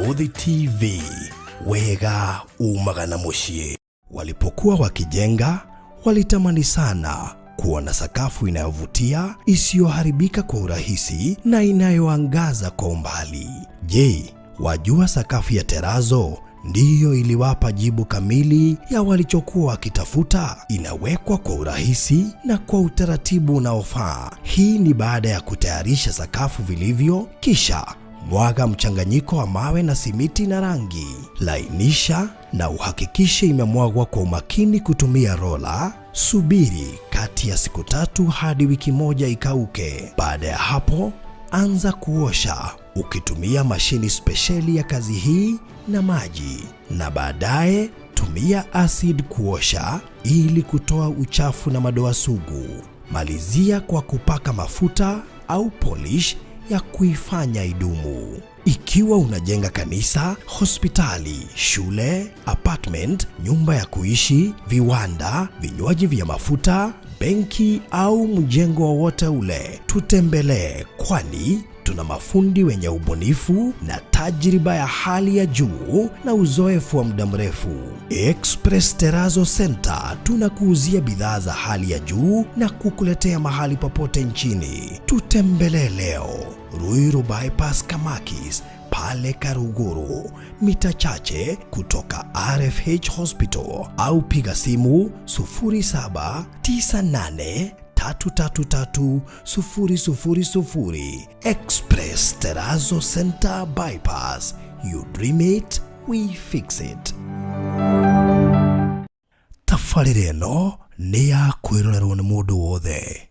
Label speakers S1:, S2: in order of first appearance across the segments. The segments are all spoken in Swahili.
S1: Muruthi TV, wega umaga na muciĩ. Walipokuwa wakijenga, walitamani sana kuona sakafu inayovutia, isiyoharibika kwa urahisi na inayoangaza kwa umbali. Je, wajua sakafu ya terazo ndiyo iliwapa jibu kamili ya walichokuwa wakitafuta? Inawekwa kwa urahisi na kwa utaratibu unaofaa. Hii ni baada ya kutayarisha sakafu vilivyo, kisha mwaga mchanganyiko wa mawe na simiti na rangi. Lainisha na uhakikishe imemwagwa kwa umakini kutumia rola. Subiri kati ya siku 3 hadi wiki 1 ikauke. Baada ya hapo, anza kuosha ukitumia mashini spesheli ya kazi hii na maji, na baadaye tumia acid kuosha ili kutoa uchafu na madoa sugu. Malizia kwa kupaka mafuta au polish ya kuifanya idumu. Ikiwa unajenga kanisa, hospitali, shule, apartment, nyumba ya kuishi, viwanda, vinywaji vya mafuta, benki au mjengo wowote ule, tutembelee, kwani tuna mafundi wenye ubunifu na tajriba ya hali ya juu na uzoefu wa muda mrefu. Express Terazo Center tunakuuzia bidhaa za hali ya juu na kukuletea mahali popote nchini. Tutembelee leo, Ruiru Bypass Kamakis, pale Karuguru, mita chache kutoka RFH Hospital, au piga simu 0798 333 000. Express Terazo Center Bypass. You dream it, we fix it. Tafarĩra ĩno nĩ ya kwĩrorerwo nĩ mũndũ wothe.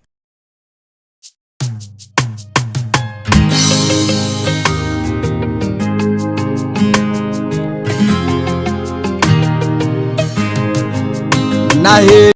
S2: Nahi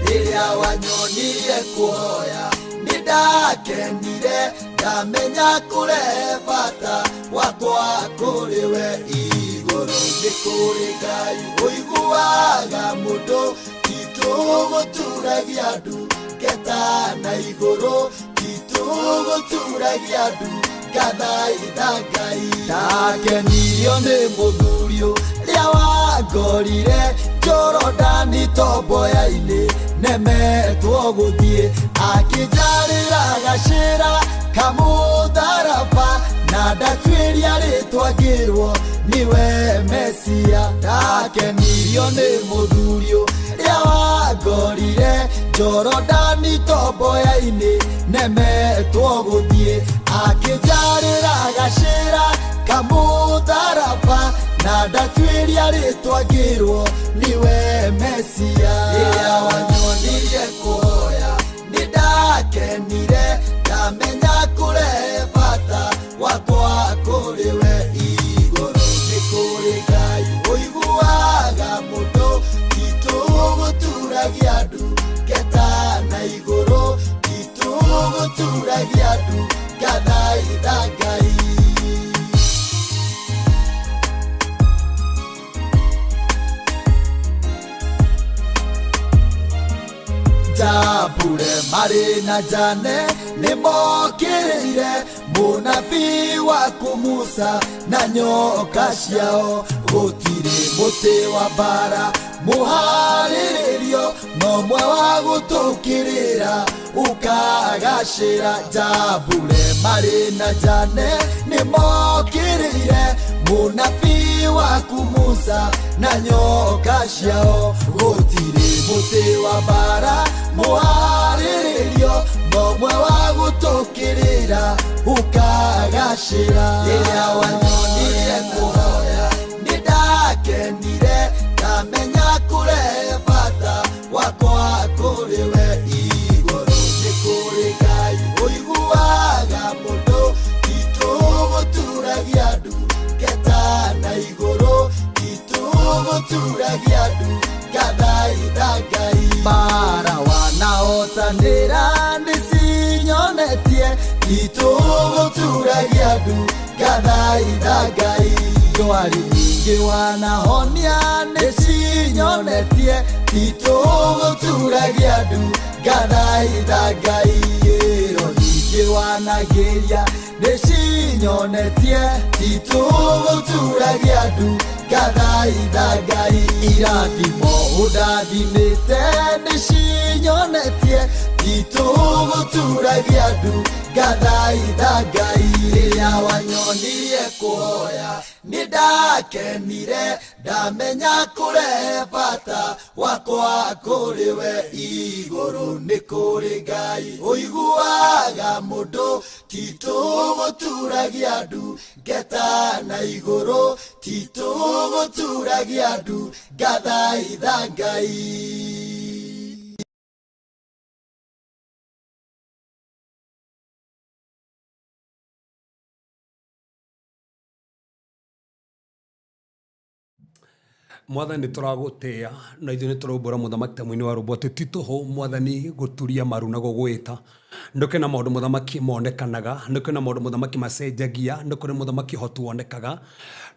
S2: Rĩrĩa wanyonirie kuoya nĩndakenire, ndamenya kũrehe bata wakwa kũrĩ we igũrũ. Nĩ kũrĩ Ngai ũiguaga mũndũ, titũgũturagia andũ ketana igũrũ, titũgũturagia andũ kathaitha Ngai. Ndakenirio nĩ mũthuri ũrĩa wangorire Jorodani tomboya-inĩ, nemetwo gũthiĩ, akĩnjarĩra gacĩra kamũtharaba, na ndatuĩria rĩtwa ngĩrwo niwe Mesia. Ndakenirio nĩ mũthuri ũrĩa wangorire Jorodani tomboya-inĩ, nemetwo gũthiĩ, akĩnjarĩra gacĩra kamũtharaba, na ndatuĩria rĩtwa ngĩrwo niwe Mesia. Rĩrĩa wanyonirie kuoya nĩndakenire, ndamenya kũrehe bata wakwa kũrĩ we igũrũ. Nĩ kũrĩ Ngai ũiguaga mũndũ, titũgũturagia andũ ketana igũrũ, titũgũturagia andũ kathaitha Ngai. Jabure marĩ na Jane nĩmokĩrĩire mũnabii waku Musa na nyoka ciao. Gũtirĩ mũtĩ wa mbara mũharĩrĩrio, nomwe wa gũtũkĩrĩra ũkagacĩra. Jabure marĩ na Jane nĩmokĩrĩire mũnabii waku Musa na nyoka ciao. Gũtirĩ mũtĩ wa mbara mũharĩrĩrio, nomwe wa gũtũkĩrĩra ũkagacĩra. Rĩrĩa wanyonirie kuoya nĩndakenire, ndamenya kũrehe bata wakwa kũrĩ we igũrũ. Nĩ kũrĩ Ngai ũiguaga mũndũ, titũgũturagia andũ ketana igũrũ, titũgũturagia andũ kathaitha Ngai. Mbara wanahotanĩra nĩcinyonetie, titũgũturagia andũ kathaitha Ngai. Ndwari nyingĩ wanahonia nĩci nĩcinyonetie titũgũturagia ndu ngathaitha Ngai ĩro nyingĩ wanagĩria nĩcinyonetie titũgũturagia ndu ngathaitha Ngai irathimo ũndathimĩte nĩcinyonetie titũgũturagia ndu ngathaitha Ngai rĩrĩa wanyonirie kũhoya nĩndakenire ndamenya kũrehe bata wakwa kũrĩ we igũrũ nĩ kũrĩ Ngai ũiguaga mũndũ titũgũturagia ndu ngeta na igũrũ titũgũturagia ndu ngathaitha Ngai.
S3: Mwathani tũragũtĩa na ithuĩ nĩtũraumbũra mũthamaki ta mũini wa rũmbo tũtitũhũ Mwathani gũturia maru na gũgwĩta nĩkũrĩ na maũndũ mũthamaki monekanaga nĩkũrĩ na maũndũ mũthamaki macenjagia nĩkũrĩ mũthamaki ũhoti wonekaga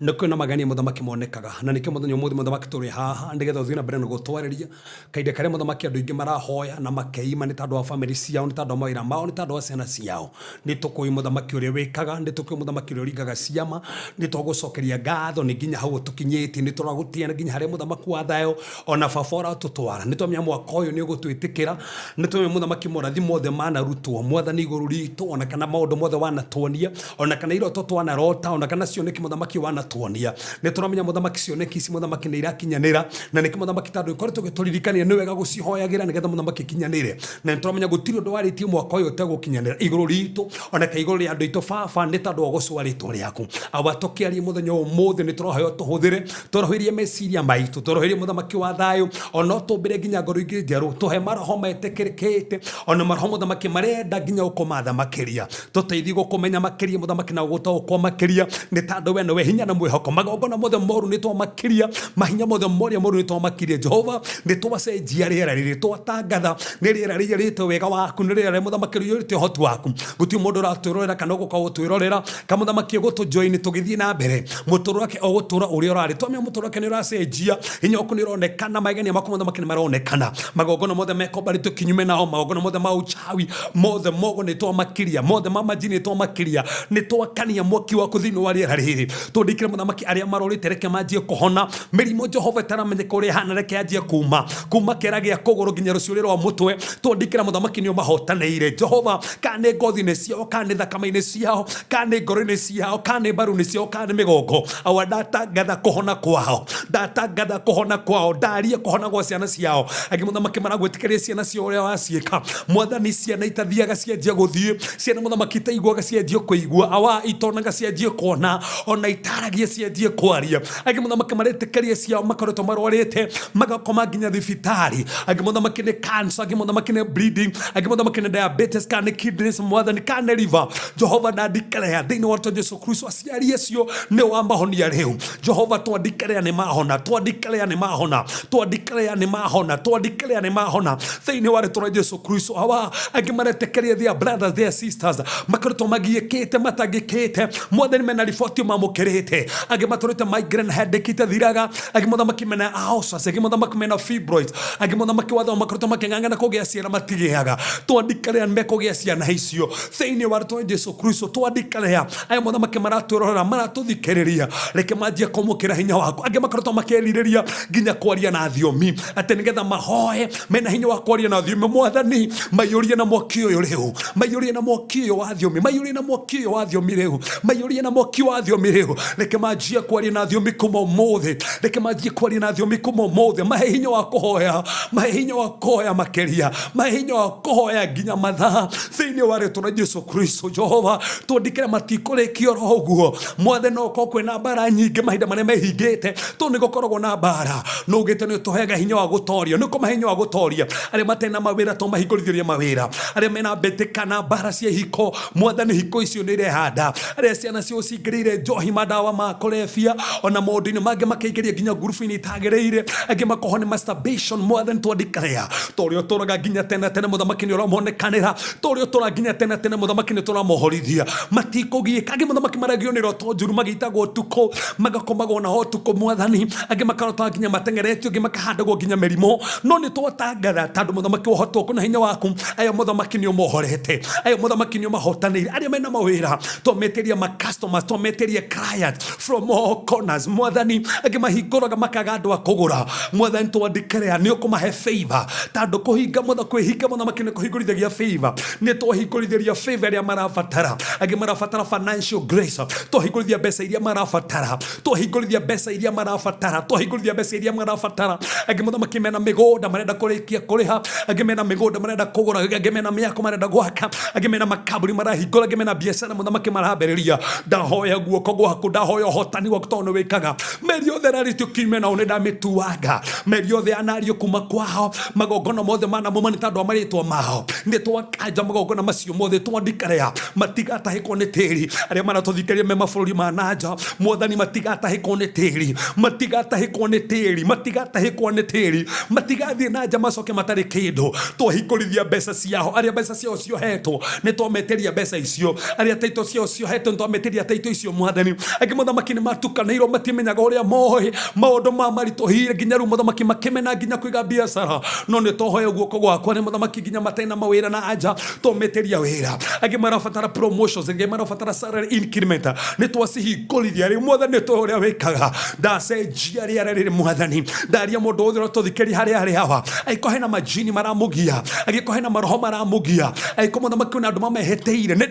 S3: nĩkũrĩ na magania mũthamaki monekaga na nĩkĩo mũthenya ũmũthĩ mũthamaki tũrĩ haha nĩgetha ũthiĩ na mbere na gũtwarĩria kahinda karĩa mũthamaki andũ aingĩ marahoya na makeima nĩ tondũ wa famĩlĩ ciao nĩ tondũ wa mawĩra mao nĩ tondũ wa ciana ciao nĩtũkũĩ mũthamaki ũrĩa wĩkaga nĩtũkũĩ mũthamaki ũrĩa ũringaga ciama nĩtũgũcokeria ngatho nĩ nginya hau ũtũkinyĩtie nĩtũragũtia nginya harĩa mũthamaki wa thayũ ona baba ũratũtwara nĩtwamenya mwaka ũyũ nĩũgũtwĩtĩkĩra nĩtwamenya mũthamaki morathi mothe manarutwo Mwathani igũrũ ritũ ona kana maũndũ mothe wanatuonia ona kana iroto twanarota ona kana cioneki mũthamaki wanatuonia nĩtũramenya mũthamaki cioneki ici mũthamaki nĩ irakinyanĩra na nĩkĩ mũthamaki tondũ ĩkoretwo gĩtũririkania nĩ wega gũcihoyagĩra nĩgetha mũthamaki kinyanĩre na nĩtũramenya gũtirĩ ũndũ warĩtie mwaka ũyũ ũtegũkinyanĩra igũrũ ritũ ona ka igũrũ rĩa andũ aitũ baba nĩ tondũ wa gũcũa rĩtwa rĩaku abatũkĩarie mũthenya ũmũthĩ nĩtũroheo tũhũthĩre tũrohĩrie meciria maitũ tũrohĩrie mũthamaki wa thayũ ona tũmbĩre nginya ngoro ingĩ njerũ tũhe maroho metĩkĩrĩkĩte ona maroho mũthamaki marenda nginya gũkũmatha makĩria tũteithie gũkũmenya makĩria mũthamaki na gũgũtaũkwo makĩria nĩ tondũ we nĩwe hinya na mwĩhoko magongona mothe moru nĩtwamakĩria mahinya mothe moria moru nĩtwamakĩria Jehova nĩtwacenjia rĩera rĩrĩ twatangatha nĩ rĩera rĩrĩte wega waku nĩ rĩera mũthamaki rĩrĩte ũhoti waku gũtirĩ mũndũ ũratwĩrorera kana gũka gũtwĩrorera ka mũthamaki gũtũjoin tũgĩthiĩ na mbere mũtũro wake o gũtũra ũrĩa ũrarĩ twamenya mũtũro wake nĩ ũracenjia hinya waku nĩ ũronekana magenia maku mũthamaki nĩ maronekana magongona mothe mekombarĩtwo kinyume nao magongona mothe ma uchawi mothe mogo nĩtwamakĩria mothe mamajini nĩtwamakĩria nĩtwakania mwaki waku thĩinĩ wa rĩera rĩrĩ tũndĩkĩre mũthamaki arĩa marorĩte reke manjie kũhona mĩrimũ Jehova ĩtaramenyeka ũrĩa ĩhana reke yanjie kuma kĩara gĩa kũgũrũ nginya rũciũ rwa mũtwe tũndĩkĩre mũthamaki nĩ ũmahotanĩire Jehova kana nĩ ngothi-inĩ ciao kana nĩ thakame-inĩ ciao kana nĩ ngoro-inĩ ciao kana nĩ mbaru-inĩ ciao kana nĩ mĩgongo awa ndatangatha kũhona kwao ndatangatha kũhona kwao ndaria kũhona gwa ciana ciao angĩ mũthamaki maragwĩtĩkĩria ciana ciao ũrĩa waciĩka Mwathani ciana itathiaga cianjia gũthiĩ ciana mũthamaki itaiguaga cianjia kũigua awa itonaga cianjia kuona ona itaragia cianjia kwaria angĩ mũthamaki maretĩkĩria ciao makoretwo marwarĩte magakoma nginya thibitarĩ angĩ mũthamaki nĩ cancer angĩ mũthamaki nĩ bleeding angĩ mũthamaki nĩ diabetes kana nĩ kidneys Mwathani kana nĩ liver Jehova ndandikĩrea thĩinĩ wa Jesũ Kristo aciari acio nĩ wamahonia rĩu Jehova twandikĩrea nĩ mahona twandikĩrea nĩ mahona twandikĩrea nĩ mahona twandikĩrea nĩ mahona thĩinĩ wa rĩtwa rĩa Jesũ Kristo awa angĩ maretĩkĩria their brothers their sisters makoretwo magiĩkĩte matangĩkĩte Mwathani mena riboti mamũkĩrĩte angĩ matũrĩte migraine headache itathiraga angĩ mũthamaki mena ulcers angĩ mũthamaki mena fibroids angĩ mũthamaki wa thao makoretwo makĩng'ang'ana kũgĩa ciana matigĩaga twandikĩrea nĩmekũgĩa ciana icio thĩinĩ wa rĩtwa rĩa Jesũ Kristo twandikĩrea aya mũthamaki maratwĩrorera maratũthikĩrĩria reke manjie kũmũkĩra hinya waku angĩ makoretwo makĩrirĩria nginya kwaria na thiomi atĩ nĩgetha mahoe mena hinya wa kwaria na thiomi Mwathani maiyũrie na mwaki ũyũ rĩu maiyũrie na mwaki ũyũ wa thiomi maiyũrie na mwaki ũyũ wa thiomi rĩu maiyũrie na mwaki wa thiomi rĩu reke manjie kwaria na thiomi kuma ũmũthĩ reke manjie kwaria na thiomi kuma ũmũthĩ mahe hinya wa kũhoya mahe hinya wa kũhoya makĩria mahe hinya wa kũhoya nginya mathaa thĩinĩ wa rĩtwa rĩa Jesũ Kristo Jehova twandĩkĩre matikũrĩkio oro ũguo Mwathani no gũkorwo kwĩna mbara nyingĩ mahinda marĩa mehingĩte tondũ nĩ gũkoragwo na mbara no ũgĩte nĩ ũtũheaga hinya wa gũtoria nĩ kũmahe hinya wa gũtoria arĩa matarĩ na mawĩra to mahingũrithĩrie mawĩra arĩa aria mena betekana bara cia hiko mwathani hiko icio ni rehanda aria ciana cio cingirire njohi madawa ma kolefia ona maundu-ini mange makeigeria nginya ngurubu-ini itagereire angi makoho ni masturbation mwathani twandikarea torio toraga nginya tene tene muthamaki ni uramonekanira torio tora nginya tene tene muthamaki ni turamohorithia matikugiika angi muthamaki maragio ni roto njuru magitagwo tuko magakomagwo na hotuko mwathani angi makarota nginya matengeretio angi makahandagwo nginya merimo no ni twatangatha tandu muthamaki wohotwo kuna hinya waku ayo muthamaki ni umohorete ayo muthamaki ni umahotanire aria mena mawira twameteria ma customers twameteria clients from all corners mwathani angi mahinguraga makaga andu akugura mwathani twandikarea ni ukumahe favor tandu kuhinga muthamaki kwihinga muthamaki ni kuhingurithagia favor ni twahingurithia favor aria marabatara angi marabatara financial grace twahingurithia mbeca iria marabatara twahingurithia mbeca iria marabatara twahingurithia mbeca iria marabatara angi muthamaki mena migunda marenda kurikia kuriha angi mena migunda marenda kugura angi mena miako marenda gwaka angi mena makaburi marahingura angi mena biashara muthamaki maramberiria ndahoya guoko gwaku ndahoya hotani gwaku tondu wikaga meri othe raritio kimena one ndamituanga meri othe anario kuma kwao magongona mothe mana mumani tandu amaritwa mao ni twakanja magongona macio mothe twandikarea matigatahikwo ni tiri aria maratuthikeria me mabũrũri ma nanja mwathani matigatahikwo ni tiri matigatahikwo ni tiri matigatahikwo ni tiri matigathie nanja macoke matari kindu twahingurithia mbeca ciao aria mbeca ciao ciohetwo ni twameteria mbeca icio aria taito ciao ciohetwo ni twameteria taito icio mwathani angi muthamaki ni matukanĩirwo matimenyaga uria mohi maundu ma maritohire nginya riu muthamaki makimena nginya kwiga biashara no ni twahoya guoko gwakwa ni muthamaki nginya matena mawira na anja twameteria wira angi marabatara promotions angi marabatara salary increment ni twacihingurithia riu mwathani to uria wikaga ndacenjia riara riri mwathani ndaria mundu othe tuthikeria haria haria hawa aiko hena majini maramugia agiko hena maroho maramugia aiko muthamaki na andu mameheteire ni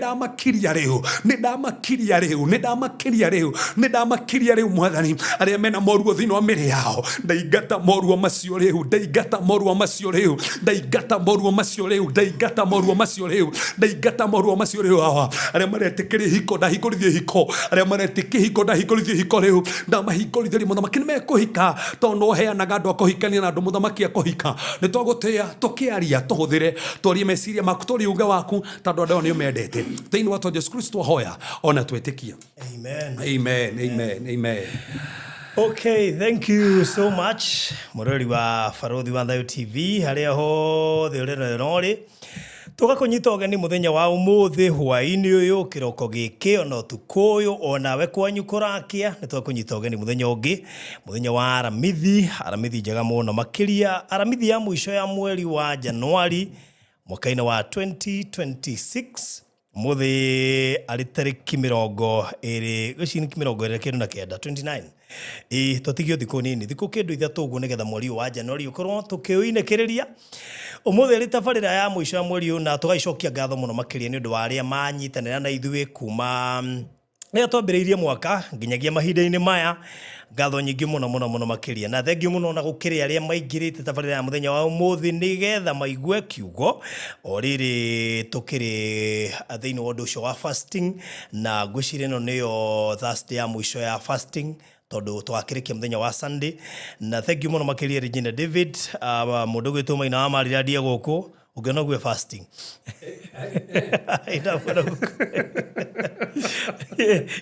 S3: ndamakiria riu mwathani aria mena moruo thini wa miri yao ndaigata moruo macio riu ndaigata moruo macio riu hawa aria maretikiria hiko ndahingurithie hiko aria maretikiria hiko ndahingurithie hiko riu ndamahingurithia muthamaki ni mekuhika tondu heanaga andu akuhikania na andu muthamaki akuhika ni twagutia tukiaria tuhuthire twarie meciria maku twarie uga waku tandu andu ni mendete thini wa Yesu Kristo hoya ona twetikia amen.
S4: Okay, thank you so much murori wa Farodhi wa Thayo TV haria hothe urerori tugakunyita ogeni muthenya wa umuthi hwaini uyu kiroko giki ona tukuyu ona we kwanyu kurakia ni tugakunyita ogeni muthenya ungi muthenya wa aramithi njega muno makiria aramithi ya mwisho ya mweri wa Januari mwaka-ini wa 2026 muthi ari tariki mirongo iri gicini mirongo iri kindu na kenda 29 tutigio thiko nini thiko kindu ithatu uguo nigetha mweri wa Januari ukorwo tukiuinekereria umuthi ari tabarira ya mwisho ya mweri na tugaicokia ngatho muno makiria ni undu wa aria manyitanira na ithuĩ kuma ni twambiriirie mwaka nginyagia mahinda-ini maya ngatho nyingi muno makiria na thengiũ muno na gũkĩrĩ arĩa maingĩrĩte tabarĩra ya muthenya wa umuthi nigetha maigue kiugo o rĩrĩ tũkĩrĩ thĩinĩ wa ũndũ ũcio wa fasting na ngwĩciria ĩno nĩyo Thursday ya mwisho ya fasting tondu twakĩrĩkia muthenya wa Sunday na thengiũ muno makiria Regina David mũndũ gwĩtwo Maina wa Mariradia gũkũ ugiona gwe fasting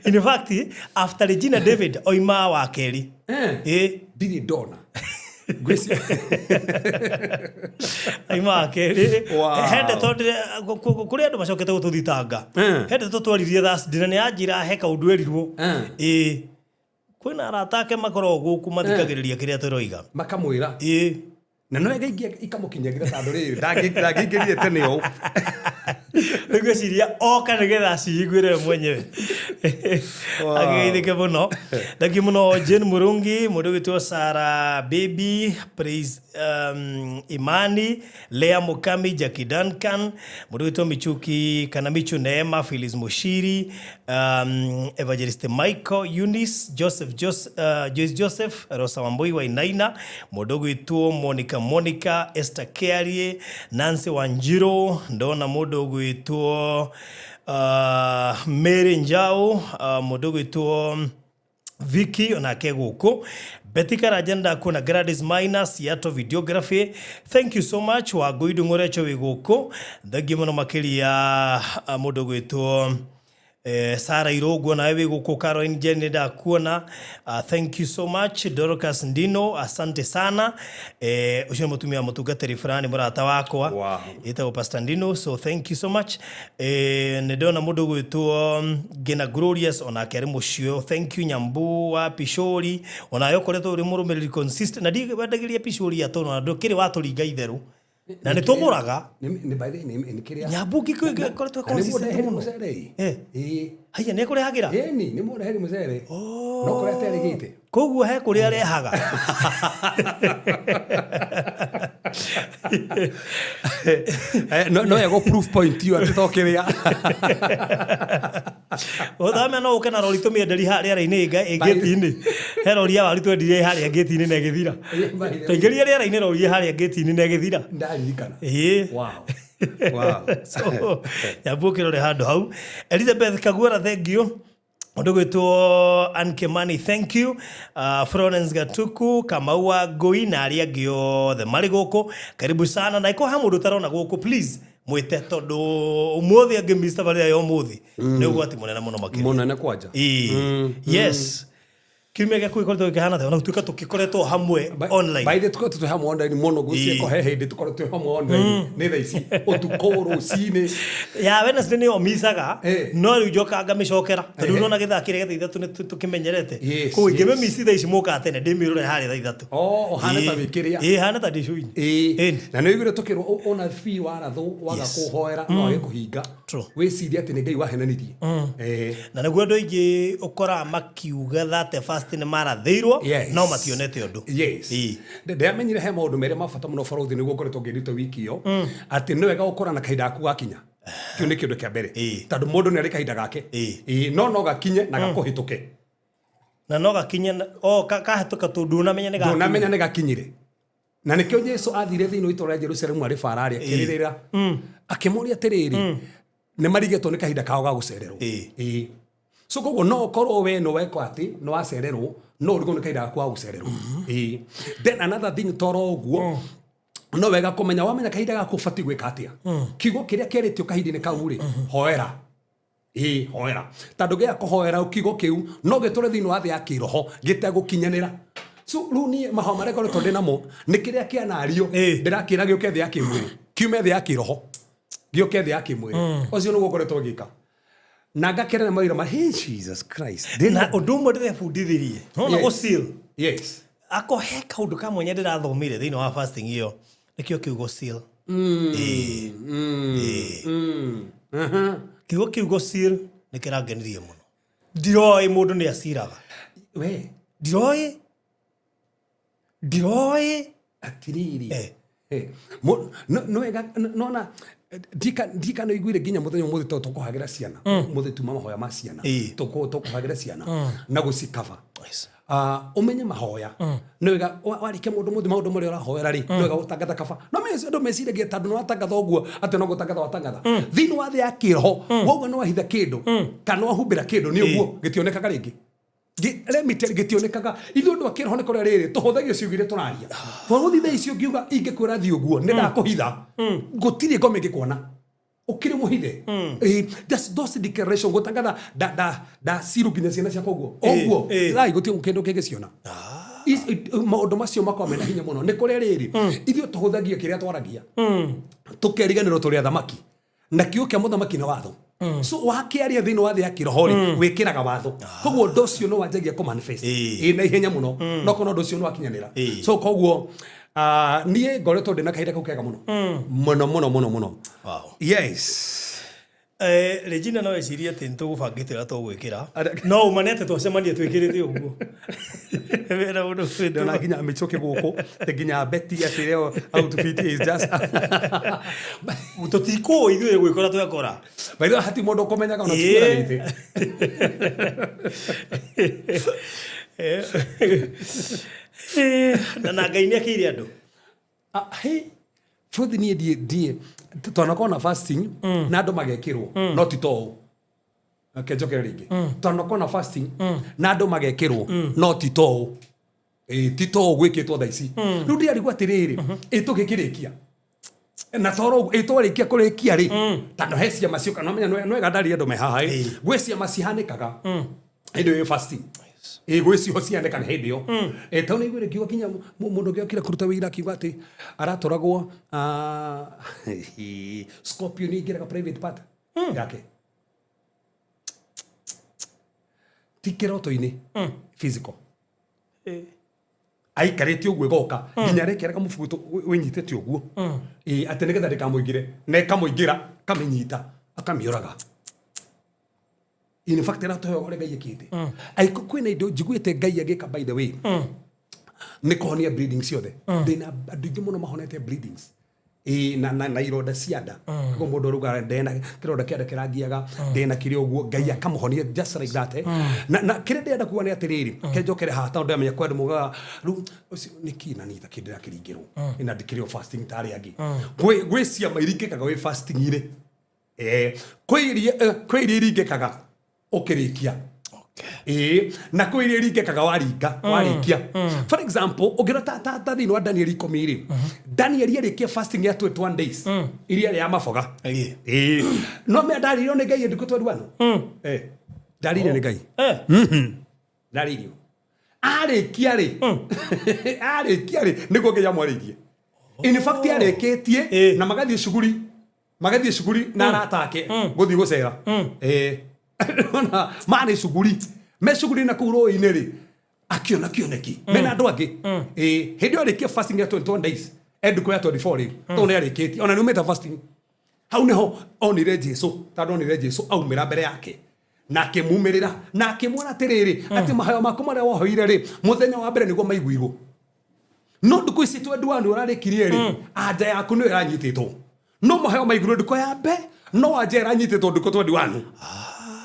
S4: in fact after Regina David oima wa keri
S3: dini dona
S4: oima wa keri hende tondu kuri andu macokete gututhitanga hende tutwaririe Thursday na yanjira heka undu erirwo kwina aratake makoro guku mathikagiriria kiria turoiga
S3: makamwira na no ega ikamukinyagira tandu riri ndangingirire tene o
S4: ngwiciria oka nigetha cigwire mwenyewe ageithike muno thank muno Jane Murungi mundu witwa Sara Baby Praise Imani Lea Mukami Jackie Duncan mundu witwa Michuki kana Michu Neema Phyllis Mushiri Evangelist Michael Eunice Joseph Rosa Wambui wa Inaina mundu witwa Monica Esther Kearie Nancy Wanjiro ndona mundu gwitwo Mary Njau mundu gwitwo Vicky onake guku Betty Karanja ndakuna Gladys Minus yato videography. Thank you so much wa goidu ngorecho wiguko thagi muno makiria mundu gwitwo Sara Irogo na wewe guko Caroline Jane ndakuona. Thank you so much Dorcas Ndino, asante sana. Ushine mutumia mutugateri fulani murata wakwa.
S3: Wow.
S4: Ita Pastor Ndino, so thank you so much. Ndona mundu gwitwo Gina Glorious ona kere mucio. Thank you Nyambu wa Pishori. Ona yokoretwo uri murumiriri consistent. Na ndigiria Pishori atono na ndokire waturinga itheru. Na nĩ tũgũraga
S3: nĩ by the nĩ kĩrĩa
S4: Nyambu gĩkoretwo consistent mũno. Haya nĩ kũrehagĩra
S3: nĩ mũreheri mũcere no kũrete arĩgĩte
S4: koguo he kũrĩa arehaga
S3: no yego proof point you atĩ tokĩrĩa
S4: Othame no ũke na rori tũmĩenderi harĩa rĩinĩ gate-inĩ he rori ya wari twendire harĩa gate-inĩ na ĩgĩthira tũingĩrie rĩera-inĩ rori harĩa gate-inĩ na ĩgĩthira
S3: ndaririkana
S4: wow. So Nyambu kĩrore handũ hau. Elizabeth Kagwara, thank you. Mundu gwitwo Ankemani, thank you. Florence Gatuku, Kamaua Ngui na aria angĩ othe marĩ gũkũ karibu sana na iko ha mundu tarona gũkũ please mwite tondu umuthi angĩ Mr. Valia yo muthi nĩ ũgwati mũnene mũno makĩria
S3: mũnene kwanja
S4: yes Kimega kwikoretwo gĩkĩhana ta ona tuka tukikoretwo hamwe online.
S3: By the tukoretwo hamwe online mono gucieko he hindi tukoretwo hamwe online ni thaa ici utuko rucini
S4: ya Wednesday ni omisaga no riu joka ngamicokera tondu nona gĩthakire gĩtha ithatu tukimenyerete ko ingĩme misi thaa ici muka tene ndimirore harĩ thaa ithatu
S3: hana ta wĩkĩrĩa
S4: hana ta ndicui
S3: na nĩ igire tukirwo ona fee waratho waga kuhoera no age kuhinga wĩciria atĩ nĩ Ngai wahenanirie
S4: na nĩguo andũ aingĩ ũkora makiuga that ni marathirwo no mationete undu
S3: ndamenyire he maundu mere mabata muno barothi niguo ngoretwo ngirito wiki yo ati ni wega gukora na kahinda gaku gakinya kĩu nĩ kĩndũ kĩa mbere tondũ mũndũ nĩ arĩ kahinda gake no gakinye na gakuhĩtũke
S4: na no gakinye kahĩtũka tondũ
S3: ndũnamenya nĩ gakinyire na nĩkĩo Jesu athire thĩinĩ wa itũũra rĩa Jerusalemu arĩ bara arĩa akĩrĩrĩra akĩmũria atĩrĩrĩ nĩ marigetwo nĩ kahinda kao ga gũcererwo so koguo no korwo we no weko ati no acererwo no rigo ni kaida kwa gucererwo then another thing toro guo no wega kumenya wamenya kaida ga kufati gwika atia kigo kiria keretio kahindi ni kauri hoera hoera tando gya kuhoera ukigo kiu no gitore thini wa thi ya kiroho gitegukinyanira so runi mahoma rekoro tonde namo ni kiria kia nario ndirakira gioke thi ya kimwiri kiume thi ya kiroho gioke thi ya kimwiri ocio nugo ngoretwo gika na ngakera mawira ma hey Jesus Christ
S4: na udumwe ndĩrebundithirie no go seal
S3: yes
S4: ako he kaundu kamwe nyende ndathomire thĩinĩ wa fasting hiyo nikio kiugo seal kiugo kiugo seal nikirangenirie muno ndiroi mundu ni aciraga
S3: we
S4: ndiroi
S3: atiriri no wega nona Dika no igwire ginya muthenya muthi to kuhagira ciana muthi tuma mahoya ma ciana to kuhagira ciana na gucikava umenye mahoya no wega warike mundu muthi maundu mari urahoera ri no wega utangatha kaba no me ndo mesire ge tandu no atangatha oguo ati no gutangatha watangatha thini wa thi ya kiroho woguo no wahitha kindu kana wahumbira kindu ni uguo gitionekaga ringi remite gitionekaga ithu ndo akiroho ni kore riri tuhuthagio ciugire turaria twaguthi thai cio ngiuga ingikwira thi uguo ni ndakuhitha gutiri ngome ngikuona ukiri muhithe those declaration gutangatha da siru kinya ciana cia koguo oguo thai guti kindu kingiciona maundu macio makomena hinya muno ni kore riri ithu tuhuthagia kiria twaragia tukeriganirwo turi athamaki na kiu kia muthamaki na watho so wakiaria thini wa thi ya kiroho wikiraga watho koguo ndocio no wanjagia ku manifest na ihenya muno no kono ndocio no akinyanira so koguo nie ngoretwo ndina kahinda kau kega muno muno
S4: wow
S3: yes
S4: Regina no ecirie ati ntugubangitira tugwikira no umanete twacemanie twikirite uguo wera undu
S3: ndona ginya amichoke guku nginya beti ati leo outfit is just
S4: utotiko ithuĩ gwikora twekora
S3: baitha hati mundu kumenyaga ona tukira rite
S4: na Ngai nĩ akĩire andũ
S3: hey food ni die tonako na fasting na andu magekirwo no tito kenjokere ringi tonako na fasting na andu magekirwo no tito tito gwikitwo tha ici riu ndi arigwa atiriri tugikirikia na toro twarĩkia kũrĩkia rĩ tondũ he ciama ciũka no menya nwega ndari andũ me haha gwĩ ciama cihanĩkaga hĩndĩ ĩyo fasting gwĩ cio cihanĩkaga hĩndĩ ĩyo tondũ nĩ igwĩre kiuga kinya mũndũ ũngĩ okire kũruta wĩra akiuga atĩ aratoragwo Scorpion ingĩraga private part yake ti kĩroto-inĩ physical aikarĩte ũguo goka nginya rekeraga mũbuto wĩnyitĩte ũguo atĩ nĩgetha ndĩkamũingĩre na ĩkamũingĩra kamĩnyita akamĩũraga in fact ĩratohe ũrĩa Ngai ekĩte kwĩna indo njiguĩte Ngai agĩka by the way nĩ kũhonia bleeding ciothe ndĩna andũ aingĩ mũno mahonete bleedings na ironda cia nda ko mũndũ aruga ndena kĩronda kĩanda kĩrangiaga ndena kĩrĩ ũguo Ngai akamũhonia just like that na kĩrĩ ndenda kuga nĩ atĩrĩrĩ kenjokere haha tondũ ndamenya kwenda muga rĩu nĩ kina nita kĩndĩra kĩringĩrwo ina ndikĩrĩo fasting tarĩ angĩ gwĩ ciama iringĩkaga wĩ fasting irĩ kwĩ iria iringĩkaga ũkĩrĩkia na kwĩ iria iringĩkaga warĩkia for example ũngĩrora ta thĩinĩ wa Daniel 10 Daniel arĩkia fasting ya 21 days iria ya maboga no me ndaririo nĩ Ngai ndikũ 21 ndarire nĩ Ngai ndaririo arĩkia rĩ nĩguo Ngai amwarĩirie in fact arĩkĩtie na magathiĩ cuguri na aratake gũthiĩ gũcera maarĩ cuguri me cuguri na kũu rũĩ-inĩ rĩ akiona kĩoneki mena andũ angĩ hĩndĩ ĩyo arĩkia fasting ya 21 days endukũ ya 24 rĩ tondũ nĩ arĩkĩtie ona nĩ umĩte fasting hau nĩho onire Jesu tondũ onire Jesu aumĩra mbere yake na akĩmumĩrĩra na akĩmwona atĩrĩrĩ atĩ mahoya maku marĩa wohoire rĩ mũthenya wa mbere nĩguo maiguirwo no ndukũ ici twenduani ũrarĩkirie rĩ anja yaku nĩyo ĩranyitĩtwo no mahoya maiguirwo ndukũ ya mbe no anja ĩranyitĩtwo ndukũ twenduani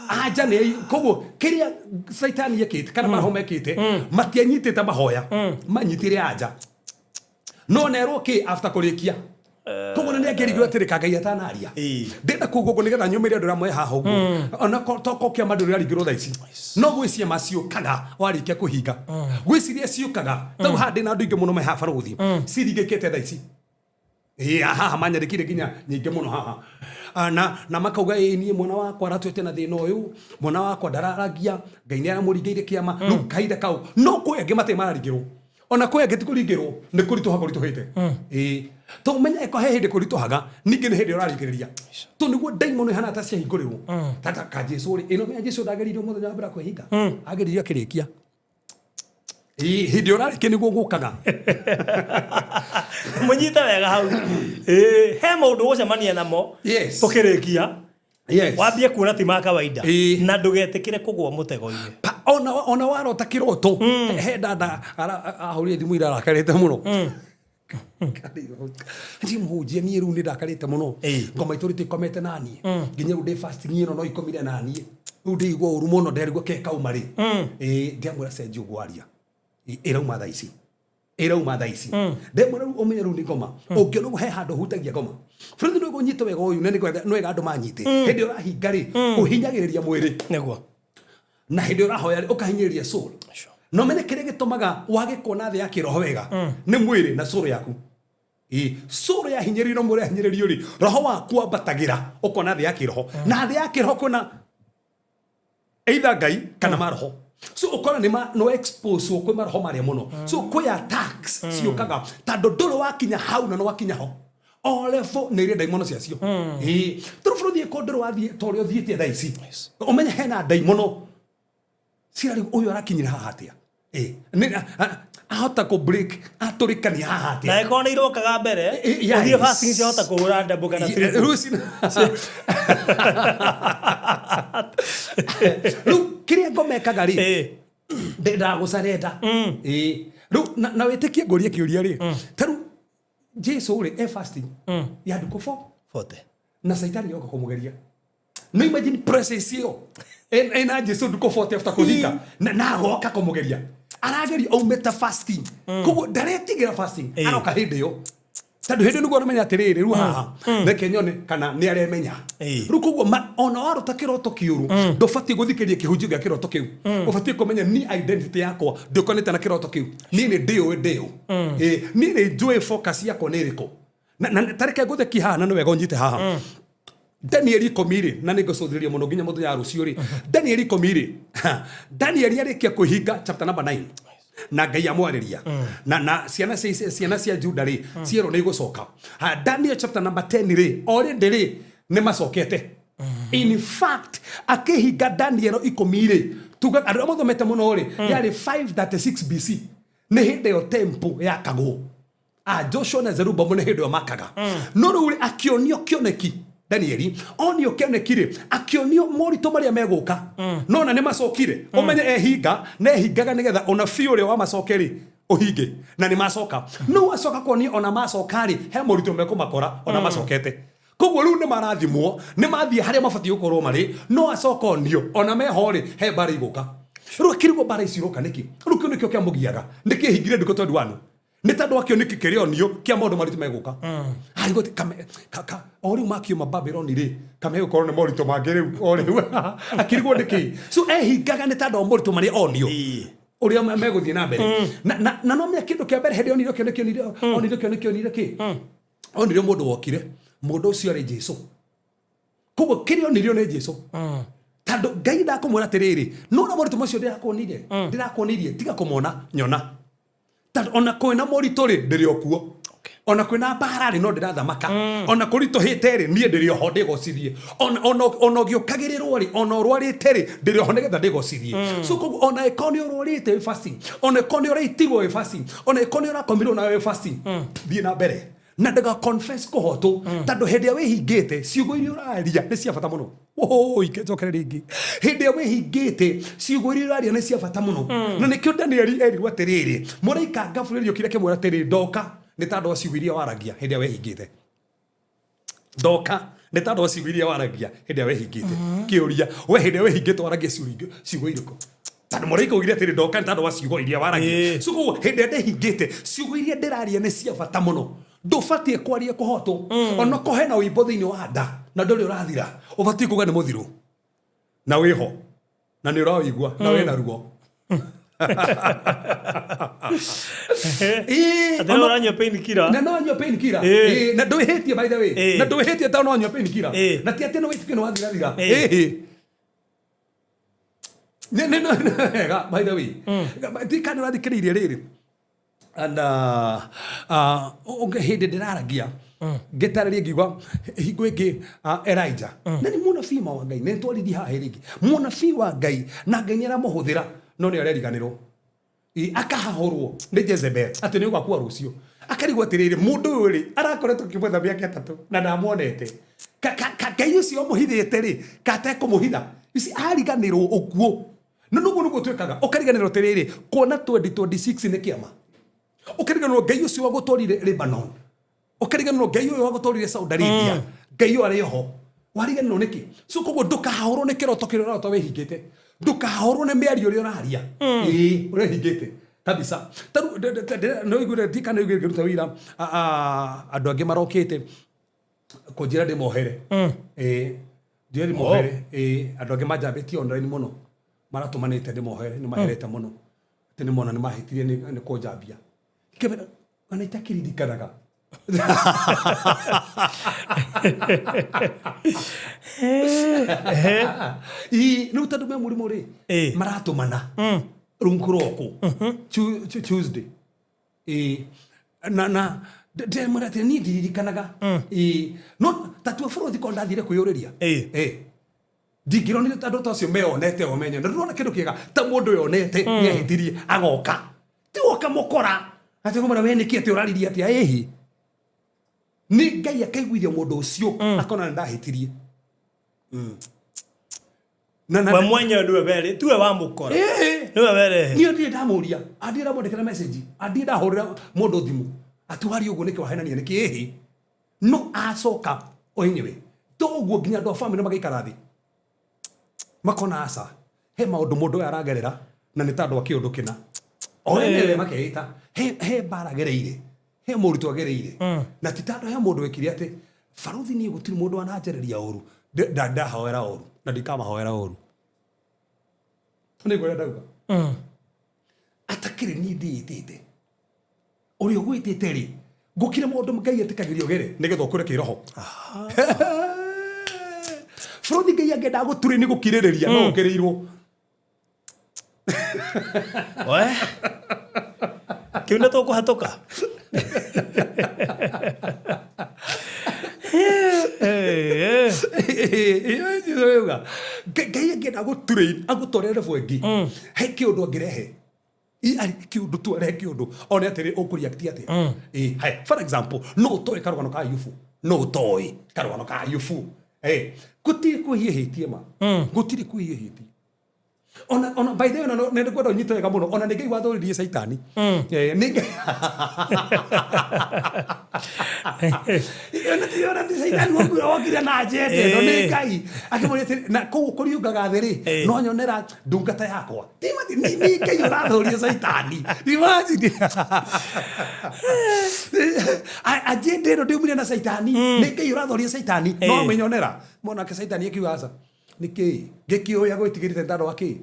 S3: anja nĩ koguo kĩrĩa Saitani ekĩte kana maroho mekĩte matianyitĩte mahoya manyitire anja no nerwo kĩ after kũrĩkia koguo nĩ angĩrigwo atĩrĩ Ngai atanaria ndenda kuguo nĩgetha nyumĩre andũ amwe haha ũguo ona toko kĩa mandũ rĩaringĩrwo tha ici no gwĩ ciama ciũkaga warĩkia kũhinga gwĩ ciria ciũkaga tau handĩ na andũ aingĩ mũno me haha barũthi ciringĩkĩte tha ici haha manyarĩkire nginya nyingĩ mũno haha na makauga niĩ mwana wakwa aratwĩte na thĩna ũyũ mwana wakwa ndararagia Ngai nĩ aramũringĩire kĩama rĩu kahinda kau no kwĩ angĩ matarĩ mararingĩrwo ona kwĩ angĩ ti kũringĩrrwo nĩ kũritũha kũritũhĩte to ũmenye ko he hĩndĩ kũritũhaga ningĩ nĩ hĩndĩ ũraringĩrĩria to nĩguo ndaimono ihana ta ciahingũrĩrwo tata ka Jesu rĩ ĩno menya Jesu ndageririo mũthenya wa mbere kwĩhinga ageririo akĩrĩkia hĩndĩ ũrarĩkia nĩguo gũkaga
S4: mũnyita wega hau he maũndũ gũcemania namo tũkĩrĩkia wambie kuona ti ma kawaida na ndũgetĩkĩre kũgwa mũtego-inĩ
S3: ona warota kĩroto he ndanda ahũrire thimũ ira arakarĩte mũno ndi mũhunjia niĩ rĩu nĩ ndakarĩte mũno ngoma itũ rĩtĩkomete naniĩ nginya rĩu ndĩ fasting ĩno no ikomire naniĩ rĩu ndĩigua ũru mũno nderigwo ke kauma rĩ ndiamwĩra cenjia ũguo aria ĩrauma tha ici ndemwĩra rĩu ũmenye rĩu nĩ ngoma ũngĩona ũguo he handũ hutagia ngoma bũrũri nĩ ũnyite wega ũyũ nĩ wega andũ manyite hĩndĩ ũrahinga rĩ ũhinyagĩrĩria mwĩrĩ nĩguo na hĩndĩ ũrahoya rĩ ũkahinyĩrĩria soul no menye kĩrĩa gĩtũmaga wage kuona thĩ ya kĩroho wega nĩ mwĩrĩ na soul yaku soul yahinyĩrĩrio mwĩrĩ yahinyĩrĩrio rĩ roho waku ambatagĩra ũkona thĩ ya kĩroho na thĩ ya kĩroho kwĩna either Ngai kana maroho so ukona no expose kwĩ maroho marĩa mũno so kwĩ attacks ciũkaga tondũ ndũrĩ wakinya hau na no wakinya ho olevo nĩ iria ndaimono ciacio tondũ bũrũri ĩko ndũrĩ wathiĩ ta ũrĩa ũthiĩte tha ici ũmenye hena ndaimono cirarĩ ũyũ arakinyire haha atĩa ahota kũ break atũrĩkania haha atĩa
S4: na ĩkorwo nĩ irokaga mbere ũthiĩ fasting ciahota kũhũra ndembo kana
S3: rĩu kĩrĩa ngomekaga rĩ ndagũcarenda rĩu na wĩtĩkie ngũrie kĩũria rĩ ta rĩu Jesu rĩ fasting ya ndukũ 40 na Saitani yoka kũmũgeria no imagine process ĩyo ena Jesu ndukũ 40 after kũhinga na agoka kũmũgeria arageria aumĩte fasting koguo ndaretigĩra fasting aroka hĩndĩ ĩyo Tadu hindi nugo na menya atiriri ru haha reke nyone kana ni aremenya ru koguo ona waruta kiroto kiuru ndubati guthikĩria kĩhunjio gĩa kiroto kiu ubati kumenya ni identity yakwa ndikonete na kiroto kiu ni ndio ni njui focus yakwa ni riko na tareke gutheki haha na no wega unyite haha Daniel komiri na nĩngũcũthĩrĩria mũno nginya mũthenya wa rũciũ rĩ Daniel komiri Daniel arĩkia kũhinga chapter number 9 na Ngai amwarĩria na ciana cia Juda rĩ ciero nĩ igũcoka Daniel chapter number 10 rĩ already rĩ nĩ macokete in fact akĩhinga Daniel ikũmi rĩ tuga andũ arĩa mathomete mũno rĩ yarĩ 536 BC nĩ hĩndĩ ĩyo temple yakagwo Joshua na Zerubbabel nĩ hĩndĩ ĩyo makaga no rĩu rĩ akĩonio kĩoneki Danieli onio kĩonekire akĩonio moritũ marĩa megũka no na nĩ macokire umenye ehinga na ehingaga nĩgetha ona biũ ũrĩa wa macokeri uhinge na nĩ macoka no acoka kuonio ona macoka rĩ he moritũ mekũmakora ona macokete koguo rĩu nĩ marathimwo nĩ mathiĩ harĩa mabatiĩ gũkorwo marĩ no acoka onio ona meho rĩ he mbara igũka rĩu akĩrigwo mbara ici iroka nĩkĩ rĩu kĩu nĩkĩo kĩamũgiaga nĩkĩhingire ndiko tondũ wanu nĩ tandũ akĩo nĩkĩ kĩrĩonio kĩa maũndũ maritũ megũka harigoti o rĩu makiuma Babylon rĩ kame gũkorwo nĩ moritũ mangĩ rĩu o rĩu akĩrigwo nĩkĩ so ehingaga nĩ tandũ moritũ marĩa onio ũrĩa megũthiĩ na mbere na no menya kĩndũ kĩa mbere hĩndĩ onire mũndũ wokire mũndũ ũcio arĩ Jesũ koguo kĩrĩa onirio nĩ Jesũ tandũ Ngai ndakũmwĩra atĩrĩrĩ no na moritũ macio ndĩrakuonirie tiga kũmona nyona ona kwĩna moritũ rĩ ndĩrĩ okuo ona kwĩna mbara rĩ no ndĩrathamaka ona kũritũhĩte rĩ niĩ ndĩrĩ oho ndĩgocirie ona ũgĩũkagĩrĩrwo rĩ ona ũrwarĩte rĩ ndĩrĩ oho nĩgetha ndĩgocirie so koguo ona ĩkorwo nĩ ũrwarĩte wĩ fasting ona ĩkorwo nĩ ũraitirwo wĩ fasting ona ĩkorwo nĩ ũrakomirwo nawe wĩ fasting thiĩ na mbere na ndaga confess kũhotwo tandũ hĩndĩ ĩrĩa wĩhingĩte ciugo iria ũraria nĩ cia bata mũno ikĩnjokere rĩngĩ hĩndĩ ĩrĩa wĩhingĩte ciugo iria ũraria nĩ cia bata mũno na nĩkĩo Danieli erirwo atĩrĩrĩ mũraika Gabriel yũkire akĩmwĩra atĩrĩrĩ ndoka nĩ tandũ wa ciugo iria waragia hĩndĩ ĩrĩa wĩhingĩte ndoka nĩ tandũ wa ciugo iria waragia hĩndĩ ĩrĩa wĩhingĩte kĩũria we hĩndĩ ĩrĩa wĩhingĩte waragia ciugo irĩkũ tandũ mũraika ugire atĩrĩ ndoka nĩ tandũ wa ciugo iria waragia so hĩndĩ ĩrĩa ndĩhingĩte ciugo iria ndĩraria nĩ cia bata mũno ndũbatiĩ kwaria kũhotwo ona ko hena ũimbo thĩinĩ wa nda na ndũrĩ ũrathira ũbatiĩ kuga nĩ mũthiru na wĩho na nĩ ũraũigua na wĩna ruo
S4: Atena uranywa pain killer.
S3: Na no anywa pain killer. Na ndũĩhĩtie by the way. Na ndũĩhĩtie ta no anywa pain killer. Na ti atĩ no wĩtĩkio no wathirathira. No by the way. Ti kana ũrathikĩrĩirie rĩrĩ. And hĩndĩ ndĩraragia ngetarĩria ngiuga hingo ĩngĩ Elijah na nĩ mũnabii wa Ngai nĩ twarithi haha rĩngĩ mũnabii wa Ngai na Ngai nĩaramũhũthĩra no nĩ areriganĩrwo akahahũrwo nĩ Jezebel atĩ nĩ ũgakua rũciũ akarigwo atĩrĩrĩ mũndũ ũyũ rĩ arakoretwo kĩmwetha mĩaka 3 na ndamuonete Ngai ũcio mũhithĩte rĩ katekũmũhitha ici ariganĩrwo ũguo no nũguo twĩkaga ũkariganĩrwo atĩrĩrĩ kuona 2026 nĩ kĩama ukariganwo Ngai ũcio wagũtwarire Lebanon ukariganwo Ngai ũyũ wagũtwarire Saudi Arabia Ngai ũyũ arĩ ho wariganwo nĩkĩ so koguo ndũkahorwo nĩ kĩroto kĩrĩa ũrarota wĩhingĩte ndũkahorwo nĩ mĩario ũrĩa ũraria ũrehingĩte kabisa no igure dikana igure kĩruta wĩra andũ angĩ marokĩte kũnjĩra ndĩmohere ndĩrĩ mohere andũ angĩ manjambĩtie online mũno maratũmanĩte ndĩmohere nĩ maherete mũno tene mona nĩ mahĩtirie nĩ kũnjambia kĩmera ana itakiririkanaga no tandũ me mũrimũ rĩ maratũmana rungu roko Tuesday na ndemwĩra atĩ niĩ ndiririkanaga no tatua bũrũri ko ndathire kwĩyũrĩria ndingĩronire tandũ tacio meonete o menye na ndĩrona kĩndũ kĩega ta mũndũ yonete nĩahĩtirie agoka tĩwoka mũkora atĩ ngũmara we nĩkĩ atĩ ũraririe atĩa ĩhĩ nĩ Ngai akaiguithia mũndũ ũcio akona ndahĩtirie
S4: we mwenye ndiwe were tuwe wa mũkora niwe were
S3: niĩ ndiĩ ndamũria andiĩ ndamwandĩkĩra message andiĩ ndahũrĩra mũndũ thimũ atĩ wari ũguo nĩkĩ wahenania nĩkĩ ĩhĩ no acoka oenyewe toguo nginya andũ a family magaikara thĩ makona aca he maũndũ mũndũ ũyũ aragerera na nĩ tandũ wa kĩũndũ kĩna o enyewe makeita he mbara gereire he mũndũ twagereire na titando he mũndũ wekire atĩ barothi niĩ gũtirĩ mũndũ wananjereria ũru ndahoera ũru na ndikamahoera ũru nĩguo ndauga atakĩrĩ niĩ ndĩĩtĩte ũrĩa ũgwĩtĩte rĩ ngũkire mũndũ Ngai etĩkagĩrio gere nĩgetha ũkũre kĩroho barothi Ngai angĩenda gũtũrĩ nĩ gũkirĩrĩria no ũkĩrĩirwo
S4: kiu nĩ tũkũhatũka
S3: Ngai angĩenda gũtũrĩ agũtwarĩre bwengi he kĩũndũ angĩrehe kĩũndũ twarehe kĩũndũ one atĩrĩ ũkũreact atĩa hai for example no ũtoĩ karũgano ka Ayubu no ũtoĩ karũgano ka Ayubu gũtirĩ kwĩhiĩhĩtie ma gũtirĩ kwĩhiĩhĩtie ona by the way nĩ kwenda ũnyite wega mũno ona nĩ Ngai wathũririe Saitani nĩ ona Saitani wokire na njete no nĩ Ngai akĩmũrĩte na kũu kũriũngaga thĩ rĩ no nyonera ndungata yakwa nĩ Ngai ũrathũria Saitani imagine ajende ĩno ndĩumire na Saitani nĩ Ngai ũrathũria Saitani no menyonera mwanake Saitani akiuga aca nĩkĩ ngĩkĩoya gwĩtigĩrĩte ndaro akĩ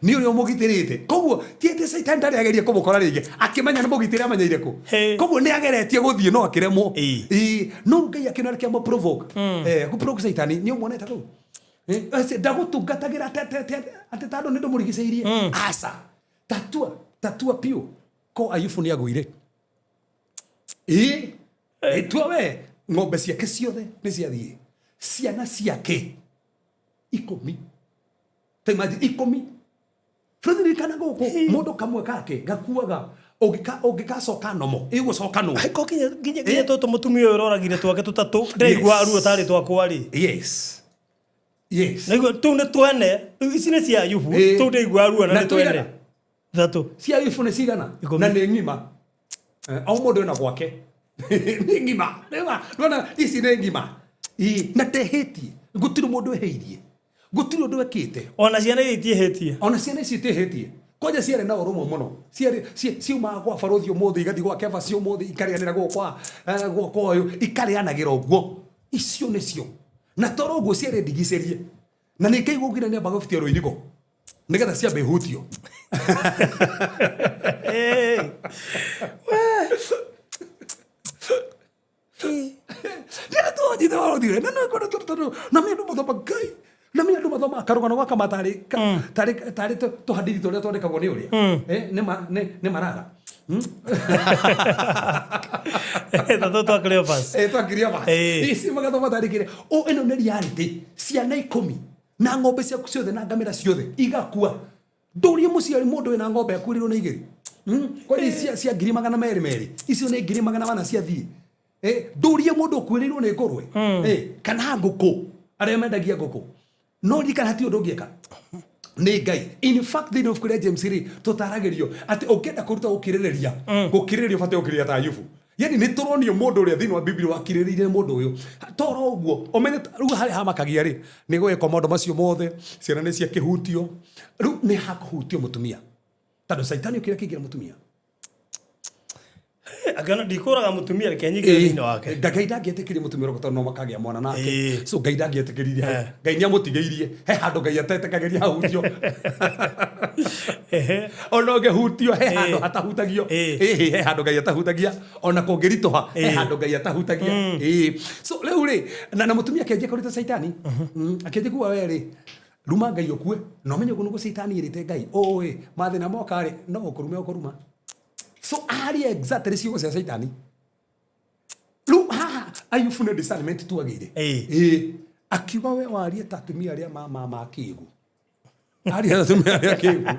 S3: ni ũrĩa mũgitĩrĩte koguo tiete Saitani ndarĩ ageria kũmũkora rĩngĩ akĩmenya nĩ mũgitĩrĩ amenyeire kũ koguo nĩ ageretie gũthiĩ no akĩremwo no Ngai akĩnarĩkia mũ provoke gũprovoke Saitani nĩ ũmuonete kũu ndagũtungatagĩra atĩ tandũ nĩ ndũmũrigicĩirie aca tatua piũ ko Ayubu nĩ agũire tua we ng'ombe ciake ciothe nĩ ciathiĩ ciana ciake 10 taimaji 10 Frederick kana gũkũ mũndũ kamwe kake gakuaga ũngĩkacoka nomo ĩgũcoka no
S4: ko kinya tũtũ mũtumia ũyũ ũroragire twake tũtatũ ndĩigua ruo tarĩ twakwa rĩ
S3: yes
S4: naigua tu nĩ twene ici nĩ cia Ayubu tu ndĩigua ruo na nĩ twene thatũ
S3: cia Ayubu nĩ cigana na nĩ ng'ima au mũndũ ena gwake nĩ ng'ima nona ici nĩ ng'ima na tehĩtie gũtirĩ mũndũ ehĩirie gũtirĩ ũndũ wekĩte
S4: ona ciana itiĩhĩtie
S3: koja ciarĩ na ũrũmwe mũno ciumaga gwa barothi ũmũthĩ igathiĩ gwa Cephas ũmũthĩ ikarĩanĩra gwakwa ũyũ ikarĩanagĩra ũguo icio nĩcio na toro ũguo ciarĩ ndigicĩrie na nĩ Ngai gũkire nĩ amba gũbutia rũirigo nĩgetha ciambe ihutio nĩ tũnjite barothi na mĩndũ mũthoma Ngai na mimi ndo mathoma karugano gaka matari tuhadiri tũrĩa twandĩkagwo nĩ ũrĩa nĩ marara
S4: thatũ twa Cleopas
S3: ici magathoma tarĩkĩre ĩno nĩ reality ciana 10 na ng'ombe ciaku ciothe na ngamĩra ciothe igakua ndũrie mũciari mũndũ wĩna ng'ombe akuĩrĩrwo nĩ igĩrĩ kwani cia 200 icio nĩ 400 ciathiĩ ndũrie mũndũ ũkuĩrĩirwo nĩ ngũrwe kana ngũkũ arĩa mendagia ngũkũ no rika hati ũndũ ũngĩka nĩ Ngai in fact they don't kũrĩa James ri tũtaragĩrio atĩ ũngĩenda kũruta gũkirĩrĩria ũbate gũkirĩria ta Ayubu yani nĩ tũronio mũndũ ũrĩa thĩinĩ wa Biblia wakirĩrĩire mũndũ ũyũ toro ũguo ũmenye rĩu harĩa hamakagia rĩ nĩ gwĩka maũndũ macio mothe ciana nĩ cia kĩhutio rĩu nĩ hakũhutio mũtumia tondũ Saitani ũkĩrĩa kĩingĩra mũtumia
S4: akana ndikũraga mũtumia reke nyingĩ thĩinĩ wake
S3: Ngai ndangĩetĩkĩria mũtumia ũrĩa no makagĩa mwana nake so Ngai ndangĩetĩkĩririe Ngai nĩ amũtigĩirie he handũ Ngai atetĩkagĩria hahutio ona ũngĩhutio he handũ hatahutagio he handũ Ngai atahutagia ona kũngĩritũha he handũ Ngai atahutagia so rĩu rĩ na mũtumia akĩanjia kũrita Saitani akĩanjia kuuga we rĩ ruma Ngai ũkue no menye ũguo nĩguo Saitani ĩrĩte Ngai ũĩ mathĩna moka rĩ no ũkũruma so ari exactly ciugo cia Saitani lu Ayubu nĩ discernment tu agĩire akiuga we warie ta atumia arĩa ma kĩgu aria atumia arĩa kĩgu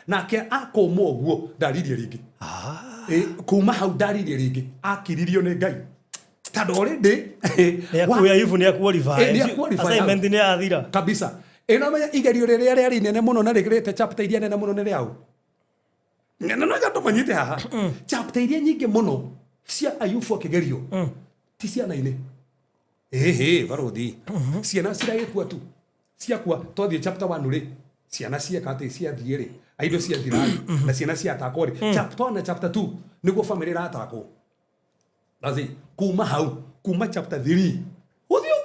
S3: nake akoma ũguo ndaririe rĩngĩ kuma hau ndaririe rĩngĩ akiririo nĩ Ngai tondũ already
S4: Ayubu nĩ qualify assignment nĩ athira
S3: kabisa ĩno menya igerio rĩrĩa rĩarĩ nene mũno na rĩgĩrĩte chapter iria nene mũno nĩ rĩao no gato manyite haha chapter iria nyingĩ mũno cia Ayubu akĩgerio ti ciana-inĩ barothi ciana ciragĩkua tu ciakua twathiĩ chapter 1 rĩ ciana cieka atĩ ciathiĩ rĩ aido cia thirari na ciana cia atakwo ri chapter 1 na chapter 2 niguo family ra atakwo azi kuma hau kuma chapter 3 uthio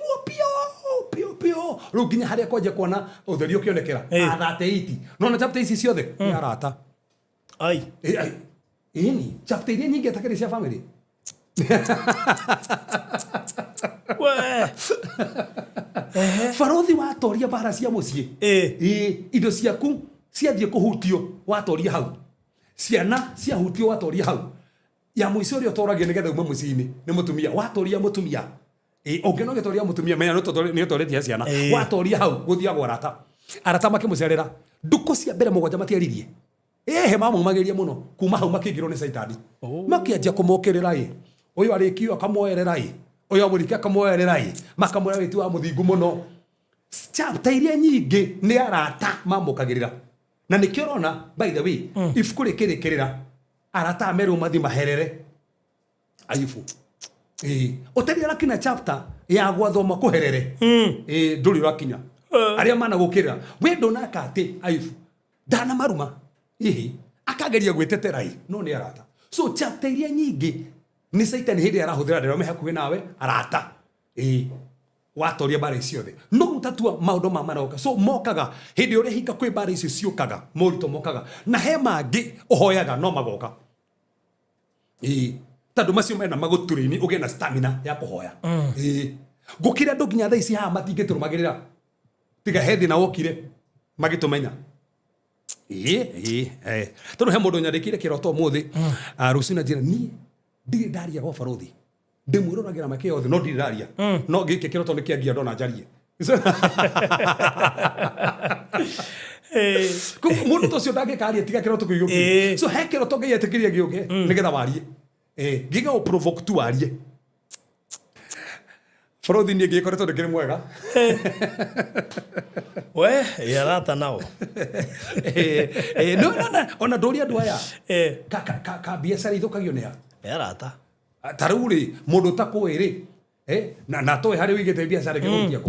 S3: pio riu nginya haria kwaje kuona utheri ukionekera athate 8 no chapter ici ciothe ni arata
S4: ai
S3: ini chapter iria nyingi atakiri cia family Farothi watoria bara cia mucii indo ciaku ciathie kuhutio watoria hau ciana cia hutio watoria hau ya muico rio toragia nigetha uma mucii-ini ni mutumia watoria mutumia ongeno getoria mutumia menya ni toretia ciana watoria hau guthia gwarata arata makimucerera nduku cia mbere mugwanja matiaririe he mama mageria muno kuma hau makigirwo ni saitani makianjia kumokirira uyu arikio akamoerera uyu amurika akamoerera makamwira witu wa muthingu muno chapter iria nyingi ni arata mamukagirira na nikiorona by the way ifuku rikirikirira arata meru mathi maherere aifu utari rakina chapter ya gwathoma kuherere nduri rakinya aria mana gukirira we ndonaka ati aifu dana maruma akageria gwetetera no ni arata so chapter iria nyingi ni Satan hindi arahuthira ndero me hakuhi nawe arata watoria bare ciothe no mutatua maundu maroka so mokaga hindi uri hinga kwi bare icio ciukaga morito mokaga na he mangi uhoyaga no magoka tandu macio mena maguturini ugie na stamina ya kuhoya gukira ndu nginya thaa ici haha matingĩtũrũmagĩrĩra tiga hethi na wokire magitumenya tondu he mundu nyandikire kiroto muthi rucina njira ni ndirĩ ndaria gwa Farothi ndimwĩroragira make yothe no ndirĩ ndaria no gĩkĩ kiroto nĩ kĩangia ndona njarie mundu tocio ndangĩkaria tiga kiroto kĩgĩũkire so he kiroto ngai etĩkĩria gĩũke nĩgetha warie ngiga o provoke tu warie Farothi ni ngĩkoretwo ndĩkĩrĩ mwega
S4: we yarata nao
S3: no ona ndũria andũ aya ka biacara ithũkagio nĩ ha
S4: yarata
S3: taruri mundu takwĩrĩ na toĩ harĩ wĩigĩte biacara ĩngĩ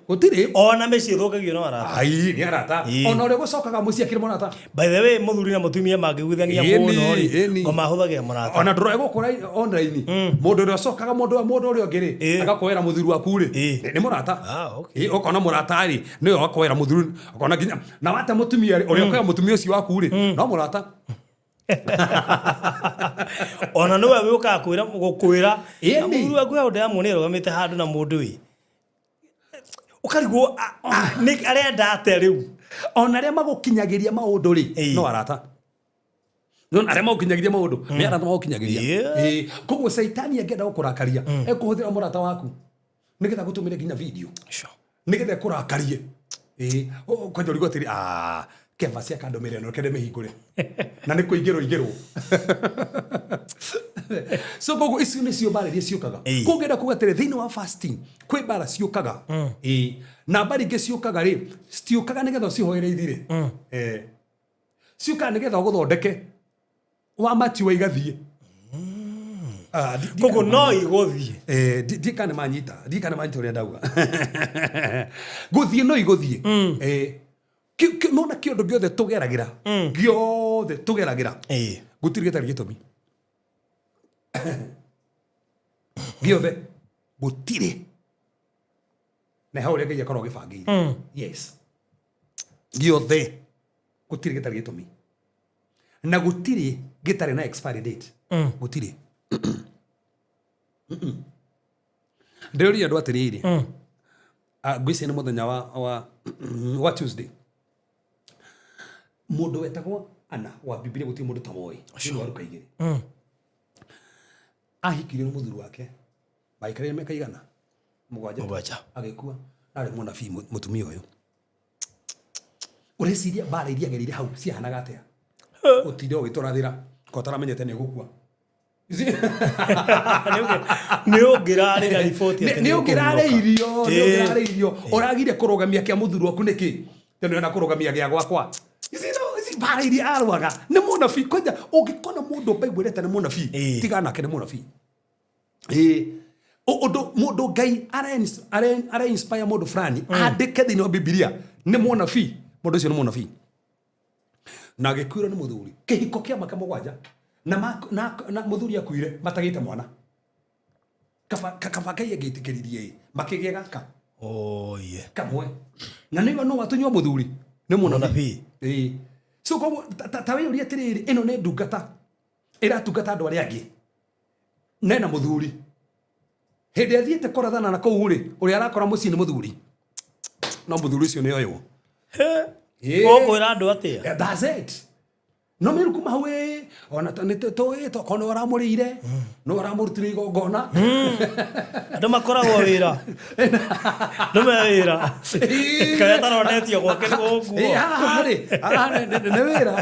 S4: gũtirĩ ona mĩciĩ thũkagio no arata
S3: ai ni arata ona ũrĩa gũcokaga mũciĩ akĩrĩ mũrata
S4: by the way mũthuri na mũtumia mangĩguithania mũno rĩ ngo mahũthagĩra mũrata
S3: ona ndũroe gũkũra online mũndũ ũrĩa ũcokaga mũndũ ũrĩa ũngĩ agakwĩra mũthuri waku rĩ nĩ mũrata ũkona mũrata rĩ nĩwe wakwĩra mũthuri ũkona nginya na wate mũtumia rĩ ũrĩa ũkwĩra mũtumia ũcio waku rĩ no mũrata
S4: ona no we uka gukwira mũthuri waku hau ndamwone rugamite handu na mundu wi ukarigwo ni arenda ate riu
S3: ona aria magukinyagiria maundu ri no arata no aria magukinyagiria maundu ni arata magukinyagiria koguo Saitani angenda gukurakaria ekuhuthira murata waku nigetha gutumire nginya video nigetha kurakarie kwanja rigo atiri Cephas akandomĩrĩra no kende mĩhingũre na nĩ kũingĩrwo so koguo icio nĩcio mbara iria ciũkaga kũngĩenda kuga atĩrĩ thĩinĩ wa fasting kwĩ mbara ciũkaga na mbara ingĩ ciũkaga rĩ citiũkaga nĩgetha ũcihoere ithirĩ ciũkaga nĩgetha ũgũthondeke wamatua igathiĩ
S4: koguo no igũthiĩ
S3: ndikane manyita ũrĩa ndauga gũthiĩ no igũthiĩ nona kĩondo gĩothe tũgeragĩra gũtirĩ gĩtarĩ gĩtũmi gĩothe gũtirĩ na hau ũrĩa Ngai akorwo agĩbangĩire yes gĩothe gũtirĩ gĩtarĩ gĩtũmi na gũtirĩ gĩtarĩ na expiry date gũtirĩ ndĩrĩũria andũ atĩrĩrĩ ngwĩciria nĩ mũthenya wa Tuesday mundu wetagwo Ana wa Biblia guti mundu tamoyi ni waruka igiri ahikirio muthuru wake baikare meka igana mugwanja agikua ari munabii mutumia uyu ureciria bara iria gerire hau ciahanaga atia utinde ugiturathira ko taramenyete ni gukua
S4: ni ungirare na report
S3: ni ungirare irio uragire kurugamia kia muthuru waku niki teno na kurugamia gia gwakwa bara iria arwaga nĩ mũnabii kwanja ũngĩkona mũndũ Bible ĩreta nĩ mũnabii tiga nake nĩ mũnabii mũndũ Ngai ara inspire mũndũ fulani andĩke thĩinĩ wa Biblia nĩ mũnabii mũndũ ũcio nĩ mũnabii na agĩkuĩrwo nĩ mũthuri kĩhiko kĩa maka mũgwanja na mũthuri akuire matagĩte mwana kaba Ngai agĩtĩkĩririe makĩgĩa gaka kamwe na nĩyo no atũnywa mũthuri nĩ mũnabii so koguo ta wĩyũria atĩrĩrĩ ĩno nĩ ndungata ĩratungata andũ arĩa angĩ nena mũthuri hĩndĩ athiĩte kũrathana na kũu rĩ ũrĩa arakora mũciĩ nĩ mũthuri no mũthuri ũcio nĩ oywo
S4: ũkwĩra andũ atĩa
S3: that's it no mĩru kuma hau ona tũĩ tokorwo nĩ ũramũrĩire no ũramũrutire igongona
S4: andũ makoragwo wĩra andũ me wĩra kaĩa taronetio gwake nĩ gũkuo
S3: haha rĩ nĩ wĩra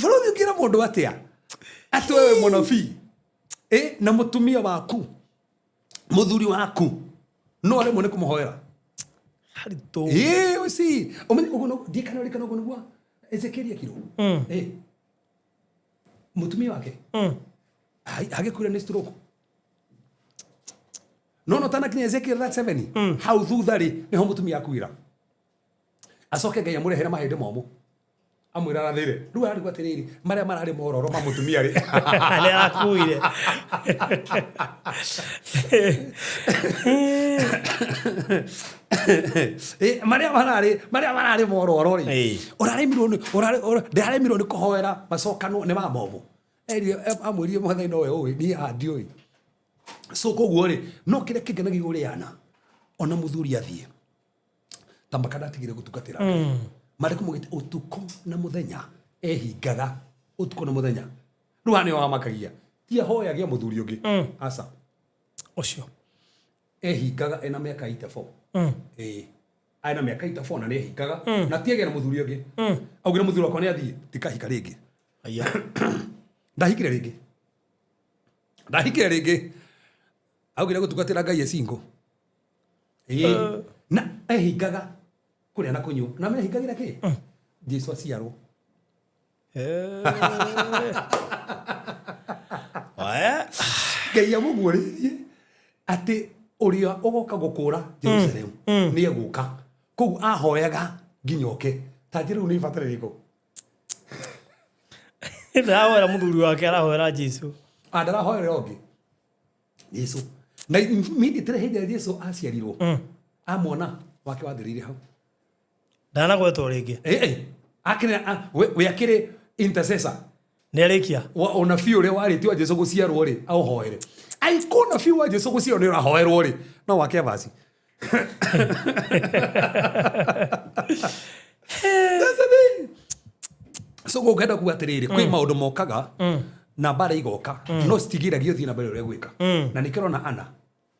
S3: bũrũri ũngĩra mũndũ atĩa atĩ wewe mũnabii na mũtumia waku mũthuri waku no aremwo nĩ kũmũhoera usi uguo ndikana ũrikana ũguo nĩguo Ezekiel akirwo mũtumia wake agĩkuĩra nĩ stroke no tanakinya Ezekiel 7 hau thutha rĩ nĩho mũtumia akuĩra acoke Ngai amũrehere mahĩndĩ momũ amwĩra arathĩre rĩu ararigwo atĩrĩrĩ marĩa mararĩ mororo ma mũtumia rĩ
S4: nĩ akuire
S3: marĩa mararĩ mororo rĩ ũraremirwo nĩ kũhoera macokanwo nĩ mamomũ amwĩrire mwathani nowe ũĩ niĩ handiũĩ so koguo rĩ no kĩrĩa kĩngenagia ũrĩa ana ona mũthuri athiĩ ta makanatigire gũtungatĩra marĩ kũmũgĩte ũtukũ na mũthenya ehingaga ũtukũ na mũthenya rĩu hanĩo wamakagia ti ahoyagia mũthuri ũngĩ aca
S4: ũcio
S3: ehingaga ena mĩaka 84 aina mĩaka 84 na nĩehingaga na tiagĩa na mũthuri ũngĩ augire mũthuri wakwa nĩ athiĩ tikahika rĩngĩ ndahikire rĩngĩ augire gũtungatĩra Ngai ecingo na ehingaga kũrĩa na kũnyua na mehingagĩra kĩ Jesu aciarwo Ngai amũguũrĩirie atĩ ũrĩa ũgoka gũkũũra Jerusalemu nĩ egũka kũu ahoyaga nginya oke ta njĩra rĩu nĩ ibata rĩrĩkũ
S4: ndahoera mũthuri wake arahoera Jesu
S3: ndarahoera ũngĩ Jesu na immediately hĩndĩ ĩrĩa Jesu aciarirwo amwona wake wathĩrĩire hau
S4: ndanagwetwo rĩngĩ
S3: we akĩrĩ intercessor
S4: nĩ arĩkia
S3: ona biũ ũrĩa warĩtio wa Jesu gũciarwo rĩ ahoere aikona biũ wa Jesu gũciarwo nĩ ũrahoerwo rĩ no wake vaci so gũkenda kuga atĩrĩrĩ kwĩ maũndũ mokaga na mbara igoka no citigiragio thiĩ na mbere ũrĩa gwĩka na nĩkĩrwo na ana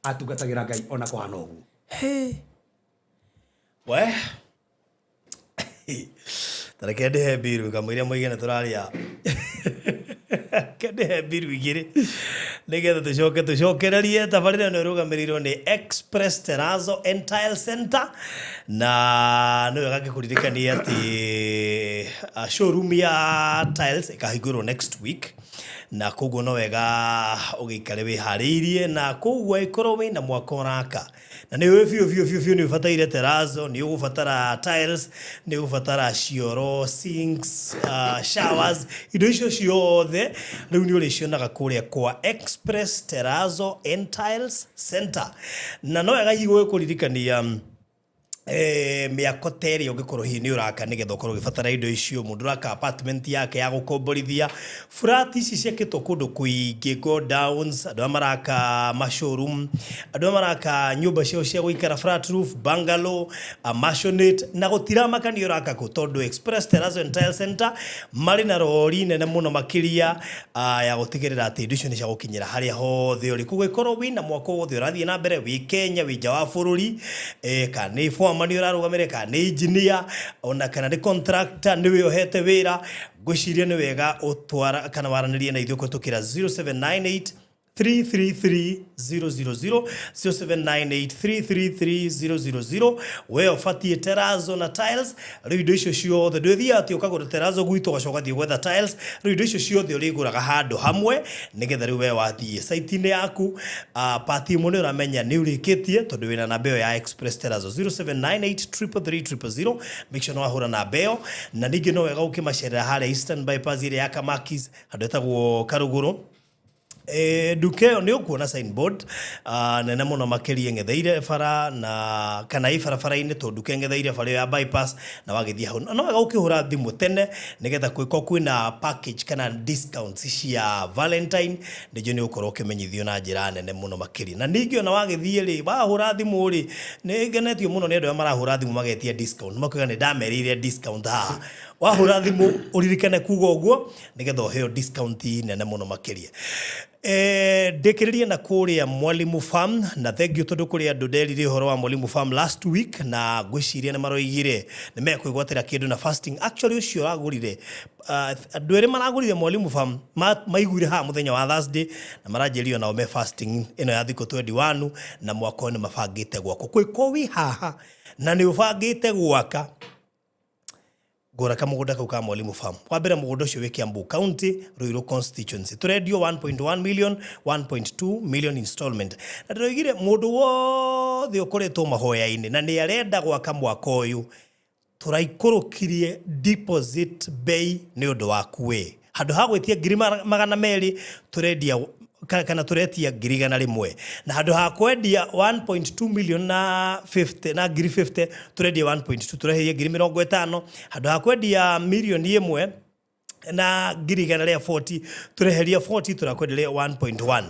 S3: atungatagĩra Ngai ona kũhana ũguo
S4: we tareke ndĩhe mbiru kamũiria mũigana tũrarĩa ndĩhe mbiru igĩrĩ nĩgetha tũcokererie tabarĩra ĩno ĩrũgamĩrĩirwo nĩ Express Terrazzo and Tile Center na nĩ wega ngĩkũririkania atĩ showroom ya tiles ĩkahingũrwo next week na koguo no wega ũgĩikare wĩharĩirie na koguo ĩkorwo wĩna mwaka ũraka na nĩ biũ nĩ ũbataire terrazzo nĩ ũgũbatara tiles nĩ ũgũbatara cioro sinks showers indo icio ciothe rĩu nĩ ũrĩcionaga kũrĩa kwa Express Terrazzo and Tiles Center na no wega higo gũkũririkania mĩako terĩ ũngĩkorwo hihi nĩ ũraka nĩgetha ũkorwo ũgĩbatara indo icio mũndũ ũraka apartment yake ya gũkomborithia flat ici ciakĩtwo kũndũ kũingĩ go downs andũ maraka mashowroom andũ maraka nyũmba ciao cia gũikara flat roof bungalow maisonette na gũtiramaka nĩ ũraka kũ tondũ Express Terrazzo and Tile Center marĩ na rori nene mũno makĩria ya gũtigĩrĩra atĩ indo icio nĩ cia gũkinyĩra harĩa hothe ũrĩ kũgĩkorwo wĩna mwako wothe ũrathiĩ na mbere wĩ Kenya wĩ nja wa bũrũri kana nĩ mani ũrarũgamĩrĩra kana nĩ engineer ona kana nĩ contractor nĩwe ũhete wĩra ngwĩciria nĩ wega ũtwara kana waranĩrie na ithuĩ kũhĩtũkĩra 0798 333 0798 we ofatie terazo na tiles riu indo icio ciothe ndwithia ati ukagura terazo gwito gacoka thie gwetha tiles riu indo icio ciothe uriguraga handu hamwe nigetha riu we wathie site-ini yaku party imwe ni uramenya ni urikitie tondu wina namba iyo ya express terazo 0798 make sure no wahura namba iyo na ningi no wega ukimacerera haria Eastern Bypass ile ya Kamakis handu etagwo Karuguru. Dukeo ni ukuona signboard nene muno makirie ngetheire bara na kana ibarabara-ini to duke ngetheire bara ya bypass na wagithia hau no wega ukihura thimu tene nigetha kwina package kana discounts cia Valentine ndijo ni ukorwo ukimenyithio na njira nene muno makiri na ningio na wagithie ri wahura thimu ri ni ngenetio muno ni andu marahura thimu magetia discount makuga ni ndamerire discount wahura thimu uririkane kuga uguo nigetha heo discount nene muno makiria ndikiririe na kuria Mwalimu Farm na thank you tondu kuria andu nderire horo wa Mwalimu Farm last week na gwiciria ni maroigire ni mekwigwatira kindu na fasting actually ucio agurire andu ere maragurire Mwalimu Farm maiguire ha muthenya wa Thursday na marajerio na ome fasting ino ya thiko 21 na mwako ni mabangite gwako kwiko wi haha na ni ubangite gwaka gora kama mugunda kau ka Mwalimu Farm wabera mugunda ucio wi Kiambu County Ruiru constituency turedio 1.1 million 1.2 million installment na ndirogire mundu wothe ukoretwo mahoya-ini na ni arenda gwaka mwaka uyu turaikurukirie deposit bay ni undu waku we handu ha gwitia 200,000 turedia kana turetia girigana rimwe na handu ha kwendia 1.2 million na 50 na 50 turedia 1.2 turehia 50,000 handu ha kwendia milioni imwe na girigana ria 40 tureheria 40 turakwendelia 1.1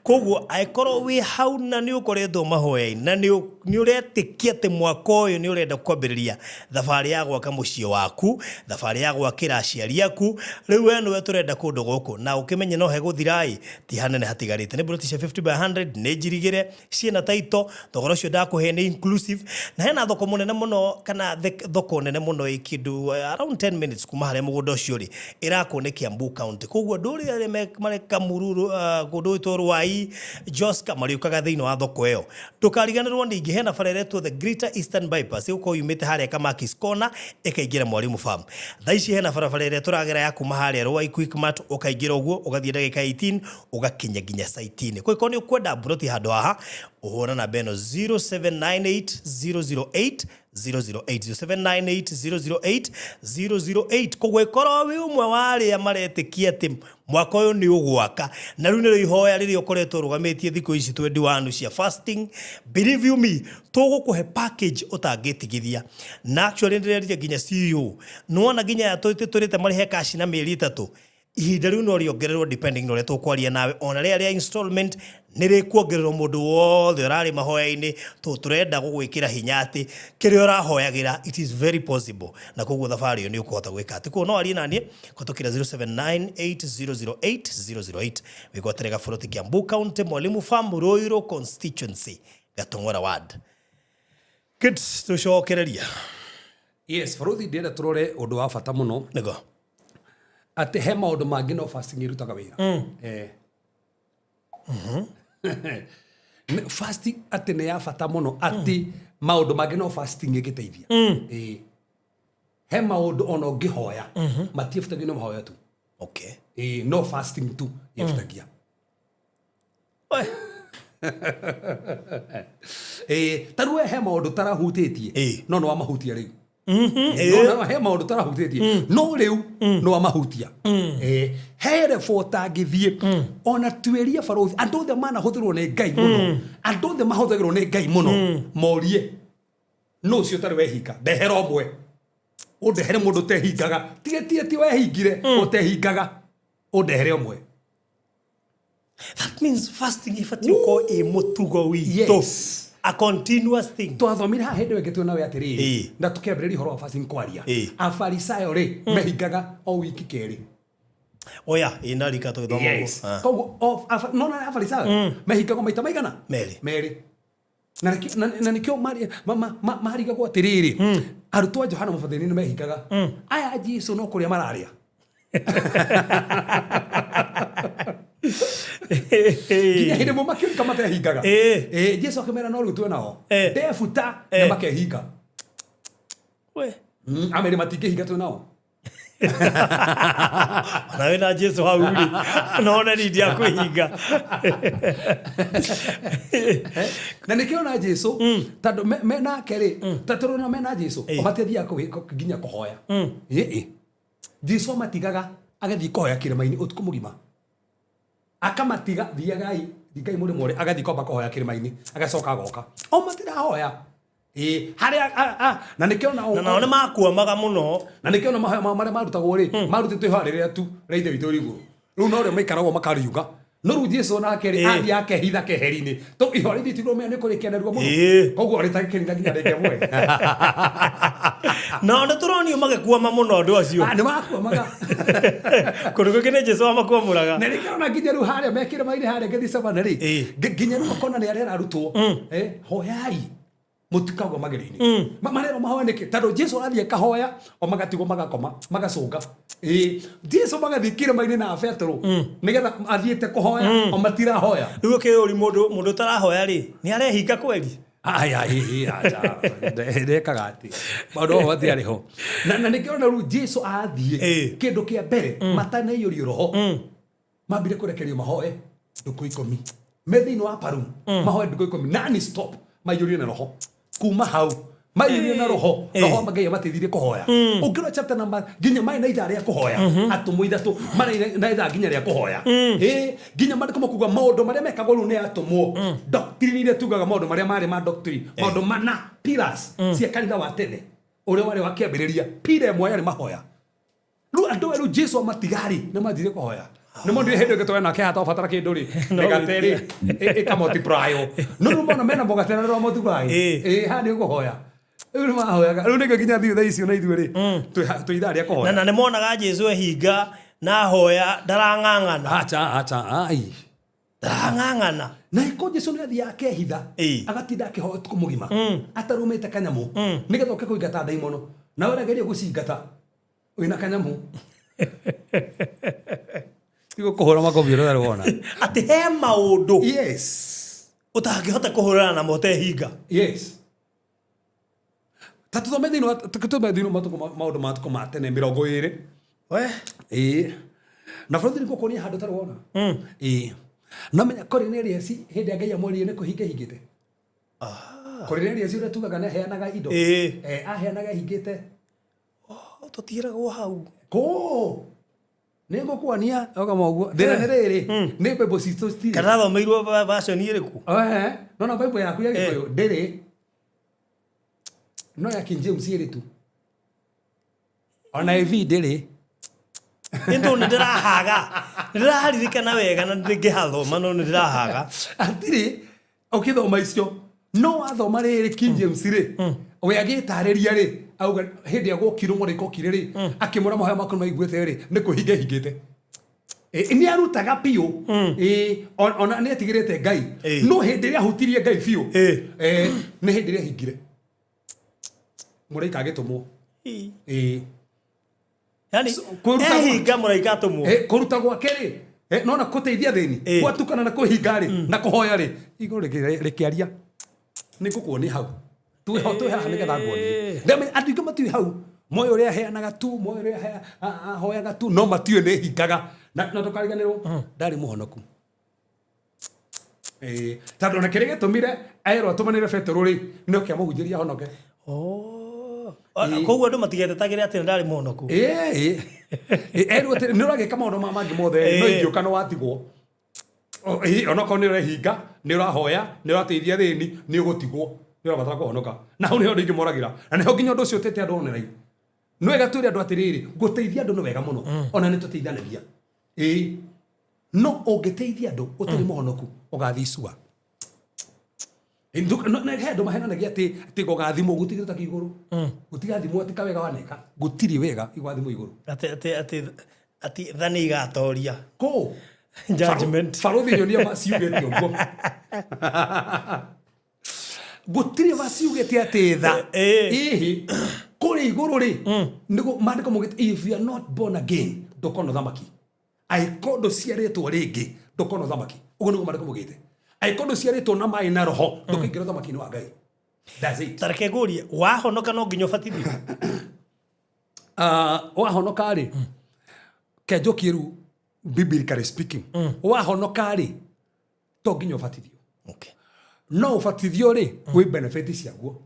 S4: koguo aikoro wi hau na ni ukoretwo mahoya na ni uretikia te mwaka uyu ni urenda kwambiriria thabari ya gwaka mucie waku thabari ya gwakira aciari aku riu we ni we turenda kundu guku na ukimenye no he guthirai ti hanene hatigarite ni buloti cia 50 by 100 ni njirigire ciena taito thogora ucio ndakuhe ni inclusive na hena thoko munene muno kana thoko nene muno ikindu around 10 minutes kuma haria mugunda ucio ri irako ne Kiambu County koguo nduri ari mareka mururu kundu itorwai Joska mariukaga thiini wa thoko iyo ndukariganirwo ningi hena fareretwo the Greater Eastern Bypass uko yumite haria Kamakis Corner ikaingira Mwalimu Farm thaici hena farafare turagera ya kuma haria Rwai Quickmart ukaingira uguo ugathie ndagika 18 ugakinya ginya site-ini kwiko ni ukwenda buroti handu haha uhora na beno 0798 008 008 kugwekoro wi umwe wari amaretikia tim mwaka uyu ni ugwaka na riu ni ihoya riri ukoretwo rugamitie thiko ici 21 cia fasting believe you me tugukuhe package utangitigithia na actually ndireria ginya CEO nuona ginya ya turite marihe cash na mieri 3 ihinda riu no riongererwo depending no reto kwaria nawe ona ria installment nire kuongererwo mundu wothe urari mahoya-ini turenda gugwikira hinya ati kiria urahoyagira it is very possible na koguo thabari yo ni ukuhota gwika ati ko no ari nani kutukira 0798 wigwaterega foroti Kiambu County Mwalimu Farm Ruiru constituency Gatongora ward kids tucokereria
S3: yes foroti ndira turore undu wa bata muno
S4: nego
S3: ati he maundu mangi no fasting irutaga wira fasting ati ne ya bata muno ati maundu mangi no fasting igiteithia he maundu ona ungihoya matiefutagio no mahoya tu
S4: okay
S3: no fasting tu yefutagia taruwe he maundu tarahutĩtie no wa mahutia riu no he maundu tarahutĩtie no riu no wa mahutia he report agithie ona tweria barothi andu the mana huthirwo ni Ngai muno andu the mahuthagirwo ni Ngai muno morie no cio tari wehinga ndehera omwe undehere mundu tehingaga ti wehingire utehingaga undehere omwe.
S4: That means fasting ifati uko mutugo wito.
S3: Yes.
S4: A continuous thing.
S3: Twathomire ha hende weke tuona we atiriri na tukebiriri horo wa fasting kwaria afarisayo ri mehingaga o wiki keri
S4: oya ina rika to thomo
S3: koguo no na afarisayo mehingaga maita maigana meri na nikio mariga kwa atiriri arutwo Johana Mubathiri ni mehingaga aya Jesu no kuria mararia Nginya hĩndĩ mũmaki ũrika matehingaga. Jesu akĩmera no rĩu twĩ nao. Ndebuta na makehinga.
S4: We.
S3: Amere matingĩhinga twĩ nao.
S4: Na wena Jesu hau ri. Naona ni ndia kũhinga.
S3: Na nĩkĩona Jesu tondũ menake rĩ tatũrona mena Jesu omatethia nginya kũhoya. Jesu matigaga agathiĩ kũhoya kĩrĩma-inĩ ũtukũ mũgima. Akamatiga thiagai thigai mũrĩ mũrĩ agathiĩ kwamba kũhoya kĩrĩma-inĩ agacoka agoka. O matirahoya. Harĩa na nĩkĩona
S4: na nĩ makuamaga mũno.
S3: Na nĩkĩona mahoya marĩa marutagwo rĩ marutĩtwo iharĩrĩria tu raithe witũ rĩgũrũ. Rĩu no rĩo maikaragwo makariuga. No rĩu Jesu nake rĩ athiĩ akehitha keheri-inĩ. To ihori thitiro mĩa nĩ kũrĩkĩanĩrwo mũno. Koguo rĩtakĩringa nginya rĩngĩ mwe.
S4: Na nĩ tũronio magĩkuama mũno andũ acio.
S3: Nĩ makuamaga.
S4: Kũrĩ gũkĩne Jesu amakuamũraga.
S3: Na nĩkĩona nginya rĩu harĩa mekĩrĩma-inĩ harĩa Gethsemane rĩ nginya rĩu makona nĩ arĩa arutwo hoyai mutikagwo magere-inĩ. Marero mahoya nĩkĩ tondũ Jesu arathiĩ kahoya o magatigwo magakoma magacũnga. Jesu magathiĩ kĩrĩma-inĩ na Petero nĩgetha athiĩte kũhoya o matirahoya.
S4: Rĩu ũkĩũri mũndũ ũtarahoya rĩ nĩ arehinga kweli.
S3: Ndekaga atĩ maũndũ o matiarĩ ho. Na nĩkĩona rĩu Jesu athiĩ kĩndũ kĩa mbere matanaiyũrio roho mambire kũrekerio mahoe ndukũ 10 me thĩinĩ wa paru mahoe ndukũ 10 nani stop maiyũrio na roho kuma hau maiyũrio na roho magai mateithirie kũhoya. Ũngĩrora chapter number nginya mai na ithaa rĩa kũhoya atũmwo ithatũ marĩ na ithaa nginya rĩa kũhoya. Nginya marĩ kuga maũndũ marĩa mekagwo rĩu nĩ atũmwo doctrine iria tugaga maũndũ marĩa marĩ ma doctrine maũndũ mana pillars cia kanitha wa tene ũrĩa warĩ wa kĩambĩrĩria pira ĩmwe yarĩ mahoya. Rĩu andũ rĩu Jesu amatigari nĩ mathiire kũhoya. Nĩ mũndũ hĩndĩ ĩngĩ twena nake hata ũbatara kĩndũ rĩ mĩgate rĩ ĩkamultiply. No rĩu mũno mena mũgate na rĩo multiply. Ha nĩ ũkũhoya. Rĩu mahoyaga rĩu nĩkĩo nginya thiĩ thaa icio na ithuĩ rĩ twĩ ithaa rĩa kũhoya.
S4: Na nĩ monaga Jesu ehinga na hoya ndarang'ang'ana.
S3: Acha
S4: ndarang'ang'ana.
S3: Na iko Jesu nĩ athiĩ akehitha agatinda akĩhoya ũtukũ mũgima atarũmĩte kanyamũ nĩgetha ũke kũingata ndaimono na ũrageria gũcingata wĩna kanyamũ. Tigo kũhũra makobi ũrĩa ũrona
S4: atĩ he maũndũ
S3: ũtangĩhota
S4: kũhũrana namo ũtehinga.
S3: Ta tũthome thĩinĩ maũndũ matukũ ma tene 20 na bũrũri nĩkuo kuonia handũ tarĩ wona. No menya Cornelius hĩndĩ Ngai amwĩrire nĩ kũhinga hingĩte. Cornelius ũrĩa tugaga nĩ aheanaga indo aheanaga hingĩte.
S4: Tũtiĩragwo hau
S3: Nengo kuania oga moguo thina nĩ rĩrĩ nĩ Bible citũ stili
S4: kana thomeirwo version ĩrĩkũ.
S3: No na Bible yaku ya Gĩkũyũ ndĩrĩ no ya King James ĩrĩ tu ona EV ndĩrĩ.
S4: Into nĩ ndĩraharirikana wega na ndĩngĩhathoma no nĩ ndĩrahaga
S3: atiri ũkĩthoma icio no athoma rĩrĩ King James rĩ we agĩtarĩria rĩ auga hĩndĩ agũkirwo mũrĩko kire rĩ akĩmũra mahoya makuru maiguĩte rĩ nĩ kũhinga hingĩte. Nĩ arutaga piũ ona nĩ atigĩrĩte Ngai no hĩndĩ ĩrĩa ahutirie Ngai biũ nĩ hĩndĩ ĩrĩa hingire mũraika agĩtũmwo.
S4: Yani ehinga mũraika atũmwo
S3: kũruta gwake rĩ no na kũteithia thĩni gwatukana na kũhinga rĩ na kũhoya rĩ igũrũ rĩkĩaria nĩ ngũkuonia hau twĩ haha nĩgetha nguonie. Ndamenya andũ aingĩ matiũĩ hau moyo ũrĩa aheanaga tu moyo ũrĩa ahoyaga tu no matiũĩ nĩ hingaga na ndũkariganĩrwo ndarĩ mũhonoku. Tondũ na kĩrĩa gĩtũmire erwo atũmanĩre Petero rĩ nĩo kĩamũhunjĩria ahonoke.
S4: Koguo andũ matigetetagĩre atĩ ndarĩ mũhonoku.
S3: Erwo atĩ nĩ ũragĩka maũndũ mangĩ mothe no ingĩũka no watigwo. Onokorwo nĩ ũrehinga nĩ ũrahoya nĩ ũrateithia thĩni nĩ ũgũtigwo nĩ ũrabatara kũhonoka. Na hau nĩho andũ aingĩ moragĩra na nĩho nginya ũndũ ũcio ũtete andũ online. Nĩ wega twĩre andũ atĩrĩrĩ gũteithia andũ nĩ wega mũno ona nĩ tũteithanagia. No ũngĩteithia andũ ũtarĩ mũhonoku ũgathiĩ cua. Na he andũ mahenanagia atĩ gũgathimwo gũtigĩrĩ ta igũrũ gũtigathimwo atĩ kawega waneka gũtirĩ wega igwathimwo igũrũ
S4: atĩ thani igatoria
S3: kũ
S4: judgment
S3: barothi nyonia maciugĩte ũguo gũtirĩ maciugĩte atĩ tha kũrĩ igũrũ rĩ nĩguo maandĩko maugĩte if you are not born again ndũkona thamaki. Angĩkorwo ndũciarĩtwo rĩngĩ ndukona thamaki uguo niguo mariko mugite aikono ciaritwo na mai na roho ndukaingira thamaki ni wa Ngai. That's it.
S4: Tareke guria wahonoka no nginyo batithio.
S3: Wahonoka ri kenjo kiru biblically speaking wahonoka ri to nginyo batithio.
S4: Okay.
S3: No ubatithio ri wi benefit ciaguo.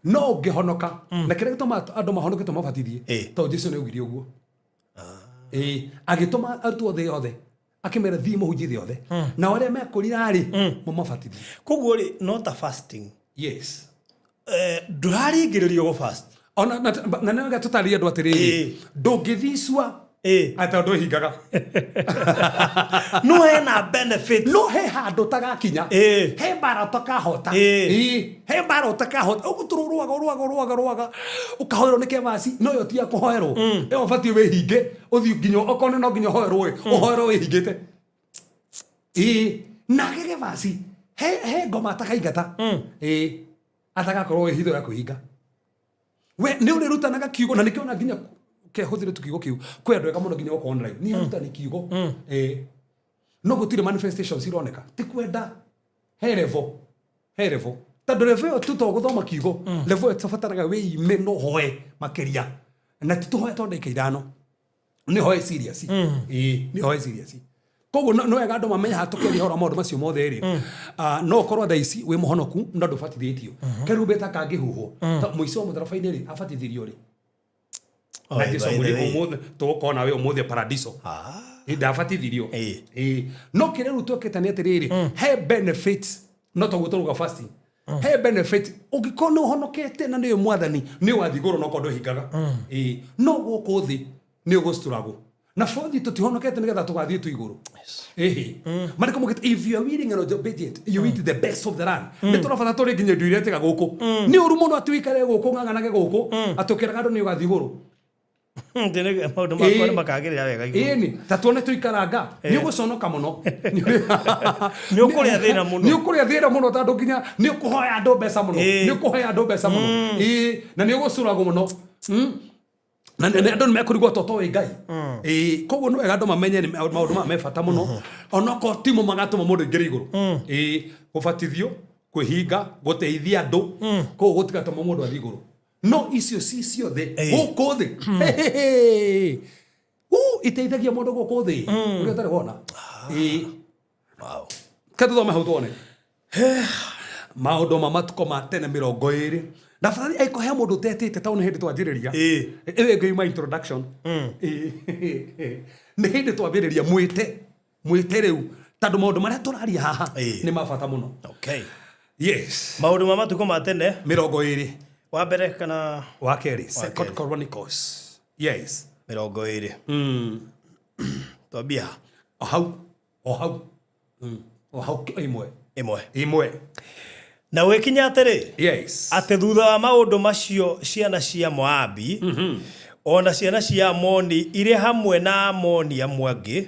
S3: No ngihonoka na kire gituma andu mahonokete mabatithie to Jesu ni ugiri uguo. Agituma atu othe yothe akimera thii muhunjie thii yothe na wale mekurira ri mo mabatithie.
S4: Koguo ri not a fasting.
S3: Yes.
S4: Nduraringiririo go fast.
S3: Ona na nega tutaria andu atiriri ndungithicwa ata ndu hingaga
S4: no hena benefit
S3: no he handu tagakinya he bara takahota he bara takahota ugutururuaga ukahoerwo ni kebasi no yo tia kuhoerwo e obati we hinge uthi nginyo okone no nginyo hoerwo uhoerwo we hingite na kebasi he ngoma takaingata atagakorwo we hitho ya kuhinga we ni uri rutanaga kiugo na nikiona nginya kehuthire tukiugo kiu kwe andu ega muno nginya uko online ni ruta ni kiugo no gutire manifestations ironeka ti kwenda he level tando level tuto guthoma kiugo level tafataraga we ime no hoe makeria na tituhoe tonde keirano ni hoe serious ni hoe serious koguo no ega andu mamenya hatukeria hora maundu macio mothe ri no korwa thaici wi muhonoku ndo ndubatithitio kerubeta kangihuhwo muico mutharafaini ri abatithirio ri na Jesu muri umuthe tukona we umuthe paradiso ndabatithirio no kire ru tweketani atiriri he benefits no tuguturuga fasting he benefit ugikona uhonokete na niyo mwathani ni wathiguru no kondo hingaga no guku thi ni ugusturago na fondi tutihonokete nigetha tugathie tu iguru mariko mugite if you are willing and obedient you eat the best of the land niturabata turi nginya nduire tega guku ni uru muno atwikare guku ng'ang'anage guku atukiraga ndu ni ugathie iguru
S4: ndene maundu makwa makagirira wega iguru
S3: ni tatuone tuikaranga ni uguconoka muno
S4: ni ukuria thina muno
S3: ni ukuria thina muno tandu nginya ni ukuhoya andu mbeca muno ni ukuhoya andu mbeca muno na ni ugucurago muno na andu ni mekurigwo toto we Ngai koguo no wega andu mamenye maundu ma mebata muno onako timo magatuma mundu ingire iguru gubatithio kwihinga guteithia andu koguo gutigatuma mundu athie iguru no icio ciothe guku thi iteithagia mundu guku thi uri utari wona wow kathoma hau tuone maundu mamatuko ma tene 20 na fadhali aiko he mundu tetete taune hindi twajiriria ewe ngai ma introduction ni hindi twajiriria mwite riu tandu maundu maria turaria haha ni mabata muno.
S4: Okay.
S3: Yes.
S4: Maundu mamatuko ma tene
S3: 20
S4: wa mbere kana
S3: wa keri Second Chronicles. Yes.
S4: 20 twambia
S3: o hau imwe
S4: na wekinya atiri
S3: yes
S4: ate thutha wa maundu macio ciana cia Moabi ona ciana cia Amoni ire hamwe na Amoni amwe angi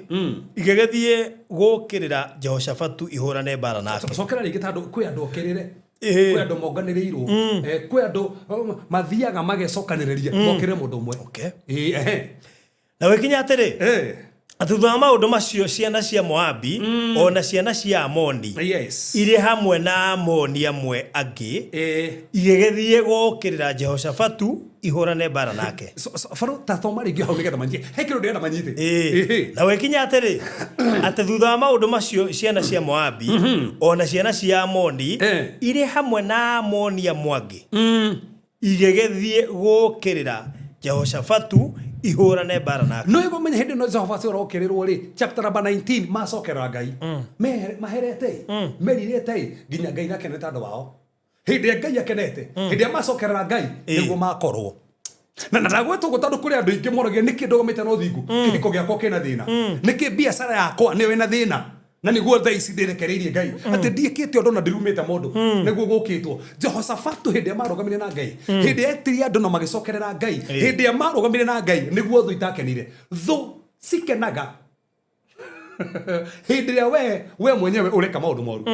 S4: igegethie gukirira Jehoshafatu ihurane bara nake
S3: sokera ringi tandu kwi andu okirire kwi andu monganirirwo kwi andu mathiaga magecokaniriria mokire mundu umwe.
S4: Okay. Na wekinya atiri thutha wa maundu macio ciana cia Moabi ona ciana cia Amoni
S3: yes
S4: ire hamwe na Amoni amwe angi igegethie gukirira Jehoshafatu ihurane bara nake
S3: faro tathoma ringi hau nigetha manyite hekiro ndenda manyite
S4: na wekinya atiri ate thutha wa maundu macio ciana cia Moabi ona ciana cia Amoni ire hamwe na Amoni amwe angi igegethie gukirira Jehoshafatu ihurane bara nake
S3: no igo menye hindi no Jehoshafatu orokerirwo ri chapter number 19 macokera Ngai maherete merirete nginya Ngai nake netando wao hindi Ngai akenete hindi macokera Ngai niguo makorwo na ndagwetu gutandu kuri andu ingi moragia niki ndogomete no thingu kihiko giakwa kina thina niki biacara yakwa ni wena thina na niguo thaici ndirekereirie Ngai ati ndiekite undu na ndirumite mundu niguo gukitwo Jehoshafatu hindi amarugamire na Ngai hindi etiri andu na magicokerera Ngai hindi amarugamire na Ngai niguo thu itakenire thu sikenaga hindi ya we mwenyewe ureka maundu moru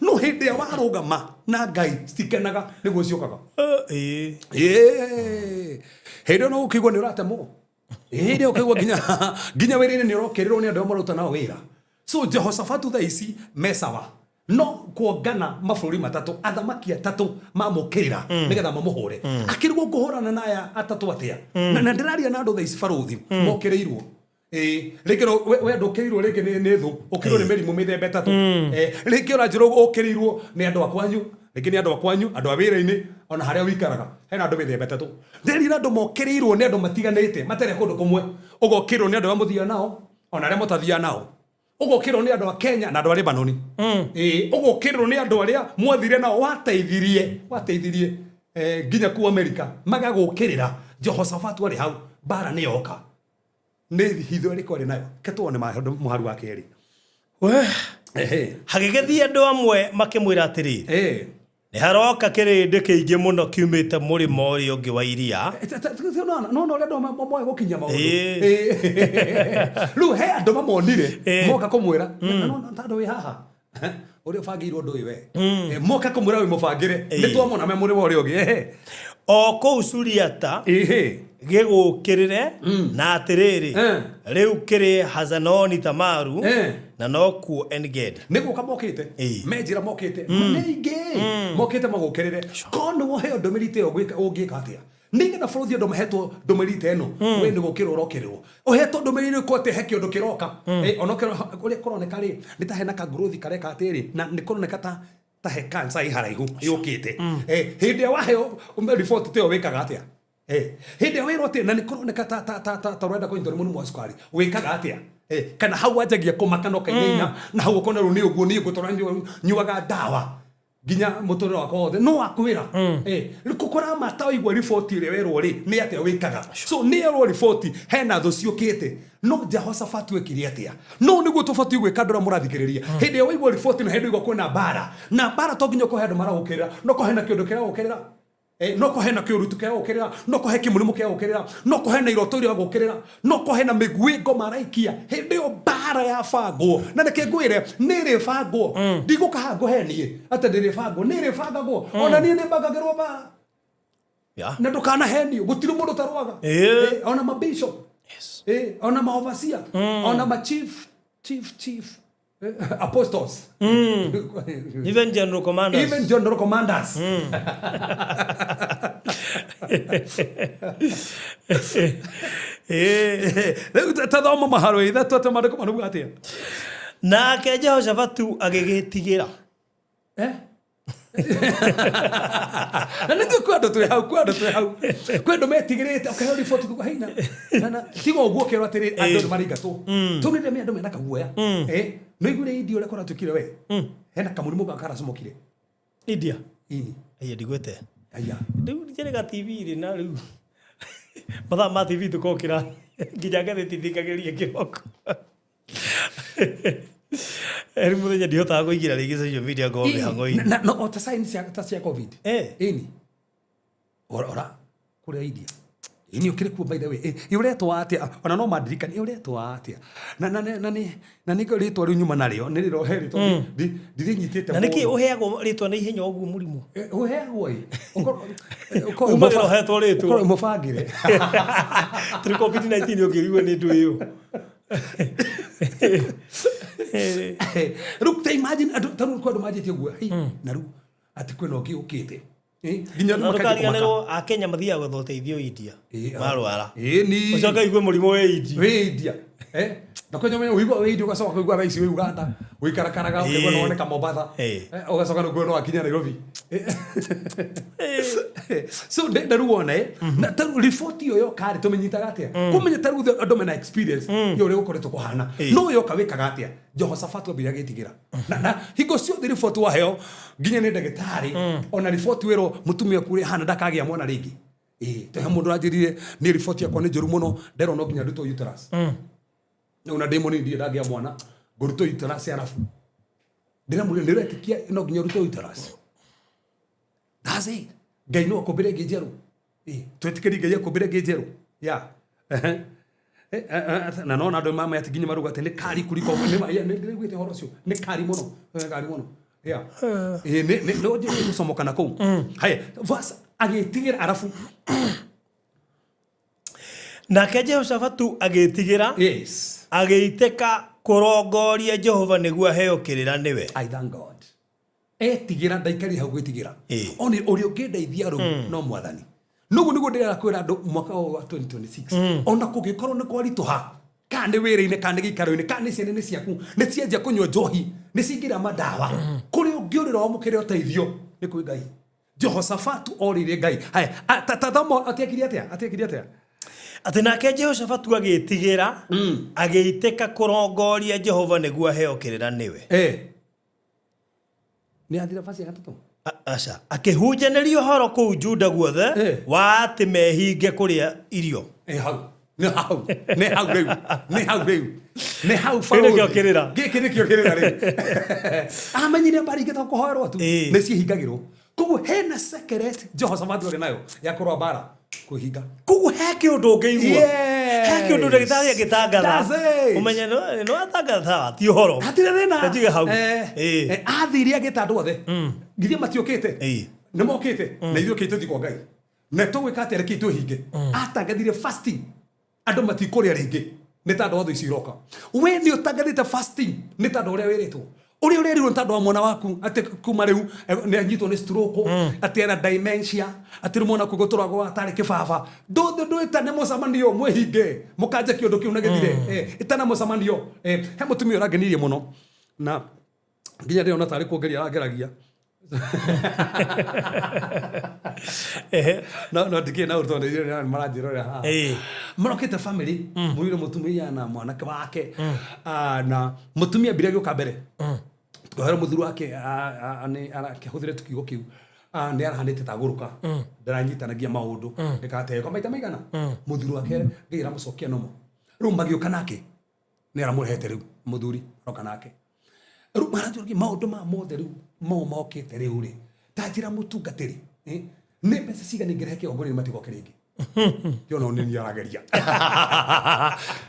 S3: no hindi ya warugama na Ngai sikenaga niguo ciokaga hindi no ukigwa ni uratemo hindi ukigwa ginya wira ni urokerirwo ni andu maruta nao wira So Jehoshaphat tha ici mesawa no kuongana mabũrũri matatũ athamaki atatũ mamũkĩrĩra nĩgetha mamũhũre akĩrigwo kũhũrana na aya atatũ atĩa na ndĩraria na andũ tha ici barũthi mokĩrĩirwo rĩngĩ we ndũkĩrĩirwo rĩngĩ nĩ thũ ũkĩrwo nĩ mĩrimũ mĩthemba ĩtatũ rĩngĩ ũranjĩrwo ũkĩrĩirwo nĩ andũ akwanyu rĩngĩ nĩ andũ akwanyu andũ a wĩra-inĩ ona harĩa wĩikaraga hena andũ mĩthemba ĩtatũ ndĩrira andũ mokĩrĩirwo nĩ andũ matiganĩte matarĩ kũndũ kũmwe ũgokĩrwo nĩ andũ arĩa mũthiaga nao ona arĩa mũtathiaga nao ũgokĩrwo nĩ andũ a Kenya na andũ a Lebanon ũgokĩrwo nĩ andũ arĩa mwathire nao wateithirie nginya ku Amerika magagũkĩrĩra Jehoshaphat arĩ hau bara nĩ yoka nĩ hitho ĩrĩkũ arĩ nayo ketwone mũharu wa kerĩ
S4: hagĩgĩthiĩ andũ amwe makĩmwĩra atĩrĩ nĩ haroka kĩrĩndĩ kĩingĩ mũno kiumĩte mũrĩmo ũrĩa ũngĩ wa iria
S3: no ũrĩa andũ moe gũkinyia maũndũ rĩu he andũ mamonire moka kũmwĩra tandũ wĩ haha ũrĩa ũbangĩirwo ũndũ ũyũ we moka kũmwĩra wĩ mũbangĩre nĩ twamona me mũrĩmo ũrĩa ũngĩ
S4: o kũu Suriata gĩgũkĩrĩre na atĩrĩrĩ rĩu kĩrĩ Hazanoni Tamaru na no kuo Engedi
S3: nĩguo mokĩte menjĩra mokĩte nĩingĩ mokĩte magũkĩrĩre korwo nĩ woheo ndũmĩrĩte ĩyo ũngĩka atĩa nĩgetha bũrũthi andũ mahetwo ndũmĩrĩte ĩno we nĩ gũkĩrwo ũrokĩrĩrwo ũhetwo ndũmĩrĩte ĩko atĩ he kĩũndũ kĩroka ona ũrĩa kũroneka rĩ nĩ ta hena kangũrũthi kareka atĩrĩ na nĩ kũroneka ta he kanca ĩ haraihu yũkĩte hĩndĩ ĩyo waheo riboti ta ĩyo wĩkaga atĩa hĩndĩ ĩyo wĩrwo atĩ na nĩ kũroneka ta ũrenda kũnyitwo nĩ mũrimũ wa cukari wĩkaga atĩa kana hau wanjagia kũmaka no kainaina na hau ũkona rĩu nĩ ũguo niĩ ngũtũra nyuaga ndawa nginya mũtũrĩre wakwa wothe no wakwĩra kũkora mata oigua riboti ĩrĩa werwo rĩ nĩ atĩa wĩkaga so nĩ erwo riboti hena thũ ciũkĩte no Jehoshaphat wekire atĩa no nĩguo tũbatiĩ gwĩka andũ arĩa mũrathikĩrĩria hĩndĩ ĩyo waigua riboti na hĩndĩ ĩyo kwĩna mbara na mbara to nginya ũkohe andũ maragũkĩrĩra no kohe na kĩũndũ kĩrĩa gũkĩrĩra no kohe na kĩũrutu kĩa gũkĩrĩra no kohe kĩmũrimũ kĩa gũkĩrĩra no kohe na iroto iria gũkĩrĩra no kohe na mĩguĩngo maraikia hĩndĩ ĩyo mbara yabangwo na nĩkĩ ngwĩre nĩ ĩrĩbangwo ndigũkaha ngũhenie atĩ ndĩrĩbangwo nĩ ĩrĩbangagwo ona niĩ nĩ mbangagĩrwo mbara na ndũkanahenio gũtirĩ mũndũ tarwaga ona mabishop ona maovacia ona machief apostles
S4: even general commanders
S3: tathoma maharo ithatũ atĩ maandĩko manauga atĩa
S4: nake Jehoshaphat agĩgĩtigĩra
S3: na nĩguo kwandũ twĩ hau kwendũ metigĩrĩte ũkaheo riboti kuga heina na tiga ũguo ũkerwo atĩrĩ andũ nĩ maringatwo tũnĩrĩa andũ mena kaguoya no igũrĩ India ũrĩa kũratwĩkire we hena kamũrimũ gakaracomokire
S4: India
S3: ini
S4: ndigwĩte rĩu njĩrĩga TV rĩ na rĩu mathaa ma TV tũkokĩra nginya ngathĩtithĩkagĩria kĩroko rĩu mũthenya ndihotaga kũingĩra rĩngĩ social media ngoo mĩhang'o-inĩ
S3: no ta sign cia covid ini ora kũrĩa India ini ukire kuo by the way uretwa atia ona no madirikani uretwa atia na nĩ rĩtwa rĩu nyuma narĩo nĩ rĩrohe rĩtwa ndirinyitĩte
S4: na nĩkĩ ũheagwo rĩtwa na ihenya ũguo mũrimũ
S3: ũheagwo
S4: uma rĩrohetwo rĩtwa
S3: mũbangĩre
S4: tũrĩ COVID-19 ũkĩrigwo nĩ ndũ ĩyo
S3: rĩu ta imagine andũ kwa andũ manjĩtie ũguo na rĩu atĩ kwĩna ũngĩ ũkĩte nginya andũ
S4: makariganĩrwo a Kenya mathiaga gwetha ũteithio India marwara ũcoka igue mũrimũ wĩ India na kwenye mwenye uigua wĩ India ũgacoka kũigua raici wĩ Uganda ũikarakaraga ũkaigua no woneka Mombasa ũgacoka no no akinya Nairobi so rĩu wone na tarũ riboti ĩyo yoka rĩ tũmenyitaga atĩa kũmenya tarũ andũ mena experience yo rĩ gũkoretwo kũhana no yoka wĩkaga atĩa Jehoshaphat ambire agĩtigĩra na hingo ciothe riboti waheo nginya nĩ ndagĩtarĩ ona riboti wĩrwo mũtumia kũrĩ hana ndakagĩa mwana rĩngĩ tehe mũndũ ranjĩrire nĩ riboti yakwa nĩ njũru mũno nderwo no nginya ndutwo uterus una demoni ndiye ndagĩa mwana ngũrutwo uterus arabu ndiramũrĩa nĩretĩkia no nginya rutwo uterus that's it Ngai no akũmbĩre ĩngĩ njerũ twetĩkĩrie Ngai akũmbĩre ĩngĩ njerũ na no andũ mama ati nginya maruga atĩ nĩ kari kuliko nĩgwĩte horo ũcio nĩ kari mũno no nje gũcomoka na kũu haya verse agĩtigĩra arabu nake Jehoshaphat agĩtigĩra agĩitĩka kurongoria Jehova niguo heo kirira niwe.
S3: I thank God. Etigira ndaikari hau gwitigira.
S4: Eh.
S3: Oni uri ungedeithia ru no mwathani. Nugu niguo ndira kwira andu mwaka wa 2026. Ona kugikorwo ni kwarituha. Kandi wira-ini kandi gikaro-ini kandi ciana ciaku ni cianjia kunywa njohi ni cingira madawa. Kuri ungiurira omukire uteithio ni kwi Ngai. Jehoshaphat orire Ngai. Hai tatamo atiakiria atia.
S4: Ati nake Jehoshaphat agitigira agiiteka kurongoria Jehova niguo heo kirira niwe.
S3: Ni athira fasi ya gatatu.
S4: Aca akihunjanirio horo kuu Juda guothe wa ati mehinge kuria irio.
S3: Hau. Ni hau
S4: Kĩrĩa kĩrĩra.
S3: Gĩkĩ nĩkĩo kĩrĩra rĩu. Amenyire mbaringĩtwo kũhoerwo tu. Nĩ ciĩhingagĩrwo. Koguo hena secret Jehoshaphat arĩ nayo ya kũrũa mbara kwĩhinga.
S4: Koguo he kĩũndũ ũngĩigua. He kĩũndũ ndagĩtarĩ agĩtangatha. Ũmenye no atangatha ti ũhoro.
S3: Hatirĩ thĩna.
S4: Ndige hau.
S3: Athiire agĩta andũ othe. Githĩ matiũkĩte. Nĩ mokĩte. Na ithuĩ kĩtũthi kwa Ngai. Na tũgwĩka atĩa reke twĩhinge. Atangathire fasting. Andu matikuria ringi ni tandu othe ici iroka we ni utangathite fasting ni tandu uria wiritwo uria urerirwo ni tandu wa mwana waku ati kuma riu ni anyitwo ni stroke ati era dementia ati rumona kugoturagwo atari kibaba ndu itane mucamanio mwehinge mukanje kiundu kiu na githire itana mucamanio he mutumia urangenirie muno na nginya ndio na tari kuongeria arangeragia no dikie na urto ndio maranjiro ha marokete family muire mutumia na mwanake wake na mutumia bila gyoka mbere tukahera muthuru wake akihũthĩre tukiugo kiu ni arahanĩte ta guruka ndaranyitanagia maundu ndikateko maita maigana muthuru wake ngira mucokia nomo riu magĩũka nake ni aramũrehete riu muthuri roka nake riu maranjũrũkia maundu ma mothe riu mokĩte riu ri tanjĩra mũtungatĩri nĩ mbeca cigana ingĩrehe kĩongoro matigoke rĩngĩ yona nĩ arageria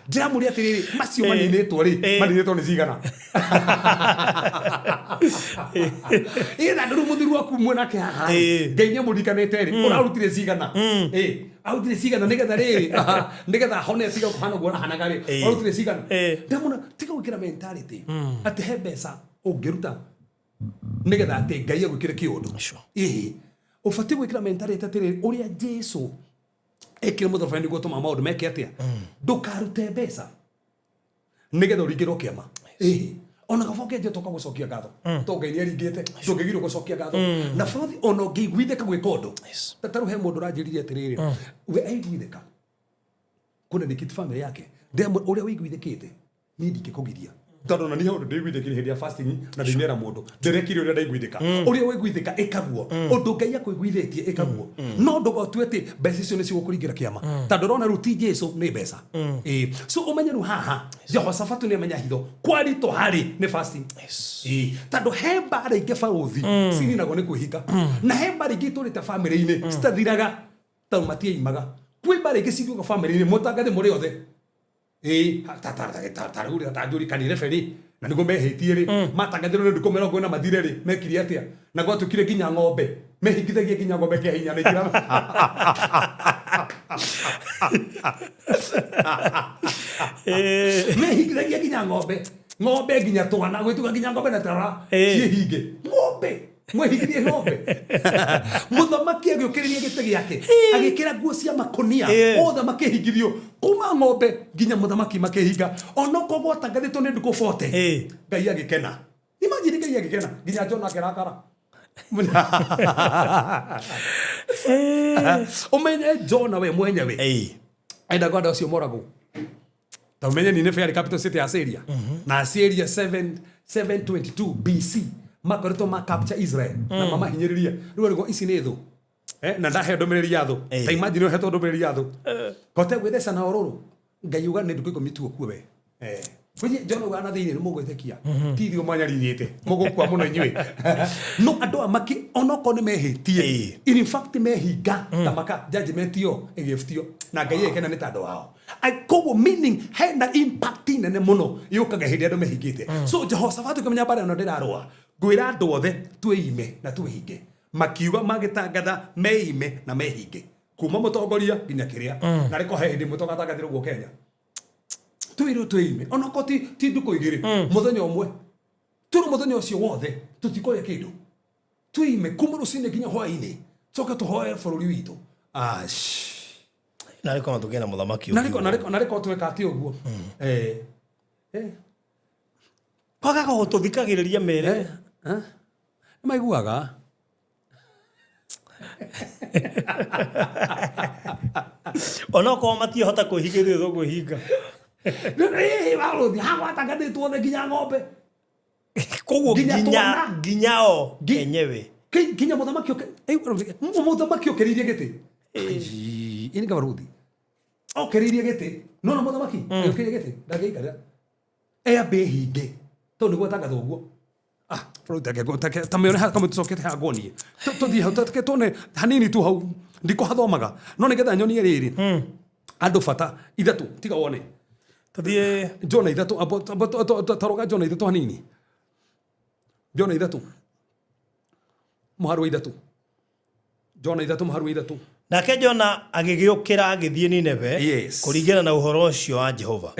S3: ndĩramũria atĩrĩrĩ macio maninĩtwo nĩ cigana ĩna ndũrũ mũthuri waku mwanake haha Ngai nĩamũrikanĩte rĩ ũrarutire cigana arutire cigana nĩgetha rĩrĩ nĩgetha hone tiga kũhana guo hanaga rĩ arutire cigana ndamũna tiga gwĩkĩra mentality atĩ he mbeca ũngĩruta nĩgetha atĩ Ngai agwĩkĩre kĩũndũ ũbatiĩ gwĩkĩra mentality atĩrĩrĩ ũrĩa Jesũ ekire mũthabani nĩguo tũma maũndũ meke atĩa ndũkarute mbeca nĩgetha ũringĩrwo kĩama ona gaboke nje toka gũcokia ngatho to Ngai nĩaringĩte ndũngĩgirwo gũcokia ngatho na bũrũri ona ũngĩiguithĩka gwĩka ũndũ tatarũ he mũndũ ũranjĩrire atĩrĩrĩ we aiguithĩka kũnendikĩti family yake ũrĩa wĩiguithĩkĩte niĩ ndingĩkũgiria tondũ na niĩ ũndũ ndĩiguithĩkire hĩndĩ ya fasting na ndĩnera mũndũ ndĩrekire ũrĩa ndaiguithĩka ũrĩa wĩiguithĩka ĩkaguo ũndũ Ngai akũiguithĩtie ĩkaguo no ndũgotue atĩ mbeca icio nĩ cigũkũringĩra kĩama tondũ ũrona rĩu ti Jesũ nĩ mbeca so ũmenye rĩu haha Jehoshaphat nĩamenya hitho kwaritũ harĩ nĩ fasting tondũ he mbara ingĩ baũthi cininagwo nĩ kwĩhinga na he mbara ingĩ itũrĩte family-inĩ citathiraga tondũ matiaimaga kwĩ mbara ingĩ cithiũka family-inĩ mũtangathe mũrĩ othe taragurira tanjuri kanire feri na niguo mehĩtie rĩ matangathirwo nĩ ndukũ 40 mathire rĩ mekire atĩa na gwatukire nginya ng'ombe mehingithagie nginya ng'ombe kĩa hinya nĩkira mehingithagie nginya ng'ombe nginya twana gwĩtuga nginya ng'ombe na tara ciĩhinge ng'ombe mwehigithie ng'ombe mũthamaki agĩũkĩrĩria gĩtĩ gĩake agĩkĩra nguo cia makonia othe makĩhingithio kuma ng'ombe nginya mũthamaki makĩhinga ona ũkorwo gwatangathĩtwo nĩ ndukũ 40 Ngai agĩkena imagine Ngai agĩkena nginya Jona akĩrakara umenye Jona we mwenyewe endaga andũ acio moragwo ta umenye Nineve yarĩ capital city ya Syria na Syria 722 BC makoretwo ma capture Israel na mama hinyiriria riu rigo ici nĩ thũ na ndahe ndomereri ya thũ ta imagine he ndomereri ya thũ kote gwĩtheca na ororo Ngai uga nĩ ndukũ ikomitwo kuo we kwenye Jona ugana thĩinĩ nĩ mũgwĩthekia ti thio manyarinyĩte mũgũkua mũno inyuĩ no andũ amaki onoko nĩ mehĩtie in fact mehinga tamaka judgment yo ĩgĩbutio na Ngai ekena nĩ tandũ wao koguo meaning hena impact nene mũno yũkaga hĩndĩ andũ mehingĩte so Jehoshaphat ũkĩmenya bara ĩno ndĩrarũa ngwĩra andũ othe twĩime na twĩhinge makiuga magĩtangatha meime na mehinge kuma mũtongoria nginya kĩrĩa na rĩko he hĩndĩ mũtongatangathĩrwo guo Kenya twiro twime ona ko ti nduko igiri muthenya umwe turu muthenya ucio wothe tutikoya kindu twime kuma rucine nginya hwaini coka tuhoe bururi witu
S4: nariko tugena muthamaki
S3: nariko tweka ati uguo
S4: kwaga gututhikagiriria mere
S3: maiguaga
S4: ona ko matihota kuhigirira thoko hinga
S3: waruthi hagwatangathitwo the nginya ng'ombe
S4: koguo nginyao enyewe
S3: kinya muthamaki okeririe giti ini kama ruthi okeririe giti no muthamaki okeririe giti ndageikara be hinge to niguo tangatho guo tameone kama tusokete hagoni tuthie tone hanini tu hau ndiko hathomaga no nigetha nyonie riri andu bata ithatu tiga wone
S4: tuthie
S3: jona ithatu taroga jona ithatu hanini jona ithatu muharu ithatu jona ithatu muharu ithatu
S4: nake Jona agigiukira agithie Nineve kuringana na uhoro ucio wa Jehova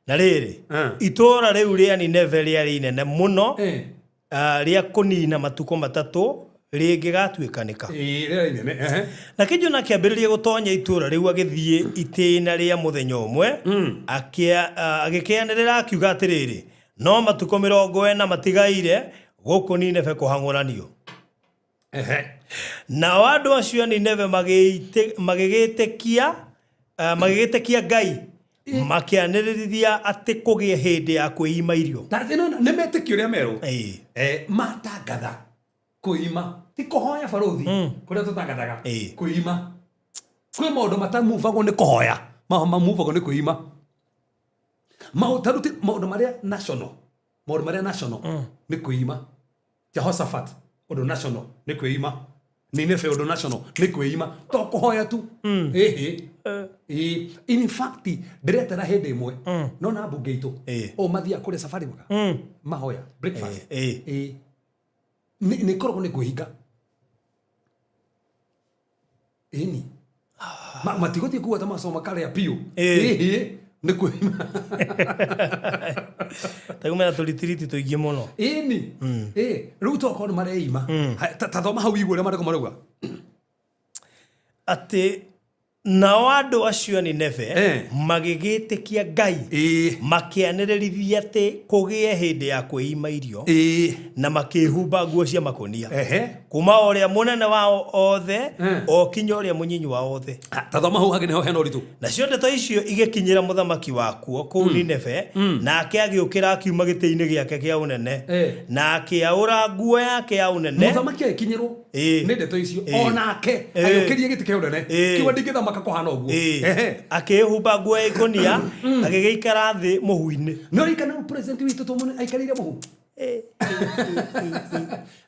S4: na riri itura riu ria Nineve ria rinene muno ria kunina matuko matatu ringigatuikanika nake Jona akiambiriria gutonya itura riu agithie itina ria muthenya umwe agikianirira akiuga atiriri no matuko 40 matigaire guku Nineve kuhanguranio na wandu acio Nineve magigitekia Ngai makianirithia ati kugie hindi ya kuima irio
S3: ne metekio ria mero matangatha kuima ti kuhoya baruthi kuria tutangathaga kuima kwi maundu matamuvagwo ni kuhoya mamuvagwo ni kuima maundu maria national ni kuima Jehoshaphat undu national ni kuima Nineve undu national ni kuima to kuhoya tu in fact ndiretera hindi imwe no na mbunge itu o mathia kuri safari waka mahoya breakfast ni korogwo ni kuhinga ini matigothi kuwa tamasoma kale ya pio ni kuima
S4: tagumena tulitiriti tuingie muno
S3: ini riu toko mareima tathoma hau igure mareko marauga
S4: ati na wandu acio Nineve magigitikia Ngai makianirithia ati kugie hindi ya kuima irio na makihumba nguo cia makonia kuma uria munene wao othe o kinya uria munyinyi wao othe
S3: tathoma hau hagi neho hena uritu
S4: na cio ndeto icio igikinyira muthamaki wakuo kuu Nineve na akiagiukira akiuma giti-ini giake kia unene na akiaura nguo yake ya unene
S3: muthamaki akinyirwo ni ndeto icio onake agiukirie giti kia unene kiwa ndingithama kuhana uguo
S4: akihumba nguo ya ikonia agigiikara thi muhu-ini
S3: no ikana president witu tumune aikarire muhu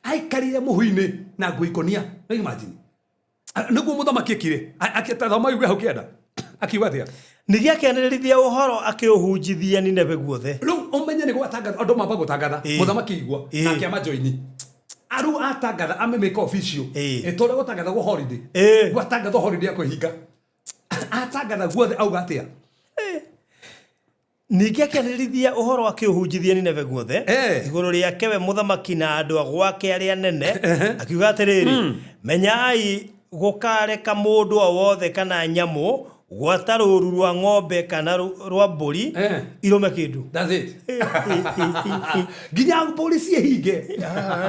S3: aikarire muhu-ini na nguo ikonia no imagine niguo muthamaki ekire akitathoma yuge hau kienda akiuga atia
S4: nigia kianirithia uhoro akiuhunjithia Nineve guothe
S3: riu umenye ni gwatangatha andu mamba gutangatha muthamaki igua na kiama joini aru atangatha amemeka official etore gutangatha go holiday gwatangatha holiday ya kuhinga atangatha guothe auga atia
S4: nigia kianirithia uhoro akiuhunjithia Nineve guothe iguru riake we muthamaki na andu agwake aria nene akiuga atiriri menyai gukareka mundu wothe kana nyamu gwata ruru rwa ng'ombe kana rwa mburi irume kindu
S3: that's it ginya polisi ehinge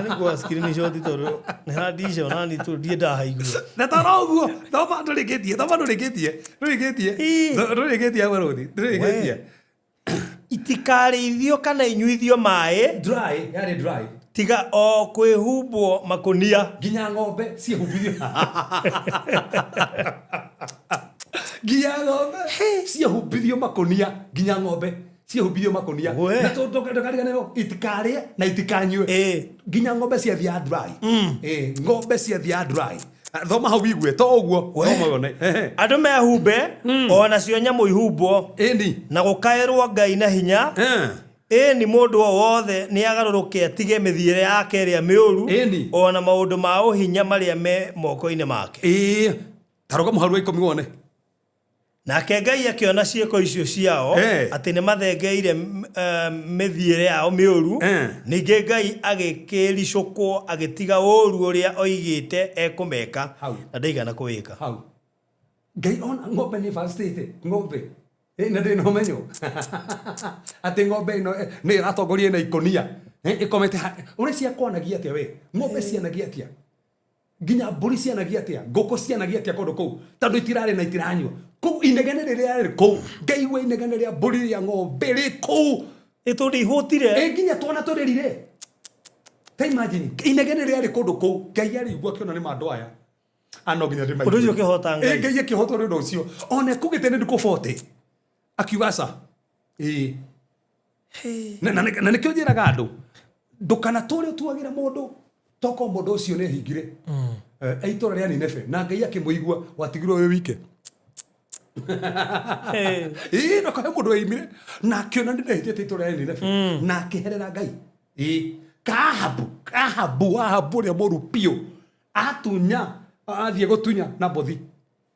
S4: ni kwa screenshot toro ni hadisha nani tu dieda haigu
S3: na taroguo thoma ndurikitie baruthi
S4: itikarithio kana inyuithio mai
S3: dry
S4: tiga o kwihumbo makonia
S3: ginya ng'ombe ciehubithio ginya ng'ombe ciehubithio makonia ginya ng'ombe ciehubithio makonia na ndokariganiro itikarie na itikanyue ginya ng'ombe ciathia dry ng'ombe ciathia dry thoma hau igwe to uguo thoma yone
S4: andu mehumbe ona cio nyamu ihumbo na gukairwo Ngai na hinya ni mundu wothe ni agaruruke atige mithiire yake ria miuru ona maundu ma uhinya maria me moko-ini make
S3: taroga muharu 10 wone
S4: Nake Ngai akiona cieko icio ciao ati nĩ mathengeire mithiĩre yao mĩũru ningĩ Ngai agĩkĩricũkwo agĩtiga ũru ũrĩa oigĩte ekũmeka na ndaigana kũwĩka
S3: hau Ngai ona ng'ombe nĩ fastate ng'ombe na ndĩ no menyo ati ng'ombe ĩno nĩ ĩratongoria na ikonia ikomete ũrĩa ciakwanagia atĩa we ng'ombe cianagia atĩa nginya mbũri cianagia atĩa ngũkũ cianagia atĩa kũndũ kũu tondũ itirarĩ na itiranyua kũu inegene rĩrĩa rĩ kũu Ngai we inegene rĩa mbũri rĩa ng'ombe rĩ kũu
S4: ĩtũndĩ ihũtire
S3: nginya twana tũrĩrire ta imagine inegene rĩrĩa rĩ kũndũ kũu Ngai arĩigua kĩona nĩ mandũ aya ano nginya ndĩ
S4: ũndũ ũcio kĩhota Ngai
S3: Ngai akĩhota ũndũ ũcio ona kugĩte nĩ ndũkũbote akiuga ca na nĩkĩo njĩraga andũ ndũkanatũre ũtuagĩra mũndũ toko mũndũ ũcio nĩ hingire itũra rĩa Nineve na Ngai akĩmũigua watigirwo wĩ wike ndokahe mũndũ waimire na akĩona nĩ ndahĩtĩte itũra rĩa Nineve na akĩherera Ngai Ahabu ũrĩa mũru biũ atunya athiĩ gũtunya na mbothi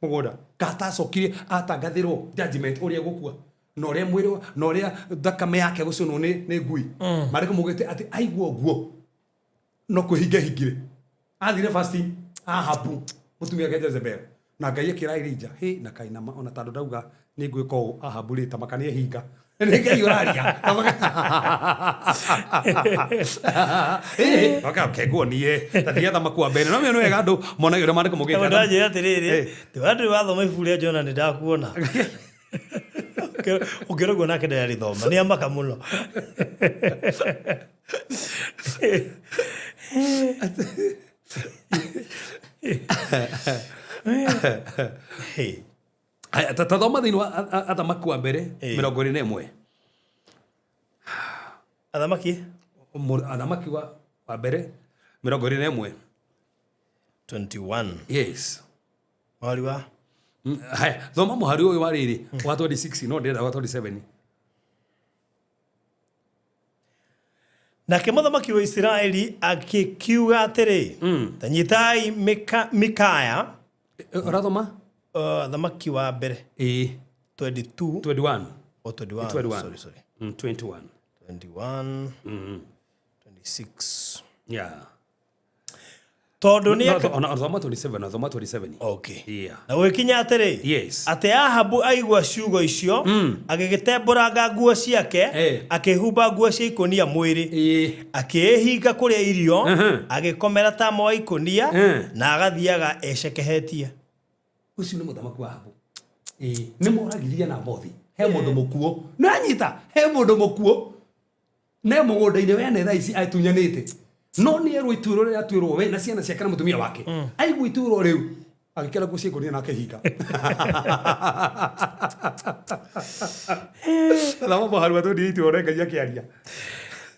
S3: mũgũnda katacokire atangathĩrwo judgment ũrĩa gũkua na ũrĩa mwĩrĩ na ũrĩa thakame yake gũcũnwo nĩ ngui marĩkũ mugĩte atĩ aigua ũguo no kũhinga hingire athire fasting Ahabu mũtumia wa Jezebel na Ngai akĩra Elijah na kainama ona tandũ ndauga nĩ ngwĩka ũũ Ahabu rĩta makania hinga nĩ Ngai ũraria okay guonie tathia thamaki wa mbere no mĩono wega andũ monagĩra mandĩko mũgĩka
S4: ndajĩra atĩrĩrĩ ndĩ wathoma ibuku rĩa Jona nĩ ndakuona ũngĩrogwo nake ndarĩthoma nĩ amaka mũno
S3: tathoma thĩinĩ wa athamaki wa mbere 21 athamaki wa mbere 21
S4: 21
S3: yes
S4: wali wa
S3: haya thoma mũhari ũyũ wa rĩrĩ wa 26 no ndĩrenda wa 27
S4: nake mũthamaki wa Isiraeli akiuga atĩrĩ ta nyitai Mikaya
S3: ũrathoma
S4: athamaki wa mbere 22
S3: 21
S4: or 21 sorry
S3: 21
S4: 26
S3: yeah
S4: tondũ nĩ
S3: thoma 27
S4: okay
S3: yeah
S4: na gũkinya atĩrĩ
S3: yes
S4: atĩ Ahabu aigua ciugo icio agĩgĩtembũranga nguo ciake akĩhumba nguo cia ikonia mwĩrĩ akĩĩhinga kũrĩa irio agĩkomera tama wa ikonia na agathiaga ecekehetie
S3: ucio nĩ mũthamaki wa Ahabu nĩ moragithia na bothi he mũndũ mũkuo na nyita he mũndũ mũkuo ne mũgũnda-inĩ wene thaa ici atunyanĩte no nĩ erwo ituĩro rĩrĩa atuĩrwo we na ciana ciake na mũtumia wake aigua ituĩro rĩu agĩkĩra nguo cia ikonia na akĩhinga thama mũhari wa 28 ũrĩa Ngai akĩaria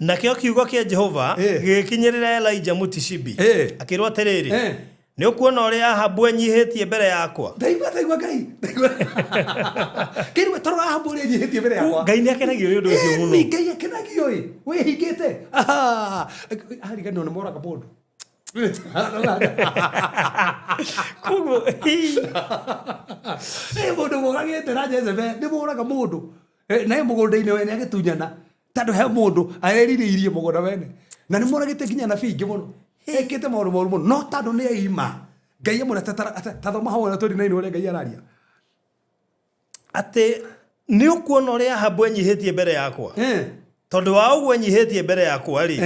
S4: nakĩo kiugo kĩa Jehova gĩgĩkinyĩrĩra Elijah Mutishibi akĩrwo atĩrĩrĩ nĩ ũkuona ũrĩa Ahabu anyihĩtie mbere yakwa
S3: ndaigua Ngai kĩrĩwe toro Ahabu ũrĩa anyihĩtie mbere yakwa
S4: Ngai nĩ akenagio nĩ ũndũ ũcio mũno
S3: Ngai akenagio wĩhingĩte ariganĩrwo nĩ moraga mũndũ
S4: koguo
S3: mũndũ moragĩte na Jezebel nĩ moraga mũndũ na mũgũnda-inĩ wene agĩtunyana tondũ he mũndũ arerirĩirie mũgũnda wene na nĩ moragĩte nginya nabii ingĩ mũno ekĩte maũndũ moru mũno no tondũ nĩ eima Ngai amwe tathoma hau na 29 ũrĩa Ngai araria
S4: atĩ nĩ ũkuona ũrĩa Ahabu anyihĩtie mbere yakwa tondũ wa ũguo anyihĩtie mbere yakwa rĩ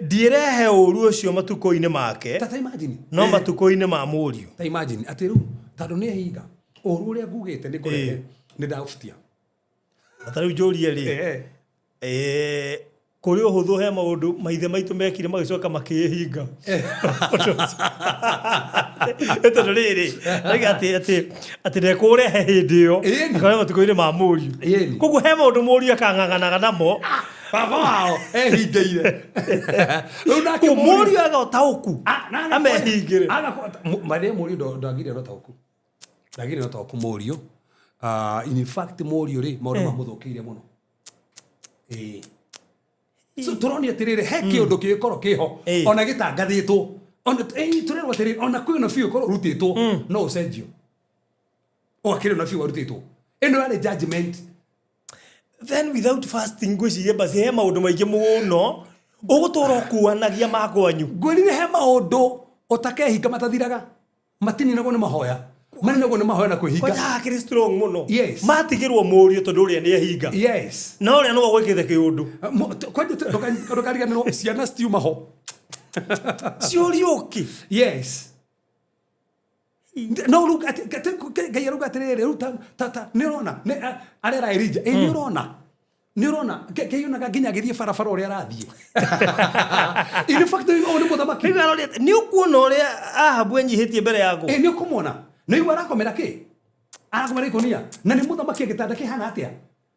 S4: ndirehe ũru ũcio matukũ-inĩ make
S3: ta imagine
S4: no matukũ-inĩ ma mũriũ
S3: ta imagine atĩ rĩu tondũ nĩ ehinga ũru ũrĩa ngugĩte nĩ kũrehe nĩ ndaũbutia
S4: ta rĩu njũrie rĩ kũrĩ ũhũthũ he maũndũ maithe maitũ mekire magĩcoka makĩhinga tondũ rĩrĩ atĩ ndekũrehe hĩndĩ ĩyo akarehe matukũ-inĩ ma mũriũ koguo he maũndũ mũriũ akang'ang'anaga namo
S3: baba wao ehingĩire rĩu nake
S4: mũriũ agaũtaũku amehingĩre
S3: marĩ mũriũ ndagire ũtaũku mũriũ in fact mũriũ rĩ maũndũ mamũthũkĩire mũno so turonia atĩrĩrĩ he kĩũndũ gĩgĩkorwo kĩho ona gĩtangathĩtwo ona tũrerwo atĩrĩrĩ ona kwĩ ona biũ korwo rutĩtwo no ũcenjio wakire na fiwa rutitwo eno yale judgment
S4: then without fasting ngwiciria basi he maundu maingi muno ugutura kuanagia makwanyu
S3: ngwirire he maundu utakehinga matathiraga matininagwo ni mahoya maninagwo ni mahoya na kwihinga
S4: kwa akiri strong muno
S3: yes
S4: matigirwo murio tondu uria ni ehinga
S3: yes
S4: na uria no gwikite kiundu
S3: kwani ndokariganirwo ciana stiuma ho
S4: ciuriuki
S3: yes no look at gayaruga atiriri ruta tata nirona arera Elijah nirona kayuna nginya githie barabara uria arathie in fact ni muthamaki
S4: ni ukuona uria Ahabu enyihitie mbere yaku
S3: ni ukumona ni igwa arakomera ki arakomera ikonia na ni muthamaki gitanda kihana atia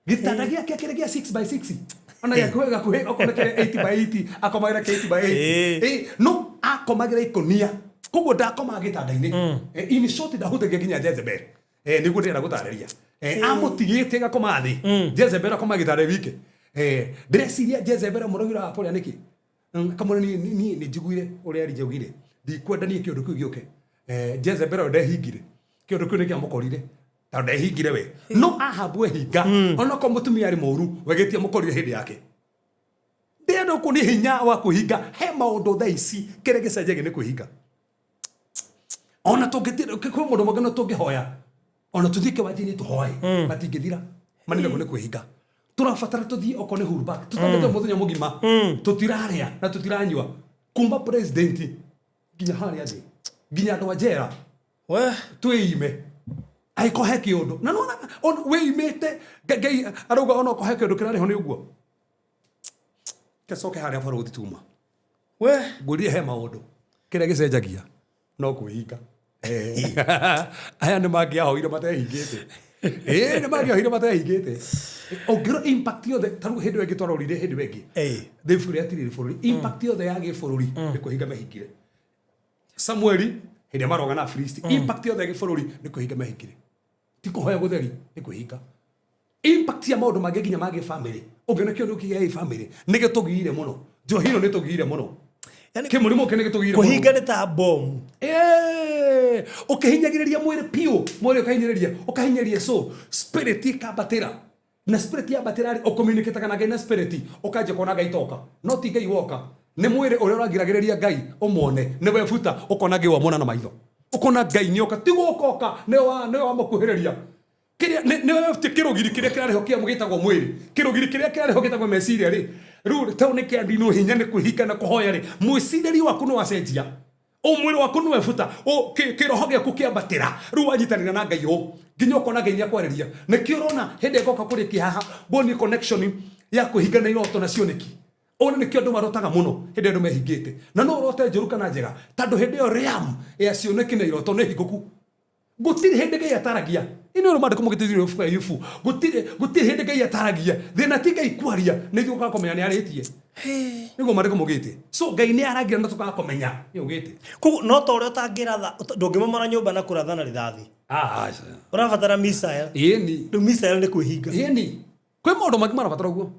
S3: gitanda giake kire gia 6x6 ona ya kuhega okomekere 8x8 akomagira 8x8 no akomagira ikonia koguo ndakoma gitanda-ini in short ndahutagia nginya Jezebel niguo ndira gutariria amutigite gakoma thi Jezebel akoma gitanda wike ndreciria Jezebel murugira aporia niki kamwe ni njiguire uria Elijah ugire ndikwendanie kiundu kiu gioke Jezebel ndehingire kiundu kiu nikiamukorire ta ndehingire we no Ahabu ehinga ona ko mutumia ari moru wegetie mukorire hindi yake ndendo kuni hinya wa kuhinga he maundu thaa ici kire gicenjege ni kuhinga ona tungitira kwa mundu magano tungihoya ona tuthike wajini tuhoye batingithira manina gone kwihinga turafatara tuthie oko ne hurback tutagete muthenya mugima tutiraria na tutiranywa kumba president ginya hari athi ginya ndo ajera
S4: we
S3: tuime aiko heki undu na nona on we imete gai aruga ona ko heki undu kirari ho ni uguo kesoke hari afaro utituma
S4: we
S3: ngurire he maundu kire gicenjagia no kuhinga aya nä mangä ahoire matehingä nä mangä ahoire matehingä ongä impact yothe tarä hä ndä ä ngä twarorire hä ndä ä ngä thä bå rä atirä bå rå ri impact yothe ya gä bå rå ri nä kå hinga mehingire Samueli hä ndä maroga na Filisti impact yothe ya gä bå rå ri nä kå hinga mehingire ti kå hoya gå theri nä kå hinga impact ya maå ndå mangä nginya magä bamä å ngä na kä å ndå kä gä bamä nä gä tå giire må no njohino nä tå giire må no kä må rä må kä nä gä tå giire
S4: kuhinga nä ta bomu
S3: ukihinyagiriria mwiri pio mwiri ukahinyiriria ukahinyiriria so spirit ikabatira na spirit ya batira ukomunicate kana ngai na spirit ukaje kona ngai toka no ti ngai woka ni mwiri uria uragiragiriria ngai umone ni we futa ukona ngai wa mona na maitho ukona ngai ni oka tigokoka ni wa mukuhiriria kiria ni we futa kirugiri kiria kirariho kia mugitagwo mwiri kirugiri kiria kirariho gitagwo meciria ri ru tau ni kiandino hinya ni kuhika na kuhoya ri mwiciriri waku no wacenjia umwiri waku no wefuta kiroho giaku kiambatira ru wanyitanira na ngai ho nginya ukona ngai niakwareria nikio rona hinde goka kuri kihaha boni connection ya kuhinga na iroto na cioneki ona nikio andu marotaga muno hinde andu mehingite na no rote njuru kana njega tandu hinde yo realm ya cioneki na iroto ne hinguku gutiri hinde ngai ataragia ino ro mande kumugitithiro fuka yufu gutiri hinde ngai ataragia thina ti ngai kwaria nithio ka komenya ni aritie nigo mande kumugite so ngai ni aragia na tuka komenya ni ugite
S4: koguo no ta uria utangiratha ndungimomora nyumba na kurathana rithathi urabatara missile
S3: ni
S4: ru missile ni kwihinga
S3: ni kwi maundu mangi marabatara uguo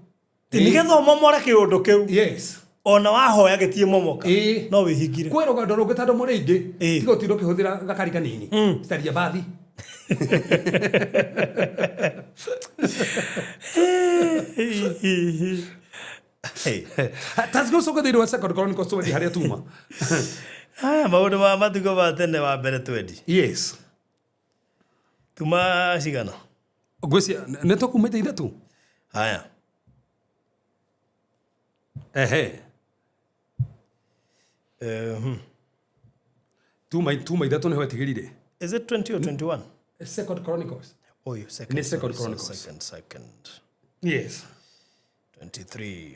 S4: ti nigetha momore kiundu kiu
S3: yes
S4: ona wahoya gitie momoka no wihingire
S3: kwi rugendo rungi tandu muri ingi tigo tiro kihuthira gakari kanini staria bathi tazgo soka de wa second chronicles 20 haria tuma
S4: maundu ma matugo ba tene wa mbere 20
S3: yes
S4: tuma cigana
S3: ngwĩcia nĩ tũkumĩte ithatũ
S4: haya
S3: tuma ithatũ nĩho etigĩrire.
S4: Is it 20 or 21?
S3: Second Chronicles.
S4: Oh, you second.
S3: Second Chronicles.
S4: Second.
S3: Yes.
S4: 23.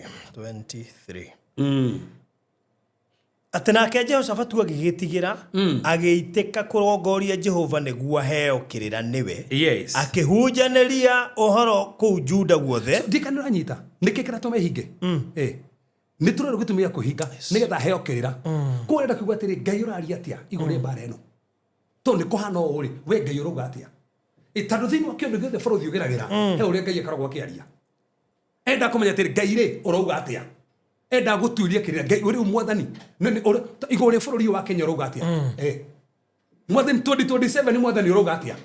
S4: Atĩ nake Jehoshafatu agĩgĩtigĩra agĩitĩka kũrongoria Jehova nĩguo aheo kĩrĩra nĩwe.
S3: Yes.
S4: Akĩhunjanĩria ũhoro kũu Juda guothe.
S3: Ndikana ũranyita nĩkĩ kĩratũma ehinge. Nĩ tũrenda gũtumia kũhinga nĩgetha aheo kĩrĩra. Kũrenda kuuga atĩrĩ Ngai ũraria atĩa igũrũ rĩa mbara ĩno. To nĩ kũhana ũũ rĩ we Ngai ũrauga atĩa. Tondũ thĩinĩ wa kĩũndũ gĩothe bũrũri ũgeragĩra he ũrĩa Ngai akoragwo akĩaria. Enda kũmenya atĩrĩ Ngai rĩ ũrauga atĩa. Enda guturia kirira Ngai uri mwathani igore bũrũri wa Kenya uroga atia mwathani 2027 ni mwathani uroga atia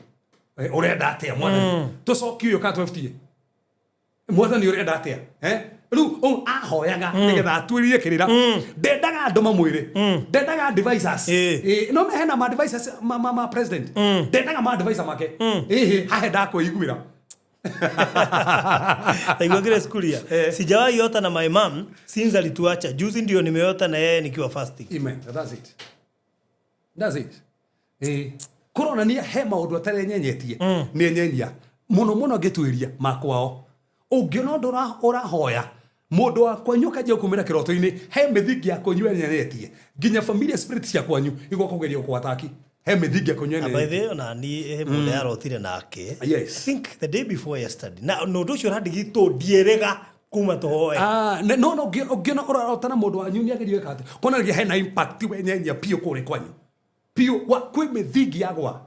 S3: urenda atia mwathani tucoki uyu ka 12 mwathani urenda atia riu ahoyaga nigetha atwiririe kirira ndendaga andu mamwire ndendaga advisors no hena ma advisors ma president ndendaga ma advisor make hahe ndakuiguira
S4: Aigua ngire skulia. Sijawahi yota na my mom since alituacha. Juzi ndio nimeyota na yeye nikiwa fasting.
S3: Amen. That's it. Corona ni he maundu atare nyenyetie. Ni nyenyia. Muno ngitwiria makwao. Ungiona ndora hoya. Mundu wa kwanyu kaje kumira kiroto-ini he mithingi ya kwanyu nyenyetie. Ginya familia spirit ya kwanyu igokogerio kwa ataki. He mithingi ya kwanyu nyenyetie.
S4: By the way na ni he mundu yarotire nake.
S3: Yes.
S4: I think the day before yesterday. Na no ndu cio randigi to dierega kuma tohoe.
S3: No ngiona urarotana mundu wanyu ni agerio kate. Kona ngi he na impact we nyenyia pio kure kwanyu. Pio wa kwi mithingi yagwa.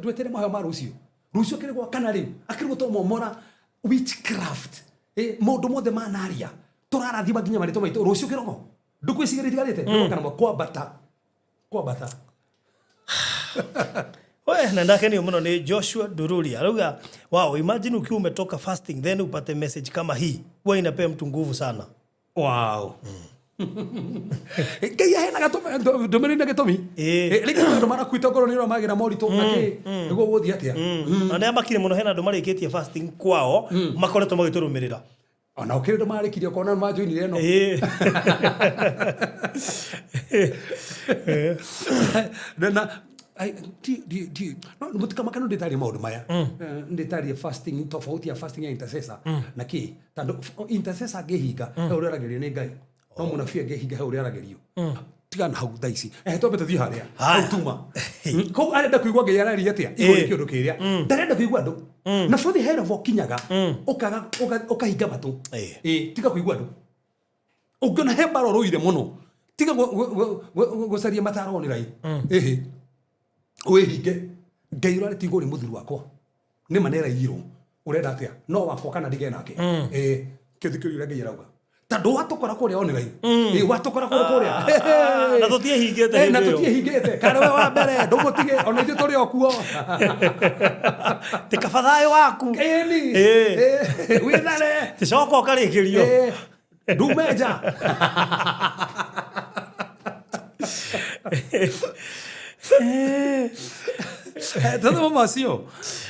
S3: Dwetere maho ma rucio kire gwa kana riu akiri to momora witchcraft mundu mothe manaria turarathima ginya marito maitu rucio kirogo ndukwicigarite tigarite kana kwambata
S4: Wewe na ndakeni muno ni Joshua Dururi. Aruga, wow, imagine ukiwa umetoka fasting then upate message kama hii. Wewe inapea mtu nguvu sana.
S3: Wow. Ngai hena gatome ndomeri na gitomi rĩngĩ andũ marakuĩte ngoro nĩ ũramagira moritũ nakĩ nĩguo gũthiĩ atĩa
S4: na makire muno hena andũ marĩkĩtie fasting kwao makoretwo magĩtũrũmĩrĩra
S3: ona ũkĩrĩ andũ marĩkirie kona majoinire no na no mutika makano ndetari maundu maya ndetari fasting tofauti ya fasting ya intercessor na ki tando intercessor gehiga uraragerio ni ngai no munafia gehiga uraragerio tigana hau thaici tombe tuthii haria tuma ko arenda kuigwa ngai arari atia igori kiundu kiria ndarenda kuigwa andu na for the head of okinyaga ukahinga matu tiga kuigwa andu ungona he mbaro ruire muno tiga gucaria mataro ni rai Wehinge ngai urare tigo ri muthuru wakwa ni manera yiro urenda atia no wakwa kana ndige nake kithikirira ngai rauga tando watokora kuria online watokora kuria
S4: na tutie hingete
S3: na tutie hingete kana we wa mbere ndugutige ona ithu turi okuo
S4: tikafathayo waku
S3: ni withare
S4: ticoko karikirio
S3: ndumeja Tata mama sio.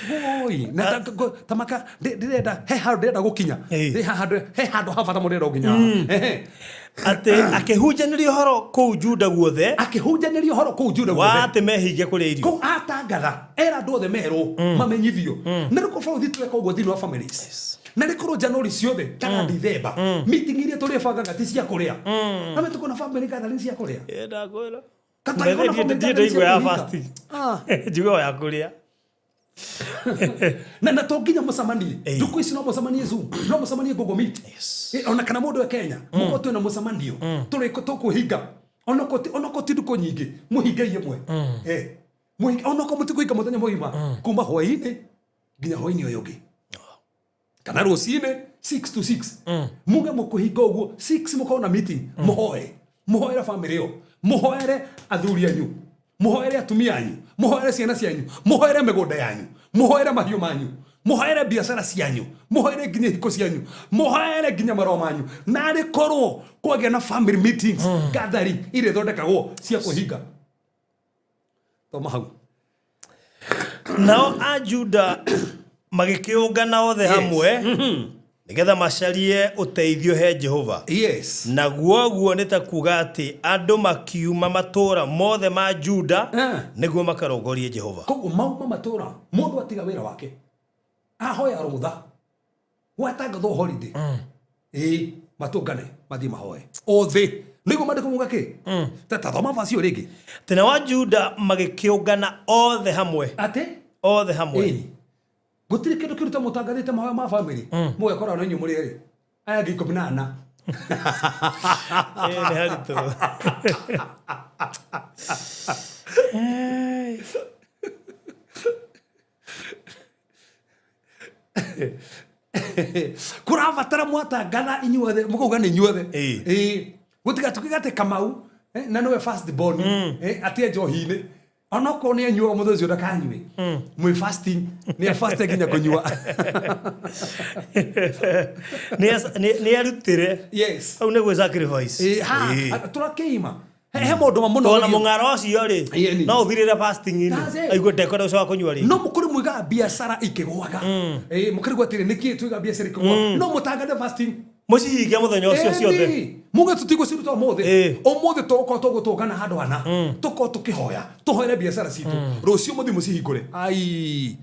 S3: Boy, na tamaka direda he hard direda gukinya. He hard hafata mureda gukinya.
S4: Ate akehujanirio horo ku Juda guothe.
S3: Akehujanirio horo ku Juda guothe.
S4: Wate mehinge kuri irio.
S3: Ko atangatha era ndothe mero mamenyithio. Na riko bũrũri tweka ũguo thĩinĩ wa families. Na riko January ciothe kana December. Meeting iria tũrĩ banga ti cia kũrĩa. Na me tuko na family gathering cia kũrĩa.
S4: Enda kwela.
S3: Ndiye
S4: igwe ya fasting. Jigo ya kuria.
S3: Na toginya musamanie. Nduku ici no musamanie Zoom. No musamanie Google Meet. Ona kana mundu wa Kenya. Muko tu na musamanio. Turi tukuhinga. Onako tinduko nyingi. Muhinga yemwe. Muhinga onako mutikuhinga muthenya muhima. Kuma hwaini ginya hwaini oyo ngi. Kana rucine 6 to 6. Muge mukuhinga uguo 6 mukona meeting. Muhoe family yo. Muhoere athuri anyu, muhoere atumia anyu, muhoere ciana cianyu, muhoere migunda yanyu, muhoere mahiũ manyu, muhoere biacara cianyu, muhoere nginya hiko cianyu, muhoere nginya maroma manyu. Na rĩkorwo kwagĩa na family meetings gathering ire thondekagwo cia kũhinga. Toma hau.
S4: Nao Ajuda magĩkĩũngana othe hamwe nigetha macarie uteithio he Jehova.
S3: Yes.
S4: Na guoguo nĩ ta kuga atĩ andũ makiuma matũra mothe ma Juda nĩguo makarongorie Jehova.
S3: Koguo mauma matũra mũndũ atiga wĩra wake ahoya rũtha watangathwo holiday matũngane mathiĩ mahoe othe nĩguo mandĩko muga kĩ tathoma vacio rĩngĩ
S4: tena wa Juda magĩkĩũngana othe hamwe othe hamwe
S3: gutiri kindu kiruta mutangathite mahoya ma family muwe kora no nyu muri ri aya ngiko binana
S4: ni harito
S3: kuravatara mwatangatha inyuothe mukuga ni inyuothe gutiga tukigate Kamau na nowe first born atie njohi-ini onoko ni anyua mutho cio ndakanyue mwi fasting ni fasting nginya kunyua
S4: ni arutire
S3: yes
S4: au ne gwe sacrifice
S3: turakeima he mundu mamuno
S4: tona mungaro cio ri no uthirire fasting ini aigwe ndekora ucio kunyua ri
S3: no mukuri mwiga biashara ikigwaga mukuri gwatire niki twiga biashara ikigwaga no mutangane fasting
S4: mucihingia muthenya ucio ciothe
S3: muge tutigo ciruta umuthi tugutungana handu hana tuko tukihoya tuhoere biashara citu rucio muthi mucihingure ai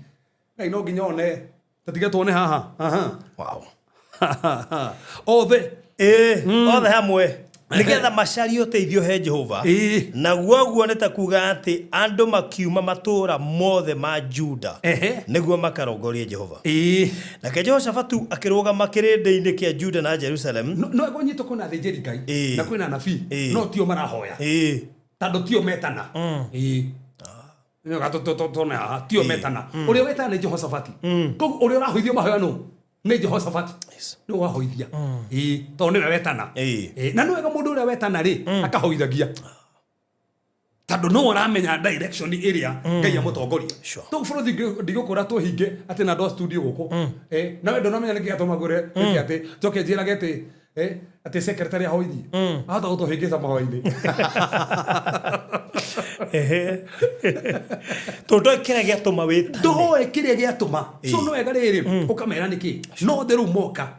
S3: ngai no nginya one tatiga tuone haha
S4: wow
S3: othe
S4: othe hamwe nigetha macario teithio he Jehova naguo nĩ ta kuga ati andu makiuma matura mothe ma Juda niguo makarongorie Jehova nake Jehoshafatu akirugama kirindi-ini kia Juda na Jerusalem
S3: no egonyito kuna thĩnjĩri Ngai na kwina nabii no tio marahoya tando tio metana no gatotona tio metana uria wetana Jehoshafati ko uria rahoithio mahoya no ni Jehoshaphat no wahoithia to ni wetana na no ega mundu uria wetana ri akahoithagia tando no uramenya direction area Ngai amutongoria to buruthi ndigukura tuhinge ati na ndo studio guku na wendo no menya niki atomagure ati toke njira gete ati secretary ahoithi ahota gutuhingica mahoini
S4: toto kire giatuma wita
S3: ndoe kire giatuma so no ega riri ukamera niki no theru moka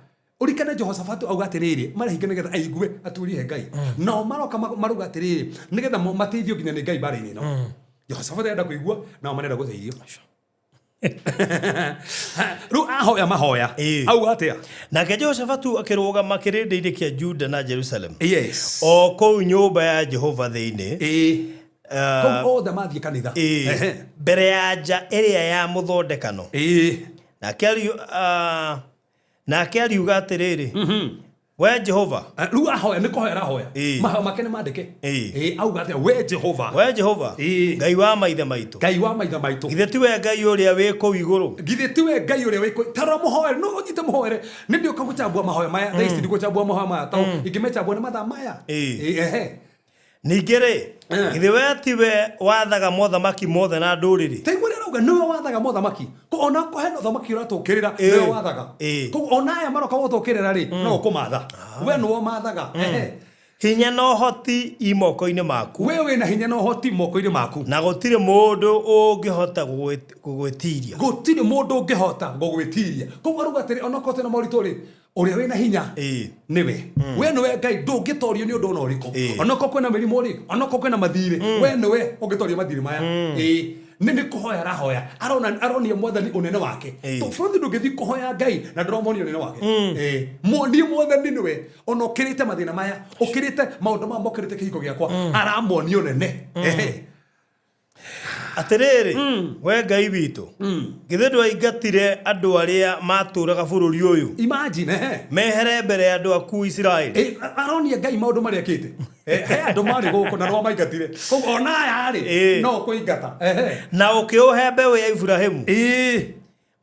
S3: urikane Jehoshaphat auga atiriri marahinga nigetha aigue aturie Ngai no maroka maruga atiriri nigetha mateithio nginya ni Ngai bara-ini no Jehoshaphat enda kuigua na manenda guteithio ru ahoya mahoya auga atia
S4: nake Jehoshafatu akirugama kirindi-ini kia Juda na Jerusalem
S3: yes
S4: o kou nyumba ya Jehova thiini
S3: kou othe mathie kanitha
S4: mbere ya nja iria ya muthondekano nake ariuga atiriri we Jehova
S3: ru ahoya ni kuhoya rahoya mahoya make ni mandike auga atia we Jehova Ngai wa maithe maitu githe tiwe Ngai uria wi kou iguru githe tiwe Ngai uria wi kou tara muhoere no unyite muhoere ni ndio kaguchambua mahoya maya thaisi ndiko chambua mahoya maya tao ingimechambua ni mathaa maya
S4: ningere githe we tiwe wathaga mothamaki mothe na nduriri
S3: taigure rauga niwe wathaga mothamaki ko ona ko heno thamaki uratukirira niwe wathaga ko ona aya maroka gutukirira ri no kumatha we no mathaga
S4: hinya no hoti imoko-ini maku
S3: wewe na hinya no hoti moko-ini maku
S4: na gutire mundu ungihota gugwitiria
S3: gutire mundu ungihota gugwitiria ko waruga atiri ona ko tena morito ri uria wina hinya niwe we niwe Ngai ndungitorio ni undu ona uriku ona ko kwena mirimo ri ona ko kwena mathiri we niwe ungitorio mathiri maya nini kuhoya rahoya aronia mwathani unene wake to futhi ndugithi kuhoya Ngai na ndromonio unene wake moni mwathani niwe ono kirite mathina maya ukirite maundu ma mokirite kihingo giakwa aramoni unene
S4: atiriri we Ngai witu githe ndwaingatire andu aria maturaga bururi uyu
S3: imagine
S4: mehere mbere ya andu aku Israeli
S3: aronia Ngai maundu maria akite he andu mari guku na no maingatire ko ona aya ri no kuingata
S4: na ukiuhe mbeu ya Ibrahimu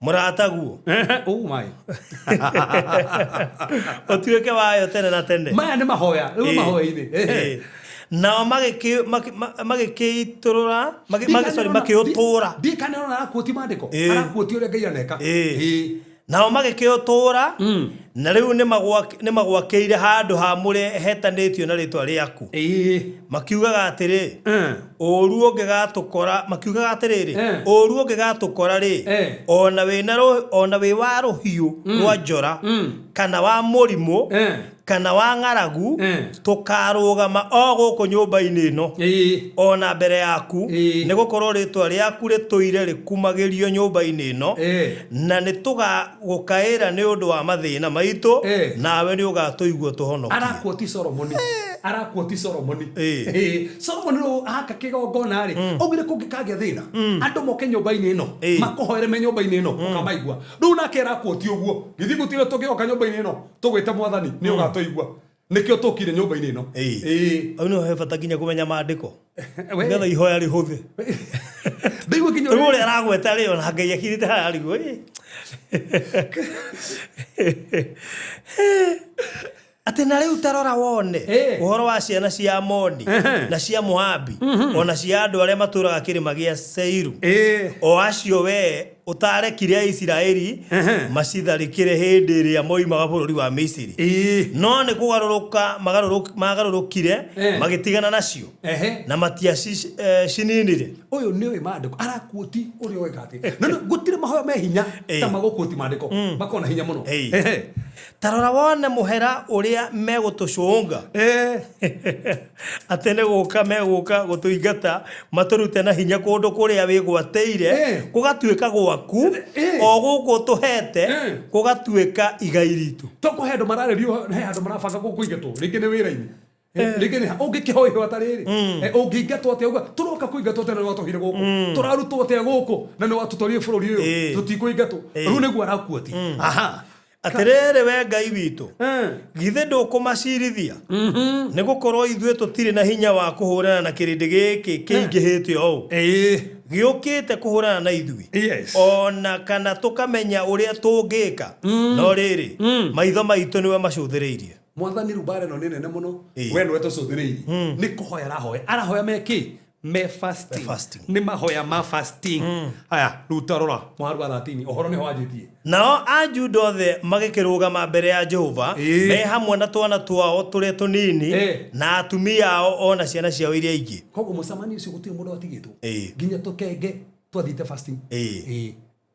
S4: murataguo
S3: oh my
S4: otuike wayo tene na tene
S3: maya ni mahoya mahoya-ini
S4: nao magikiiturura magiutura
S3: ndikane ona arakuoti mandiko arakuoti uria Ngai aneka
S4: nao magikiutura na riu ni magwakiire handu hamure hetanitio na ritwa riaku makiugaga atiri oru ungigatukora makiugaga atiriri oru ungigatukora ri ona wi wa ruhiu rwa njora kana wa murimu kana wa ng'aragu tukarugama o guku nyumba-ini ino ona mbere yaku ni gukorwo ritwa riaku rituire rikumagirio nyumba-ini ino na ni tugagukaira ni undu wa mathina maitu nawe ni ugatuigua tuhonokie
S3: arakuoti Solomoni Solomoni haka kigongona ri ogire kungikagia thina andu moke nyumba-ini ino makuhoere me nyumba-ini ino ukamaigua riu nake arakuoti uguo githi gutire tugioka nyumba-ini ino tugwite mwathani ni ugatuigua nikio tukire nyumba-ini ino
S4: au no he bata nginya kumenya maandiko ngetha ihoya rihuthe
S3: ndigwe kinyo
S4: uri aragweta ri ona Ngai akirite harigo ate na riu tarora wone uhoro wa ciana cia Moni na cia Moabi ona cia andu aria maturaga kirima gia Seiru o acio we utarekire Isiraeli macitharikire hindi iria moimaga bururi wa Misiri no ni kugaruruka magarurukire magitigana nacio na matia cininire
S3: uyu ni we mandiko arakuoti uri wegate no gutire mahoya me hinya ta magukuoti mandiko makona hinya muno
S4: tarora wone muhera uria megutucunga atene guka meguka gutuingata maturute na hinya kundu kuria wigwateire kugatuika gwaku o guku tuhete kugatuika igai ritu
S3: toko hedo mararerio he andu marabanga gukuingatwo ringi ni wira-ini ringi ni ungikihoyo atariri ungiingatwo atia uga turoka kuingatwo tena watohire guku turarutwo atia guku na ni watutorie bururi uyu tutikuingatwo riu niguo arakuoti aha
S4: aterere we Ngai witu githe ndukumacirithia ni gukorwo ithuĩ tutire na hinya wa kuhurana na kirindi giki kiingihite o giukite kuhurana na ithuĩ ona kana tukamenya uria tungika no riri maitho maitu niwe macuthiriirie
S3: mwathani rubare no nene muno we no etucuthiriirie ni kuhoya arahoya meki me fasting ni mahoya ma fasting aya rutarora mwaru wa 13 ohoro ni hoajitie
S4: nao ajuda othe magikirugama mbere ya Jehova me hamwe na twana twao turia tunini na atumia ao ona ciana ciao iria ingi
S3: koguo mucamani ucio gutire mundu watigitwo nginya tukenge twathite fasting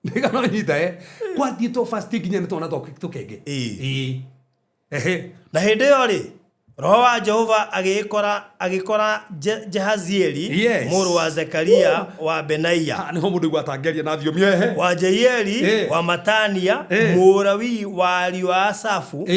S3: ndigana nyita kwathitwo fasting nginya ni twana tukenge
S4: na hindi yo ri roho wa Jehova agikora Jehazieli muru wa Zekaria wa Benaia
S3: niho mundu gwatangeria na thiomi
S4: wa Jeieli wa Matania murawi wa ari wa Asafu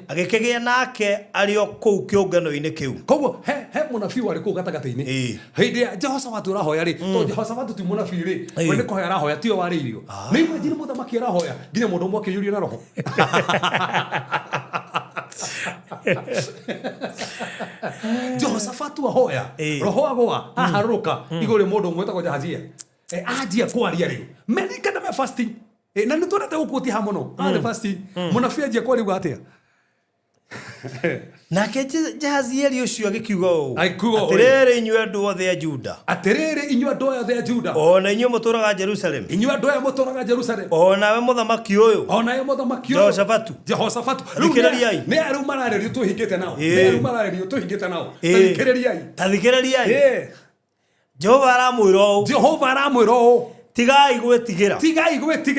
S4: agikegia nake ario kuu kiungano-ini kiu
S3: koguo he munabii wari kuu gatagata-ini hindi ya Jehoshafatu rahoya ri to Jehoshafatu ti munabii ri we ni kuhoya rahoya tio wari irio ni imagine muthamaki rahoya nginya mundu mwe akiyurio na roho Jehoshafatu ahoya roho agwa aharuka igore mundu mwetagwo Jahazia ajia kwaria riu medikana me fasting na ni turete gukuti ha muno ale fasting munabii ajia kwaria gwatia
S4: nake Jehazieli ucio agikiuga uu atiriri inyuĩ andũ othe a Juda
S3: atiriri inyuĩ andũ othe a Juda
S4: ona inyuĩ mũtũraga Jerusalem
S3: inyuĩ andũ aya mũtũraga Jerusalem
S4: ona we mũthamaki ũyũ
S3: ona we mũthamaki ũyũ Jehoshafatu
S4: thikĩrĩriai
S3: nĩ arũ mararerio twĩhingĩte nao nĩ arũ mararerio twĩhingĩte nao thikĩrĩriai
S4: Jehova aramwĩra ũũ tigai gwĩtigĩra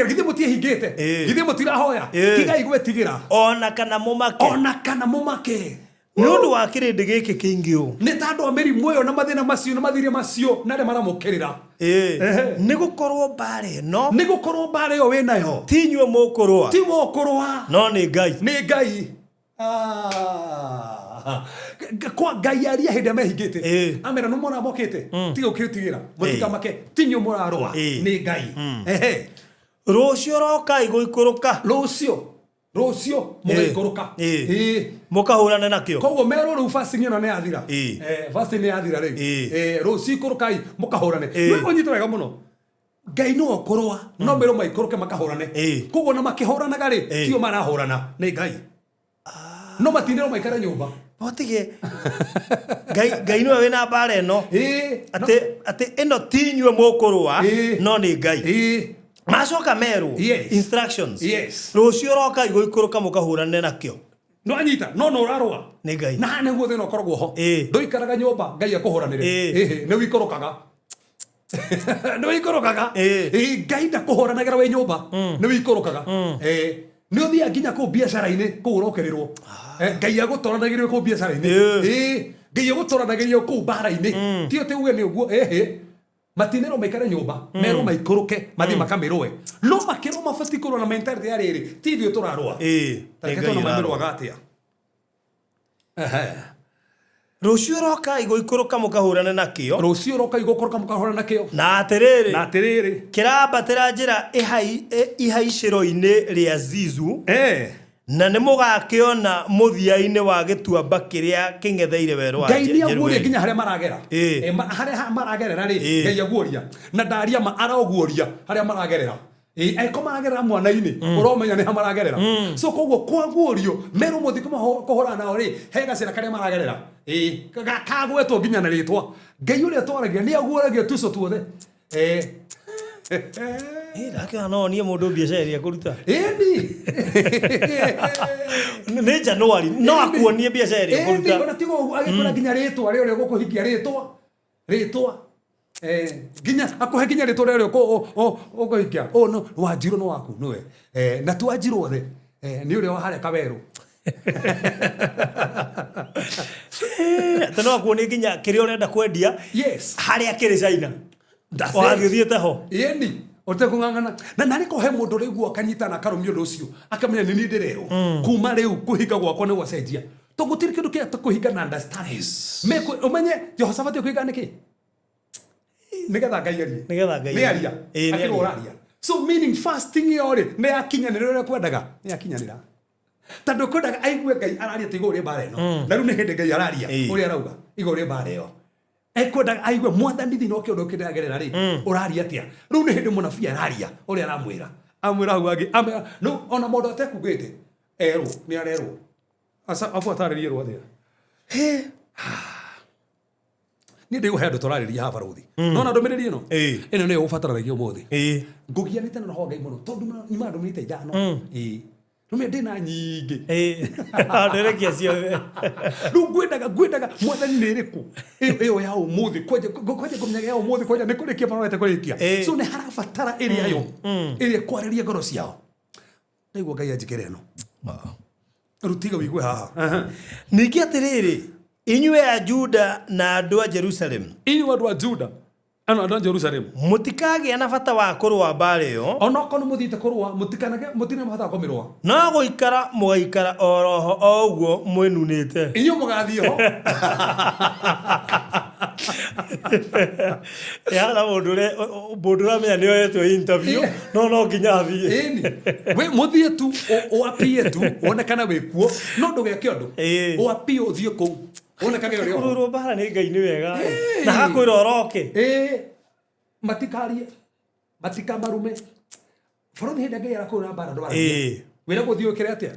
S3: githĩ mũtiehingĩte githĩ mũtirahoya tigai gwĩtigĩra
S4: ona kana mũmake nĩ ũndũ wa kĩrĩndĩ gĩkĩ kĩingĩ ũũ
S3: nĩ ta andũ a mĩrimũ ĩyo na mathĩna macio na mathirĩ macio na arĩa maramũkĩrĩra
S4: nĩ gũkorwo mbara ĩyo
S3: wĩ nayo
S4: ti inyuĩ mũkũrũa no nĩ Ngai
S3: kwa Ngai aria hindi mehingite amera no mona mokete tiga ukitigira mutikamake tinyo murarwa ni Ngai
S4: rucio roka iguikuruka
S3: rucio mugaikuruka
S4: mukahurana nakio
S3: koguo mero ru fasting ino ne athira fasting ne athira riu rucio ikurukai mukahurane no nyito wega muno Ngai no kurwa no mero maikuruke makahurane koguo na makihuranaga ri tio marahurana ni Ngai no matindero maikara nyumba
S4: otige Ngai no we na mbara ĩno ate ĩno ti inyuĩ mũkũrũa no nĩ Ngai macoka merũ instructions rũcio roka igũikũrũka mũkahũrane nakĩo
S3: no anyita no ũrarũa
S4: nĩ Ngai
S3: na nĩguo thĩna ũkoragwo ho ndũikaraga nyũmba Ngai akũhũranĩre nĩ wĩikũrũkaga Ngai ndakũhũranagĩra wĩ nyũmba nĩ wĩikũrũkaga nĩ ũthiaga nginya kũu biacara-inĩ kũu ũrokererwo Ngai agũtwaranagĩrio kũu biacara-inĩ Ngai agũtwaranagĩrio kũu mbara-inĩ ti ũtĩ uge nĩ ũguo matinĩro maikare nyũmba merwo maikũrũke mathiĩ makamĩrũe no makĩrwo mabatiĩ kũrũa na mentality ya rĩrĩ ti ithuĩ tũrarũa tarĩkĩtwo na mamĩrũaga atĩa
S4: rũcio roka igũikũrũka mũkahũrane nakĩo
S3: na atĩrĩrĩ
S4: kĩrambatĩra njĩra ihaicĩro-inĩ rĩa Zizu na nĩ mũgakĩona mũthia-inĩ wa gĩtuamba kĩrĩa kĩng'etheire werũ wa
S3: Ngai nĩ aguoria nginya harĩa maragera harĩa maragerera rĩ Ngai aguoria na ndaria ma aroguoria harĩa maragerera Eko maragerera mwana-ini uromenya ni hamaragerera so koguo kwagurio meru muthi kuhora nao ri he gacira karia maragerera kagwetwo nginya na ritwa Ngai uria twaragia ni aguoragia tuco tuothe
S4: Rake no nie mundu biacara iria kuruta.
S3: Eni.
S4: Ni January no akuonie biacara iria kuruta.
S3: Eni ona tigo agikora nginya ritwa ri uria gukuhikia ritwa ginya akuhe ginya ritwa ri uria uguhikia no Wanjiru no waku niwe na tu Wanjiru othe ni uria wahare kaweru
S4: tano akuonie ginya kiria urenda kwendia haria kiri China wathithiete ho
S3: Eni ote kungangana na nari ko he mundu riguo kanyita na karumio nducio akamenya ni ndirero kuma riu kuhinga gwakwa ni gwacenjia to gutiri kindu kia kuhinga na understand me umenye Jehoshaphat kuhinga niki nigetha Ngai arie ni aria akiraria so meaning fasting yore ne akinyanira ria kwendaga ni akinyanira tando kwendaga aigue Ngai araria tigo ri bare no na riu ni hindi Ngai araria uri arauga igo ri bare yo ekwenda aigue mwathani thino kiondu kiragerera ri uraria atia riu ni hindi munabii araria uri aramwira hau agi no ona mundu atekugite erwo ni arerwo asa afuataririe rwo atia ni ndi guhe andu turariria ha baruthi no ndumiriri ino ino ni ubataranagia umuthi ngugianite na roho Ngai muno tondu ni mandu mite ithano Rume ndina nyingi
S4: nderekia ciothe
S3: riu ngwendaga mwathani ni iriku iyo ya umuthi kwaje kumenya ya umuthi kwaje ni kurikia marorete kurikia so ni harabatara iria yo iria kwariria ngoro ciao niguo Ngai anjikire no rutiga wigue haha
S4: ningi atiriri inyue a Juda na andu a Jerusalem
S3: inyue andu a Juda andu a Jerusalem
S4: mutikage na bata wa kurwa bare yo
S3: ona kono muthite kurwa mutikanage mutine bata wa kumirwa
S4: no guikara mugaikara oroho oguo mwinunite
S3: inyu mugathio
S4: ya la bodura menya niyo yetu interview no nginya athie
S3: eni we muthie tu o apie tu ona kana we kuo no nduge kiondu o apie uthie ku ona kage uri
S4: kururo bara ni Ngai ni wega na hakwira oroke
S3: matikamarume borothi hindi Ngai arakura bara ndo bara wira guthio kire atia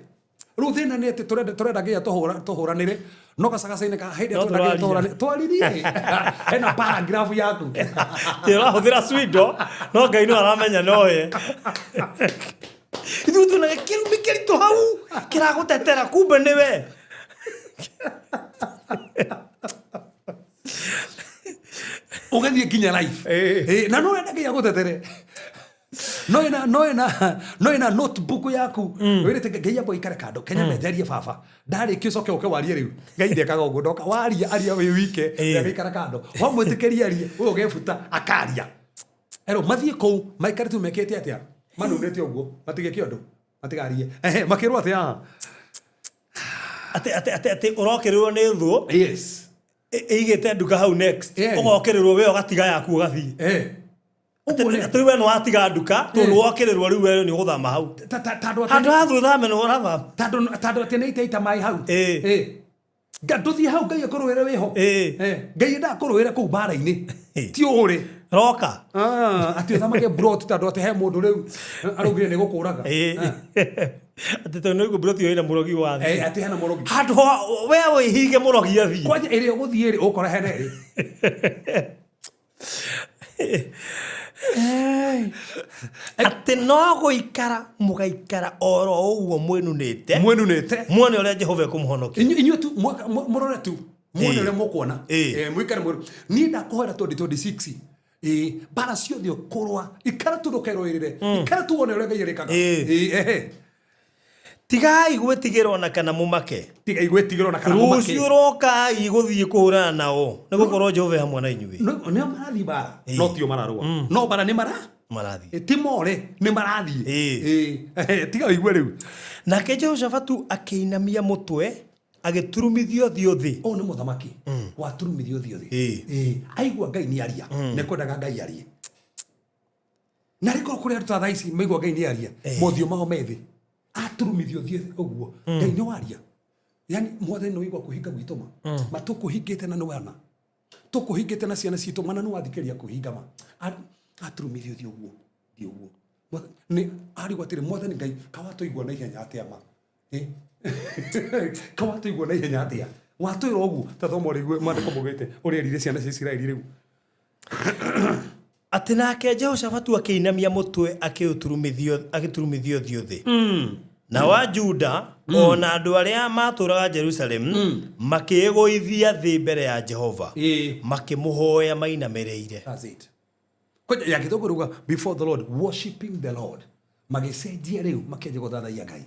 S3: riu thina ni ati turenda Ngai tuhuranire no gacagacaine ka hindi turenda Ngai tuhuranire twaririe ena paragraph yaku
S4: tira huthira swindo no Ngai no aramenya noye ithu tuna kirumi kirito hau kiragutetera kumbe niwe
S3: ugathie kinya life na no enda Ngai gutetere no ina notebook yaku wirite Ngai abo ikare kando Kenya metherie baba ndari kicoke uke warie riu Ngai ndekaga uguo ndoka waria aria we wike Ngai ikare kando wamwitikiria arie uyo gefuta akaria ero mathie kou maikare tu mekete atia manunete uguo matige kiondu matigarie makirwo atia
S4: ate urokererwo ni thu
S3: yes
S4: igite nduka hau next ugokererwo we ugatiga yaku ugathii ate we no atiga nduka tu wokererwo riu we ni guthama hau handu hathu thame no ratha
S3: tando ati ni itaita mai hau nduthie hau Ngai akurwire wiho Ngai ndakurwire ku bara-ini ti uri
S4: roka
S3: ati thamake brot tando ati he mundu riu arugire ni gukuraga
S4: ati to no brot yo ina murogi wa thi
S3: ati hena murogi
S4: handu we wihige murogi athi
S3: kwaje iri uguthie ri ukora hena ri
S4: ati no guikara mugaikara oro uguo mwinunite mwone uria Jehova kumuhonokia
S3: inyu tu murore tu mwone uria mukuona mwikare muru ni ndakuhera 2026 bara ciothe ukurwa ikara tu ndukerwirire ikara tu wone uria Ngai arikaga
S4: tigai gwetigirwo na kana mumake
S3: tigai gwetigirwo na kana mumake
S4: rucio roka iguthie kuhurana nao nigukorwo Jehova hamwe na inyui
S3: no marathi bara no tio mararua no bara ni marathi timore ni marathi tiga igwe riu
S4: nake Jehoshaphat akeinamia mutwe agiturumithio thio thi
S3: o ni muthamaki waturumithio thio thi aigua Ngai ni aria ne kwendaga Ngai arie na riko kuri aruta thaici maigua Ngai ni aria mothio mao methi aturumithio thio uguo Ngai ni waria yani mwathani no igwa kuhinga gwituma matukuhingite na nwana tukuhingite na ciana citu mana no wathikeria kuhinga ma aturumithio thio uguo ni ari gwatire mwathani Ngai kawatuigua na ihenya atia ma kawatuigua na ihenya atia watwira ugu tathomo rigu mandiko mugite uri erire ciana cia Isiraeli riu
S4: ati nake Jehoshafatu akeinamia mutwe akiturumithio thiuthi na wa Juda ona andu aria maturaga Jerusalem makiegoithia thi mbere ya Jehova makimuhoya mainamereire.
S3: That's it. Kwa ya kitoko before the Lord, worshiping the Lord. Magisejia riu makeje gothathaia Ngai.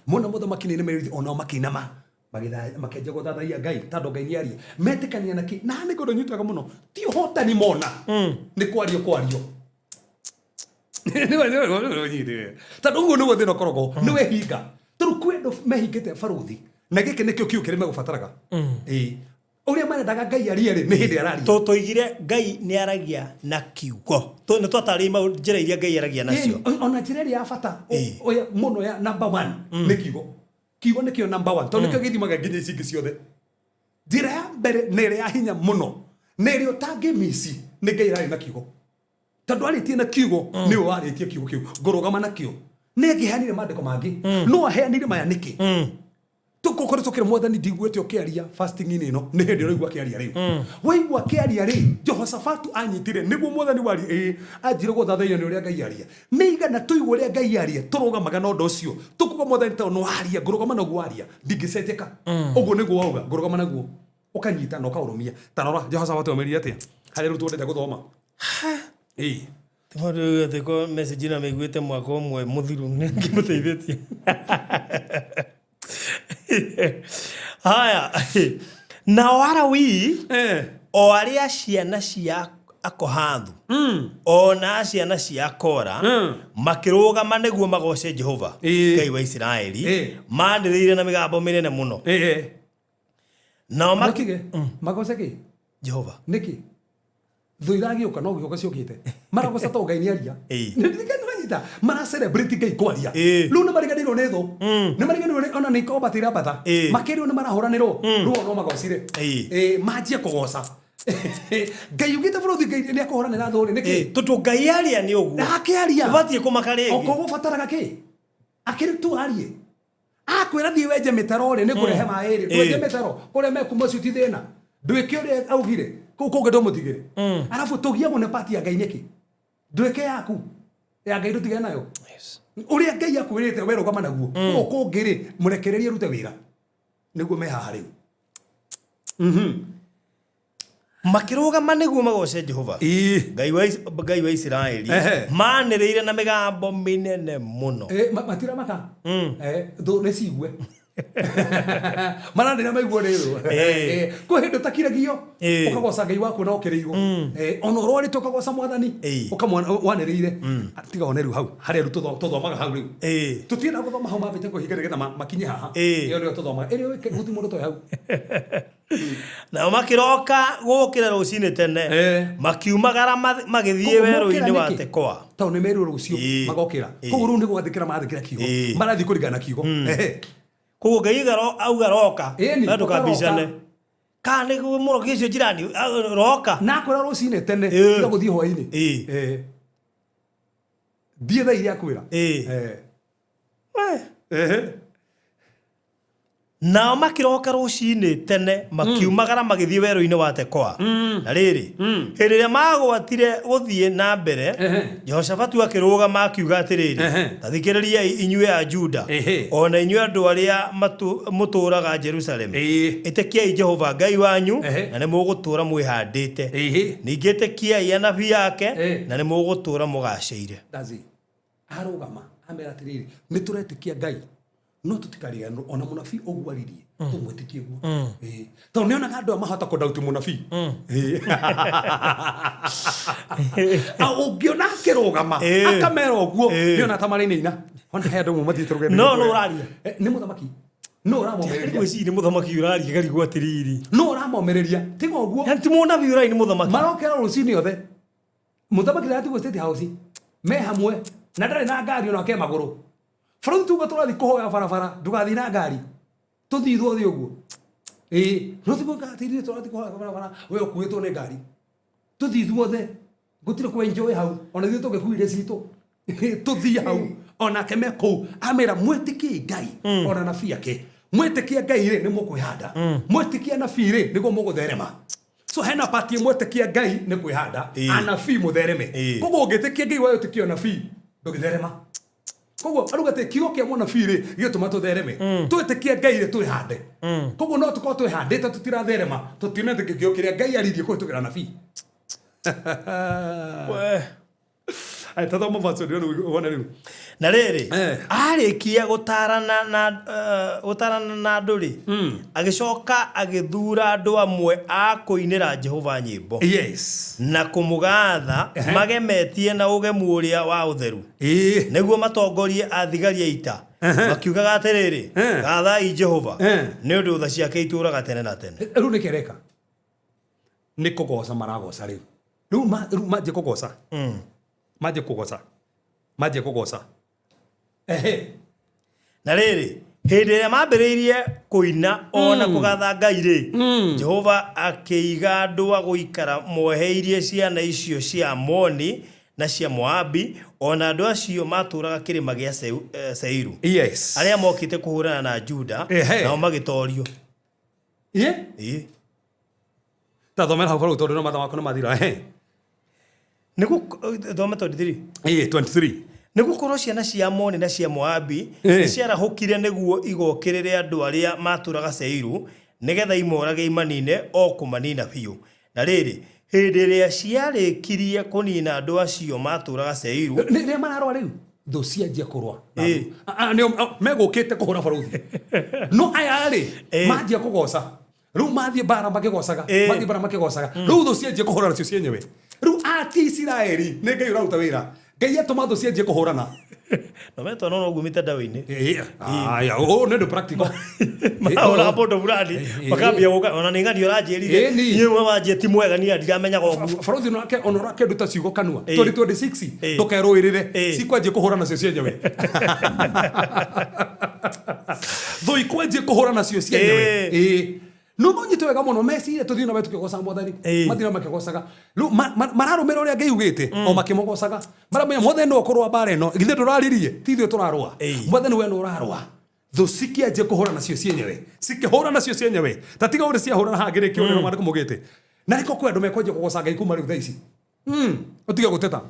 S3: Mona motho makinene meriti ona makinama. Makeje gothathaia Ngai tando Ngai ni aria. Metikania naki na ni godo nyutaga muno. Ti hota ni mona. Ni kwario. Ni tando ngo ni wothino korogo. Ni we hinga. Turu kwendo mehingite baruthi. Na gike nikio kiu kire megubataraga. Uria marendaga Ngai aria ri ni hindi araria.
S4: Toigire Ngai ni aragia na kiugo. To ni twatari ma njira iria Ngai aragia nacio.
S3: Ona njira iria ya bata. Oya muno ya number 1 ni kiugo. Kiugo ni kio number 1. To nikio githimaga nginya icingi ciothe. Njira ya mbere ni iria hinya muno. Ni iria utangimisi ni Ngai arari na kiugo. Tondu aritie na kiugo ni we aritie kiugo kiu. Ngorogama na kio. Ni ngihanire mandiko mangi. No aheanire maya niki. Tukokore tokere mwathani ndigwete okiaria fasting ini no ni hindi roigwa kiaria riu waigwa kiaria ri Jehoshafatu anyitire niguo mwathani wari ajire gothathaia ni uria Ngai aria meigana tuigwa uria Ngai aria turugamaga no ndo ucio tukuga mwathani ta no aria ngurugama naguo aria ndingicenjeka uguo niguo wauga ngurugama naguo ukanyita no kaurumia tanora Jehoshafatu ameria atia hari ru twendete guthoma
S4: Timorio thiko message na meiguite mwaka umwe muthiru ngimuteithĩtie haya na warawi o aria ciana cia Akohathu ona ciana cia Kora makirugama niguo magoce Jehova Ngai wa Isiraeli mandirire na migambo minene muno na makige
S3: magoce ki
S4: Jehova
S3: niki thuiragi uka no gioka ciokite maragoca to Ngai ni aria nita mara celebrate Ngai kwaria lu na mariganiro ne tho ne mariganiro ona ni ko batira bata makiri ona marahoraniro ru no magocire majia kugoca Ngai ugite buruthi Ngai ni akohoranira thori niki
S4: tutu Ngai aria ni uguo
S3: akiaria
S4: batie kumakari
S3: okogo bataraga ki akiri tu arie akwira thi wenje mitaro ri ni kurehe mairi wenje mitaro kure mekuma cuti thina ndwike uri augire kuko ndo mutigire arafu tugia mune pati ya Ngai niki ndwike yaku ya Ngai rutige nayo uria Ngai akwirite we rugama naguo uko ngiri murekererie rute wira niguo me haha riu
S4: makirugama niguo magoce Jehova Ngai wa Isiraeli maniriire na migambo minene muno
S3: matira maka ndo necigwe marandira maiguo riru ko hindo takiragio ukagoca Ngai waku na ukiriigo ona rori tukagoca mwathani ukamwana waniriire tiga oneru hau hari ru tuthomaga hau riu tutienda guthoma hau mabite kuhinga nigetha makinye haha iyo ndio tuthomaga irio guti mundu to hau
S4: na makiroka gukira rucine tene makiumagara magithie weru-ini wa Tekoa
S3: to ni meru rucio magokira koguo ru ni gwathikira mathikira kiugo marathi kurigana kiugo
S4: koguo Ngai auga roka na tukabicane kana niguo muroki icio jirani roka
S3: na kwira rucine tene tiga guthie hwaini thie tha iria kwira
S4: na makiroka rucine tene makiumagara magithie weru-ini wa Tekoa na riri hiriria magwatire guthie na mbere Jehoshafatu akirugama akiuga atiriri tathikiriria inyue a Juda ona inyue andu aria muturaga Jerusalem itekiai Jehova Ngai wanyu na ni mugutura mwihandite ningi itekiai anabii yake na ni mugutura mugaceire
S3: dazi arugama amera atiriri ni turetikia Ngai no tutikariganwo ona munabii ogwaririe tumwetikie guo to ne ona gando mahota ko dauti munabii ungiona kirugama akamera oguo ni ona tamari ni ina ona he andu mumathite rugendo
S4: no uraria
S3: ni muthamaki no uramomereria
S4: gweci ni muthamaki uraria gari gwatiriri
S3: no uramomereria tiga oguo
S4: ti munabii urai ni muthamaki
S3: marokera rucini othe muthamaki rati go state house me hamwe na ndari na ngari ona ke maguru Faru tu turathi kuhoya barabara ndugathi na ngari tuthithwo thi uguo no tigo ngati turathi kuhoya barabara we ukuitwo ni ngari tuthithwo the gutire ku enjoy hau ona thio tugekuire citu tuthie hau onake me kou amera mwetikie Ngai ona nabii yake mwetikie Ngai ri ni mukwihanda mwetikie nabii ri nigo mugutherema so hena pati mwetikie Ngai ni kwihanda anabii muthereme koguo ngitikie Ngai wayo tikio nabii ndugitherema koguo arugate kigo kia munabii ri gituma tuthereme twitikie Ngai ri twihande koguo no tuko twihandite tutiratherema tutinete kigio kiria Ngai aririe kuhitukira nabii ai tathoma vaso ndio wana riu
S4: na riri arikia gutarana na nduri agicoka agithura andu amwe a kuinira Jehova nyimbo
S3: yes
S4: na kumugatha magemetie na ugemu uria wa utheru niguo matongorie athigaria ita makiugaga atiriri gathai Jehova ni undu tha ciake ituraga tene na tene
S3: riu nikereka ni kugoca maragoca riu riu maje kugoca maje kugoca
S4: na riri hindi ria mambiriirie kuina ona kugatha Ngai ri Jehova akiiga andu a guikara moheirie ciana icio cia Amoni na cia Moabi ona andu acio maturaga kirima gia Seiru
S3: yes
S4: aria mokite kuhurana na Juda nao magitorio
S3: tathomera hau faru tondu no mathama kono mathira
S4: niku thoma 23
S3: 23
S4: nigukorwo ciana cia Amoni na cia Moabi ciarahukire niguo igokirire andu aria maturaga Seiru nigetha imorage imanine o kumanina biu na riri hindi ria ciarikirie kunina andu acio maturaga Seiru
S3: ni mararwa riu tho cianjia kurwa ni megukite kuhura baruthi no aya ri manjia kugoca riu mathie bara makigocaga mathie bara makigocaga riu tho cianjia kuhura nacio cienyewe riu ati Israeli ni Ngai uruta wira Ngai atuma tho cianjia kuhurana
S4: no meto no gumita dawa-ini
S3: aya o nendo practical
S4: mahora pondo buradi bakambia ona ni ngani uranjirire ni we wanjie ti mwega ni ndiramenya gogu
S3: baruthi no ake onora ke nduta ciugo kanua 2026 ndukerũĩrĩre cikwanjie kuhura nacio cienyewe tho ikwanjie kuhura nacio cienyewe no monyite wega muno meciria tuthii na wetu kigoca mwathani mathira makigocaga mararumira uria Ngai ugite o makimogocaga maramenya mwathani no korwa bare no githe turaririe tithio turarwa mwathani we no urarwa tho cikianjie kuhura nacio cienyewe cikihura nacio cienyewe tatiga uri cia hura hangire kionero mandiko mugite na riko kwendu mekwanjie kugoca Ngai kuma riu tha ici utiga guteta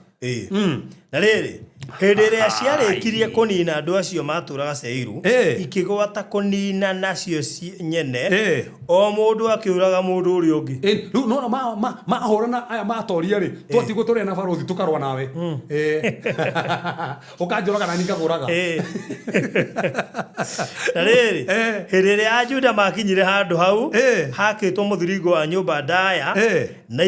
S4: na riri hindi ria ciarikirie kunina andu acio maturaga Seiru ikigwata kunina nacio nyene o mundu akiuraga mundu uri ungi
S3: riu no mahorana aya matoria ri twatigo turi na baruthi tukarwa nawe ukanjuraga na nikaguraga
S4: na riri hindi ria Juda makinyire handu hau hakitwo muthiringo wa nyumba ndaya na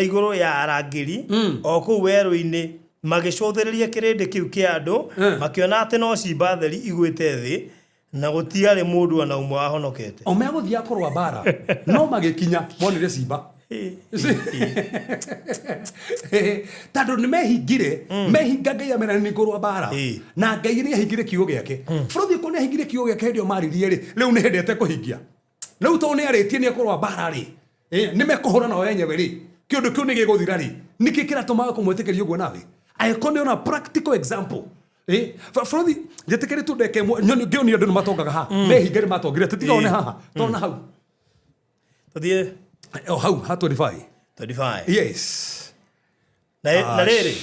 S4: iguru ya arangiri o ku weru-ini magicothereria kirindi kiu kia andu makiona ati no cimba theri igwite thi na gutiari mundu ana umwe ahonokete
S3: o meguthia kurwa bara no magikinya monire cimba tando ni mehinga Ngai amena ni kurwa bara na Ngai ni ahingire kiugo giake buruthi ko ni ahingire kiugo giake ndio maririe ri riu ni hendete kuhingia riu to ni aritie ni kurwa bara ri ni mekuhura na wenyewe ri kiondu kiu ni giguthira ri niki kiratuma kumwitikiria uguo nawe aikone ona practical example buruthi njetekere tu ndeke nyoni ngioni andu ni matongaga ha mehingire matongire tutiga one haha tona hau
S4: tuthie
S3: hau ha 25 yes
S4: na riri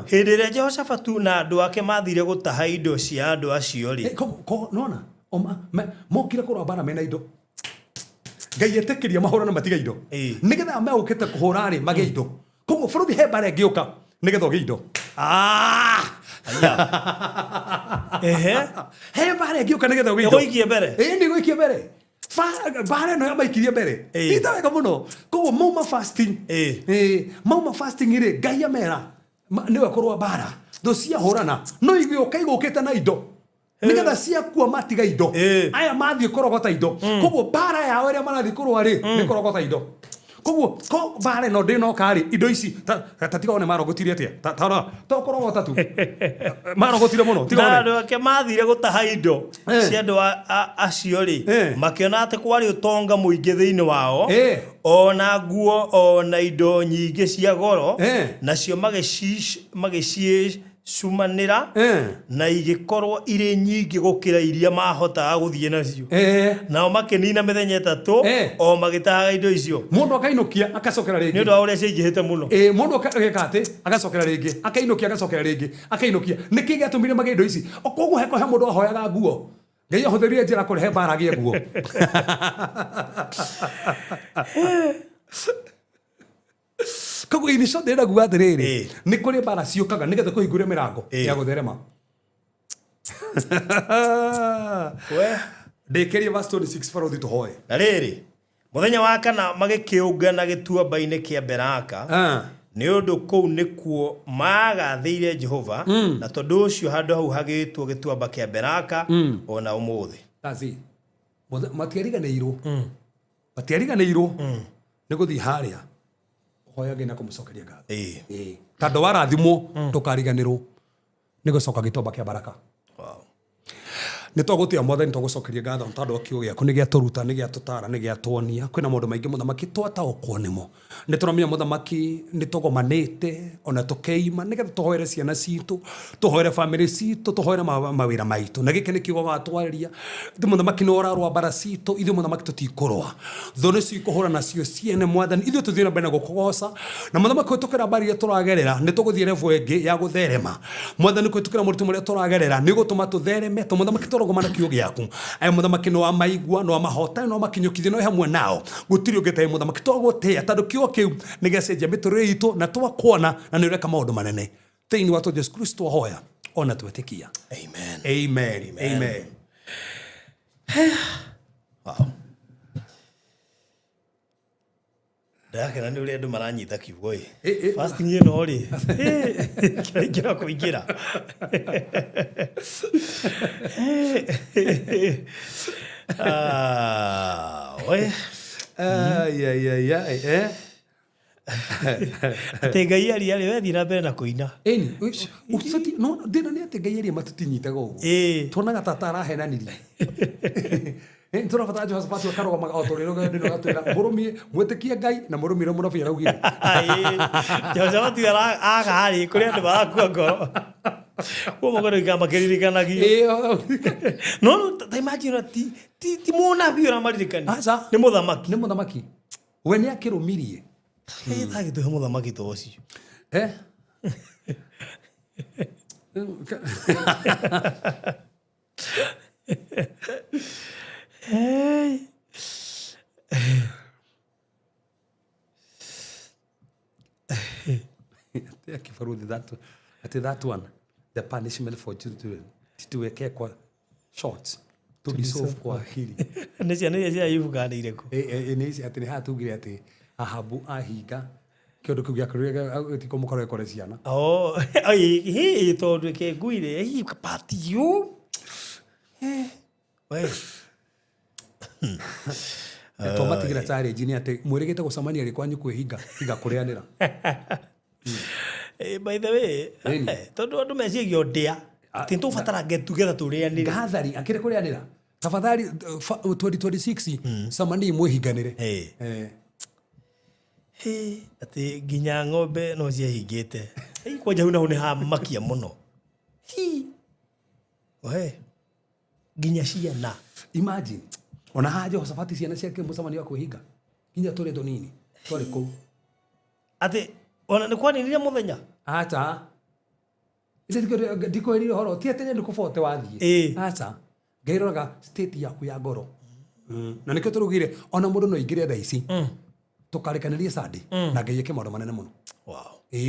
S4: hindi ria Jehoshafatu na andu ake mathire gutaha indo cia andu acio ri
S3: ko nona mokire kurwa bara mena indo Ngai etekiria mahura na matiga indo nigetha megukite kuhura ri mage indo koguo buruthi he bara ngiuka nigetha ge indo he bara ngiuka nigetha ge indo
S4: goikie mbere
S3: ni goikie mbere bara no yamaikirie mbere ita wega muno koguo mauma fasting ri Ngai amera niwe kurwa bara tho cia hurana no igioka igukite na indo nigetha ciakua matiga indo aya mathie korogota indo koguo bara yao iria marathie kurwa ri ni korogota indo koguo ko bara no ndino kari indo ici tatiga one marogotirie atia ta korogota tu marogotire muno tiga
S4: one ke mathire gutaha indo cia andu acio ri makiona ati kwari utonga muingi thiini wao ona nguo ona indo nyingi cia goro nacio cumanira na igikorwo ire nyingi gukira iria mahota guthie nacio nao makinina mithenya 3 o magitaga indo icio
S3: mundu akainukia akacokera ringi
S4: ni ndo uria ciingihite muno
S3: mundu akagekate agacokera ringi akainukia agacokera ringi akainukia niki giatumire mage indo ici okoguo heko he mundu ahoyaga nguo ngai ahuthirie njira kurihe baragie nguo Kagu ini so ndira guga atiriri ni kuri bara ciukaga nigetha kuhingure mirango ya gutherema
S4: we
S3: ndekerie verse 26 farothi tuhoe
S4: na riri muthenya wa kana magikiungana gituamba-ini kia Beraka ni undu kuu nikuo magathiire Jehova na tondu ucio handu hau hagitwo gituamba kia Beraka ona umuthi
S3: tazi matiariganirwo ni guthii haria hoyage na kumucokeria ngatho tando warathimwo tukariganirwo ni gucoka gituamba kia Baraka ni twagutia mwathani twagucokeria ngatho tondu kiugo giaku ni giaturuta ni giatutara ni giatuonia kwina maundu maingi muthamaki twataukwo nimo ni turamenya muthamaki ni tugomanite ona tukeima nigetha tuhoere ciana citu tuhoere family citu tuhoere mawira maitu na giki ni kiugo watwariria ndi muthamaki ni orarwa bara citu ithu muthamaki tutikurwa thone cikuhura nacio ciene mwathani ithu tuthira mbere na gukugoca na muthamaki tukira bari ya turagerera ni tuguthie revo engi ya gutherema mwathani kwitukira muritu muria turagerera ni gutuma tuthereme tumuthamaki gomana kiugo giaku ay muthamaki no amaigwa no amahota no makinyukithie no hamwe nao gutiri ungetae muthamaki twagutia tondu kiugo kiu ni giacenjia miturire itu na twakuona na ni ureka maundu manene thiini wa Yesu Kristo hoya ona twetikia amen
S4: wow ndakena ni uria andu maranyita kiugo first nie no ri kira kuingira we ate ngai ari wethi na mbere na kuina
S3: eni usati no ndina ni ate ngai ari matutinyitaga uguo tuonaga tata arahenanirie turabatara Jehoshaphat akaroga otorero ndino gatwira murumie mwetikie ngai na murumire munabii araugire
S4: Jehoshaphat agari kuri andu barakua ngoro umogoro igamba kiririkanagia no ta imagine ti munabii ora maririkani ni muthamaki
S3: we ni akirumirie
S4: thagi tu muthamaki to ucio hey
S3: that one the punishment for children tuweke kwa shorts to be solve kwa hili
S4: nesi ayuvuganire ko
S3: nesi atini hatugire ati Ahabu ahinga kiondo kiu gia kurega tikomukoro ekore ciana
S4: ai tondu ke nguire ai patio we
S3: tomatigira challenge ni ati mwirigite gucamania ri kwanyu kwihinga hinga kurianira
S4: by the way tondu andu meciagio ndia tintu fatara get together turianira
S3: gathari akire kurianira tafadhali 2026 samani mwihinganire
S4: ati ginya ng'ombe no ciahingite kwanja huna hune ha makia muno we ginya ciana
S3: imagine ona haja Jehoshaphat ciana ciake mucamani wa kwihinga ginya turi nini turi ku
S4: ati ona ni kwani niria muthenya
S3: acha ndiko iri horo ti atene ndikufote wathie acha ngairoga state yaku ya ngoro na nikio turugire ona mundu no ingire tha ici tukarekanirie Sunday na ngai yake maundu manene muno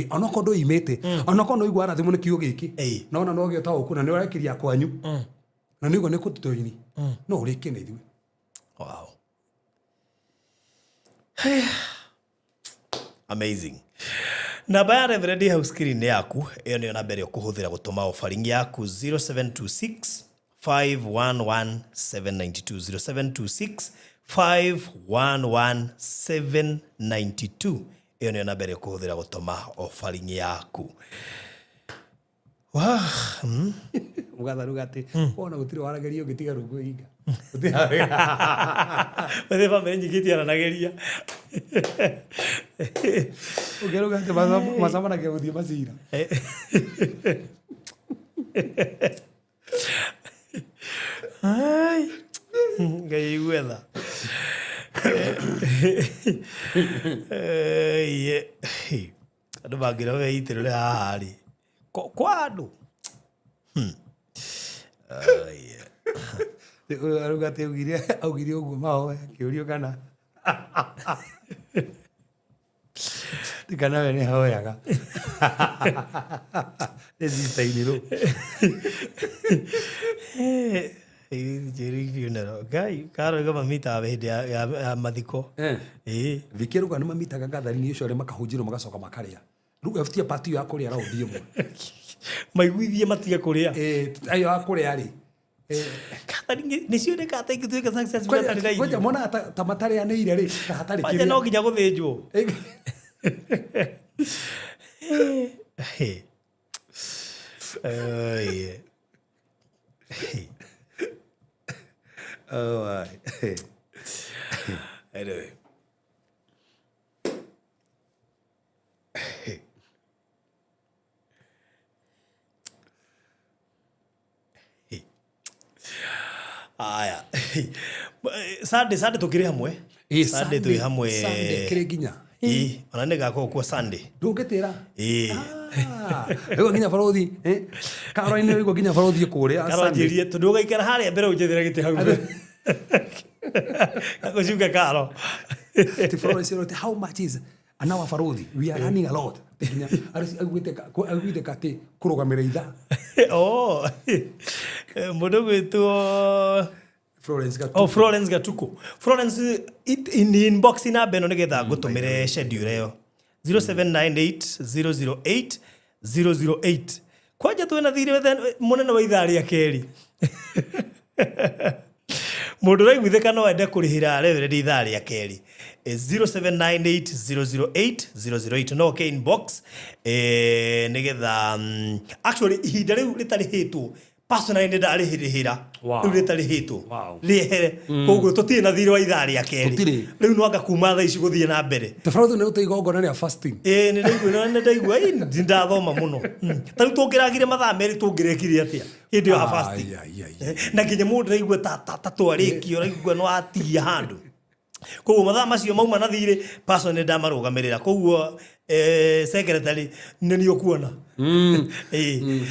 S3: ona kondo imete ona kondo igwa rathimu ni kiugo giki na ona no giota ukuna ni urakiria kwanyu na nigo ni kututoini no urike na ithui
S4: wow amazing namba ya Reverend House screen yaku iyo niyo namba ĩrĩa ũkũhũthĩra gũtũma offering yaku 0726 511 792 0726 511 792 iyo niyo namba ĩrĩa ũkũhũthĩra gũtũma offering yaku
S3: ugatharuga ati ona gutire warageria ungitiga rungu hinga
S4: wethe family nyingĩ tiaranageria
S3: ugeruga ati macamanagia guthie macira
S4: Ai. Ngai gwetha. Ye. Andu bangira we itirire haha ri. Kwa andu. Ai.
S3: Aruga te augire uguo mahoya kiurio kana. Tikana we ni hoyaga. Ezi ro.
S4: Jerry funeral. Gai, karo ga mamita hende ya mathiko.
S3: Thikiruga ni mamitaga gathari-ini ucio arĩa makahunjirwo magacoka makaria. Rĩu efutia party ya kũrĩa raundi ĩmwe.
S4: Maiguithie matiga kũrĩa.
S3: Ayo akũrĩa rĩ.
S4: Gathari nĩ cioneka ta ingĩtuĩka successful gathari na
S3: Ngoja mona ta matarĩanĩire rĩ, ta hatarĩ
S4: kĩrĩa. No nginya gũthĩnjwo.
S3: Oh, right.
S4: Anyway. Aya. Sunday tukiri hamwe. Sunday tu hamwe.
S3: Sunday kire ginya.
S4: Ona nĩgakorwo kwa Sunday.
S3: Ndũngĩtĩra. Ego ginya barothi, Karanja ego ginya barothi kũrĩa.
S4: Karanja tondũ ũgaikara harĩa mbere ũnjethera gĩtĩ hau. Agũcuka Karo.
S3: The Florence wrote, how much is an hour barothi? We are running a lot. Ginya agwĩte kati kũrũgamĩrĩra ithaa.
S4: Oh. Mũndũ gwĩtwo Florence Gatuko. Florence in the inbox ina beno nigetha ngutumire schedule yo 0798008008. Kwaje twena thiri munene wa ithaa rĩa keri. Mundu raiguithĩka no ende kũrĩhĩra reverend ithaa rĩa keri. 0798008008 no ke inbox nigetha actually ihinda rĩu rĩtarĩhĩtwo personally ndarĩhĩra rĩu rĩtarĩhĩtwo rĩehere koguo tũtirĩ na thirĩ wa ithaa rĩa keri rĩu no anga kuma thaa ici gũthiĩ na mbere
S3: tabarau nĩ ũtĩ igongona rĩa fasting
S4: nĩ ndaigua ndathoma mũno tarĩu tũngĩragire mathaa merĩ tũngĩrekire atĩa hĩndĩ ya fasting na nginya mũndũ ndaigua ta twarĩkio raigua no atigia handũ koguo mathaa macio mauma na thirĩ personally ndamarũgamĩrĩra koguo secretary nĩ ũkuona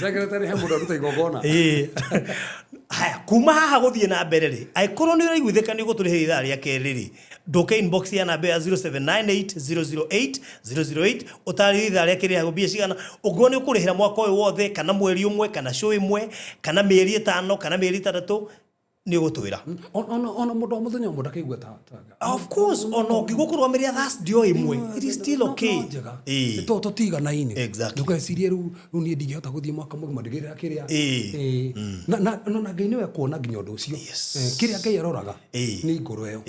S3: secretary he mũndũ aruta igongona
S4: haya kuma haha gũthiĩ na mbere rĩ angĩkorwo nĩ ũraiguithĩka nĩ ũgũtũrĩhĩra ithaa rĩa kerĩ rĩ ndoka inbox ya namba ya 0798008008 ũtarĩrie ithaa rĩa kerĩ mbia cigana ũngĩkorwo nĩ ũkũrĩhĩra mwaka ũyũ wothe kana mweri ũmwe kana show ĩmwe kana mĩeri 5 kana mĩeri 3 ni gutwira
S3: ona mundu muthenya mundu akaigua ta
S4: of course ona ngigũkũrũgamĩrĩra that's dio imwe it is still okay
S3: to tiganaine
S4: exactly
S3: ndũgecirie rĩu niĩ ndingĩhota gũthiĩ mwaka mũgima ndĩgĩrĩra kĩrĩa na Ngai nĩwe kuona nginya ũndũ ũcio kĩrĩa Ngai aroraga nĩ ngoro ĩyo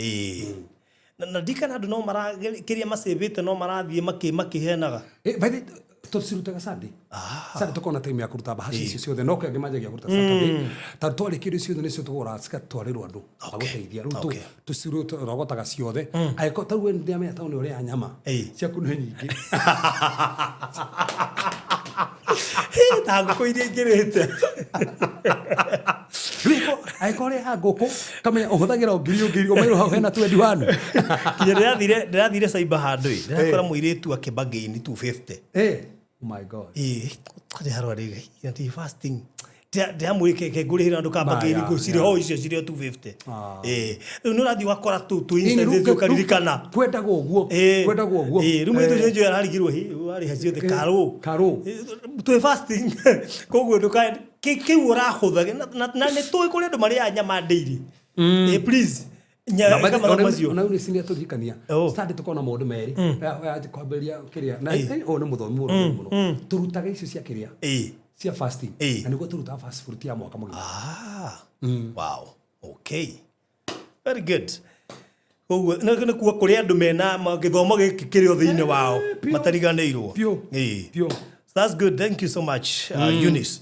S4: na ndikana andũ no kĩrĩa macĩbĩte no marathiĩ makĩhenaga
S3: tũcirutaga Sunday Sunday tũkona time ya kũruta bahaci icio ciothe no kĩngĩ manjagia kũruta Saturday ta twarĩkĩrio ciothe nĩcio tũgũra cigatwarĩrwo andũ agũteithia rĩu tũcirogotaga ciothe aĩko ta rĩu ndĩamenya taũni ũrĩa nyama ciaku nĩ nyingĩ
S4: ta ngũkũ iria ingĩrĩte
S3: aĩko rĩa ngũkũ kamenya ũhũthagĩra ngiri ũmairwo hau hena 21
S4: kinya ndĩrathire cyber handũ ndĩrakora mũirĩtu akĩbagaini 250
S3: oh my god
S4: kare harwa rĩga nti fasting ndĩamwĩke ngũrĩhĩra andũ kambagaini ngũcire ho icio cirĩ 250 rĩu nĩ ũrathiĩ wakora tu instances ũkaririkana
S3: kwendagwo ũguo
S4: rĩu mũirĩtu ũcio ararigirwo arĩha ciothe karũ twĩ fasting koguo ndũkae kĩu ũrahũthage na nĩ tũĩ kũrĩ andũ marĩaga nyama daily please
S3: ona uni sinia tũthikania Sunday tũkona maũndũ merĩ kwambĩrĩria kĩrĩa na nĩ mũthomi mũno tũrutaga icio cia kĩrĩa cia fasting na nĩguo tũrutaga fast food ya mwaka mũgima
S4: wow okay very good koguo nĩ kuo kũrĩ andũ mena gĩthomo gĩkĩ kĩrĩ thĩinĩ wao matariganĩirwo
S3: pio
S4: that's good thank you so much Eunice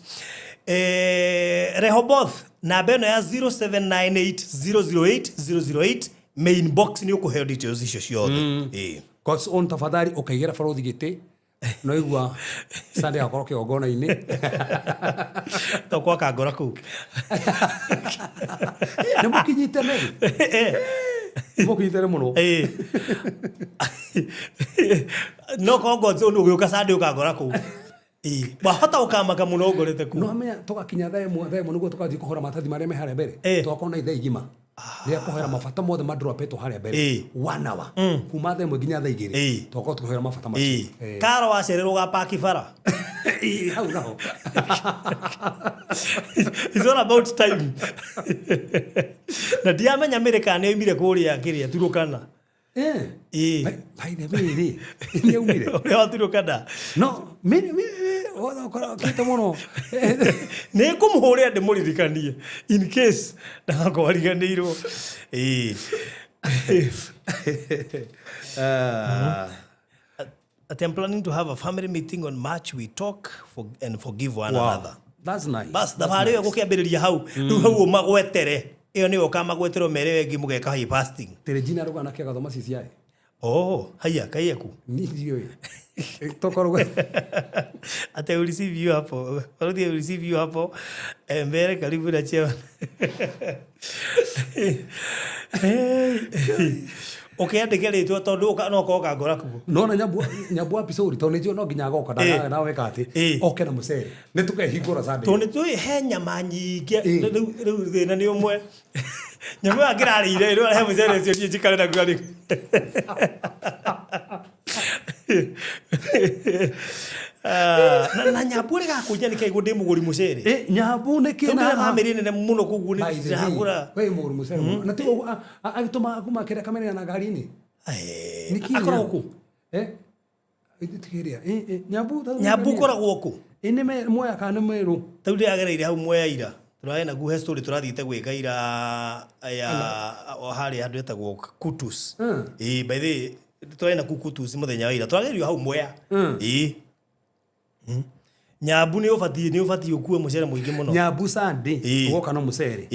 S4: Rehoboth namba ĩno ya 0798008008 main box nĩ ũkũheo details icio ciothe
S3: cause on tafadhali ukaigera barothi gĩtĩ no igua Sunday akoro kĩgongona-inĩ
S4: tokwa kangora kũu
S3: nĩ mũkinyite nĩ mũkinyite mũno
S4: no kongo nĩ ũgĩũka Sunday ũkangora kũu wahota ũkamaka mũno ũngorete kũu
S3: no amenya tũgakinya thaa ĩmwe nĩguo tũgathiĩ kũhora maratathi marĩa me harĩa mbere twakorwo na ithaa igima rĩa kũhera mabata mothe madropetwo harĩa mbere 1 hour kuma thaa ĩmwe nginya thaa igĩrĩ twakorwo tũkĩhera mabata macio
S4: Karo wacererwo gapaki bara
S3: hau naho
S4: it's all about time na ndiamenya Amerika nĩ oimire kũrĩa kĩrĩa Turukana
S3: by the way nĩ oimire
S4: ũrĩa wa Turukana
S3: no kita mũno
S4: nĩ kũmũhũrĩa ndĩmũririkanie in case ndagakwariganĩirwo I'm planning to have a family meeting on March. We talk and forgive one another.
S3: That's nice.
S4: Bas thabarĩ ĩyo gũkĩambĩrĩria hau rĩu hau magwetere ĩyo nĩyo kamagweterwo mere wengi mũgeka high fasting
S3: Regina rũga na kĩaga thoma cici yae
S4: haya kaiyaku
S3: ni ndioi tokorwo
S4: ate receive you hapo already receive you hapo mbele karibu na cheo ũkĩandĩke rĩtwa tondũ no koka ngora kuo
S3: no na nyabu episode to nĩjio no nginya goka na weka ati oke na mũcere nĩ tũkehingũra Sunday
S4: to nĩ tũĩ he nyama nyingĩ rĩu thĩna nĩ ũmwe nyamũ angĩrarĩire rĩu he mũcere ũcio niĩ njikare na guo na nyambu rĩ gakũnja nĩ kaigũ ndĩ mũgũri mũcere
S3: nyambu nĩ kĩna
S4: famĩlĩ nene mũno kũguo nĩ ndĩragũra
S3: we mũgũri mũcere na tĩ agĩtũma kuma kĩrĩa kamera na ngari-inĩ
S4: akoragwo kũ
S3: itikiria
S4: nyambu ũkoragwo kũ
S3: nĩ Mwea kana nĩ Meru
S4: tau ndĩragereire hau Mwea ira tũraĩ naguo he story tũrathiĩte gwĩka ira ya harĩa handũ hetagwo Kutus by the way tũraĩ na Kutus mũthenya wa ira tũragerio hau Mwea nyambu nĩ ũbatiĩ ũkue mũcere mũingĩ mũno
S3: nyambu Sunday ũgoka na mũcere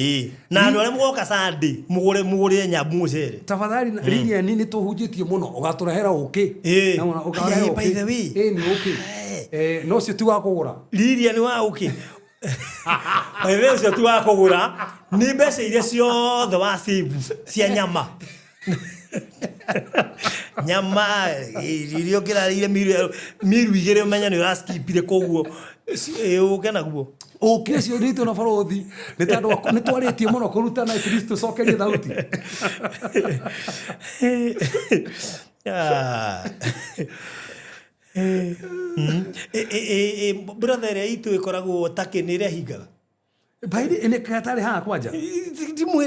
S4: na andũ arĩa mũgoka Sunday mũgũre nyambu mũcere
S3: tafadhali Lilian nĩ tũhunjĩtie mũno ũgatũrehera ũkĩ na ũkarehe
S4: by the way
S3: nĩ ũkĩ no cio ti wa kũgũra
S4: Lilian wa ũkĩ by the way cio ti wa kũgũra nĩ mbeca iria ciothe wa save cia nyama nyama irio kĩrarĩire miru igĩrĩ ũmenya nĩ ũraskipire koguo ũke naguo
S3: ũkĩ ũcio nĩtwo na barothi nĩ tondũ nĩ twarĩtie mũno kũrutana Kristo cokerie thauti
S4: brother itũ ĩkoragwo Turkey nĩ ĩrehingaga
S3: baidi ene katari ha kwanja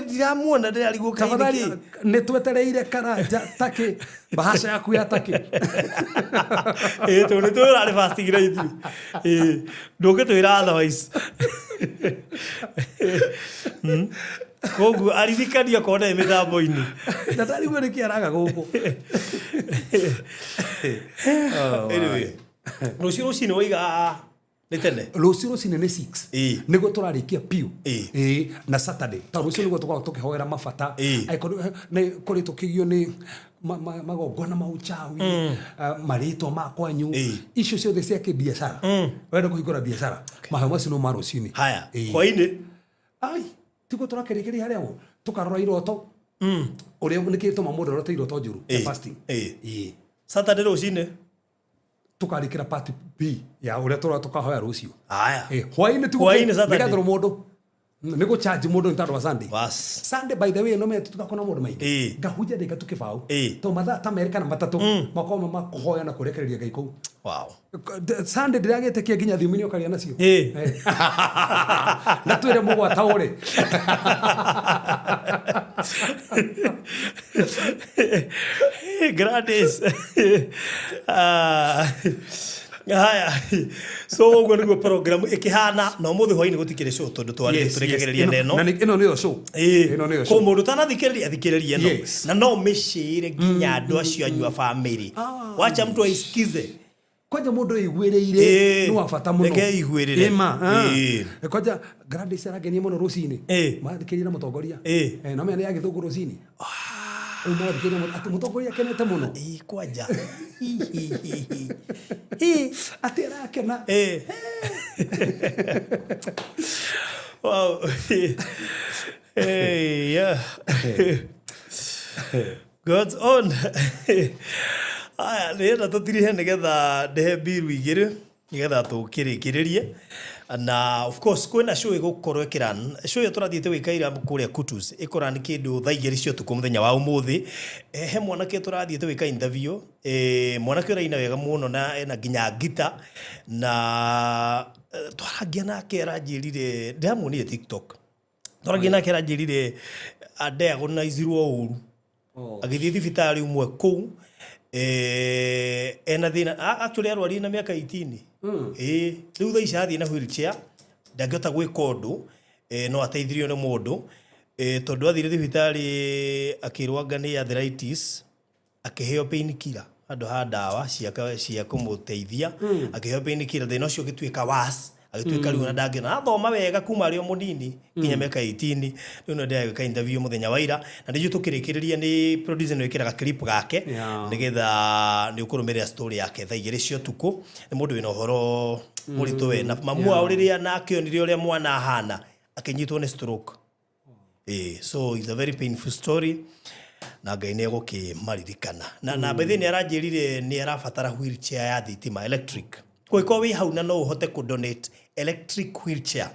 S4: ndiramuona ndirarigwo
S3: tafadhali nĩ twetereire Karanja Turkey bahasha yaku ya Turkey
S4: to nĩ tũrarĩ fasting right ndũngĩtwĩra otherwise koguo aririkania kona mĩtambo-inĩ
S3: ndatarigwo nĩ kĩaraga gũkũ
S4: anyway rũciũ rũcinĩ waiga nĩ tene
S3: rũciũ rũcinĩ nĩ 6 nĩguo tũrarĩkia piu na Saturday ta rũciũ nĩguo tũkoragwo tũkĩhoera mabata nĩ kũrĩ tũkĩgio nĩ magongona ma uchawi marĩtwa ma kwanyu icio ciothe cia kĩbiacara wenda kũhingũra biacara maheo macio no ma rũcinĩ
S4: haya hwainĩ
S3: ai tiguo tũrakĩrĩkĩria harĩa tũkarora iroto ũrĩa nĩkĩ tũma mũndũ arote iroto njũru fasting
S4: Saturday rũcinĩ
S3: tukarikira part B ya uria tukahoya rucio
S4: haya
S3: hwaini tugathoro mundu nigo charge mundu ntando wa Sunday Sunday by the way no me tukakona mundu maingi ngahunja ndika tukibao to matha ta America na matatu makoma makuhoya na kurekereria ngai kou Sunday ndiragete kia nginya thimini okaria nacio na twire mugwata uri
S4: Grandes haya so uguo niguo program ikihana no muthi hwaini gutikire show tondu tũrekereria neno
S3: na ino niyo show
S4: ino niyo show ko mundu tanathikiriria no na no mishire nginya andu acio anyu a family wacha mtu aisikize
S3: kwaja mundu igwireire no afata muno
S4: reke igwirire
S3: kwaja Grandes aragenia muno rucini mathikirira mutongoria no me ya githungu rucini Uma thikiriria ati mutongoria akenete muno.
S4: Kwanja.
S3: Ati arakena.
S4: Wow. Hey, yeah. God's on. Aya, nĩgetha tũtirihe nĩgetha ndehe mbiru igĩrĩ nĩgetha tũkĩrĩkĩrĩrie. Na of course kwĩna show ĩgũkorwo ĩkĩran. Show ĩyo tũrathiĩte gwĩka ira kũrĩa Kutus ĩkorani kĩndũ thaa 2 cia ũtukũ mũthenya wa ũmũthĩ. He mwanake tũrathiĩte gwĩka interview. Mwanake ũraina wega mũno na ena nginya ngita na twaragia nake aranjĩrire ndamuonire TikTok. Twaragia nake aranjĩrire diagnoizirwo ũru. Agĩthiĩ thibitarĩ ũmwe kũu. Ena thĩna actually arwari na mĩaka 18. Rĩu thaa ici athiĩ na wheelchair ndangĩhota gwĩka ũndũ no ateithirio nĩ mũndũ tondũ athire thibitarĩ akĩrwanga nĩ arthritis akĩheo painkiller handũ ha ndawa cia kũmũteithia akĩheo painkiller thĩna ũcio ũgĩtuĩka worse agĩtuĩka rĩu na ndangĩona athoma wega kuma arĩ o mũnini nginya mĩaka 18 rĩu no ndĩragĩka interview mũthenya wa ira na nĩguo tũkĩrĩkĩrĩria nĩ producer nĩ wĩkĩraga clip gake nĩgetha nĩ ũkũrũmĩrĩra story yake thaa 2 cia ũtukũ nĩ mũndũ wĩna ũhoro mũritũ we na mamu wao rĩrĩa nakĩonire ũrĩa mwana ahana akĩnyitwo nĩ stroke so it's a very painful story na Ngai nĩ egũkĩmaririkana na by the way nĩ aranjĩrire nĩ arabatara wheelchair ya thitima electric kwĩko wĩ hau na no ũhote kũdonate electric wheelchair.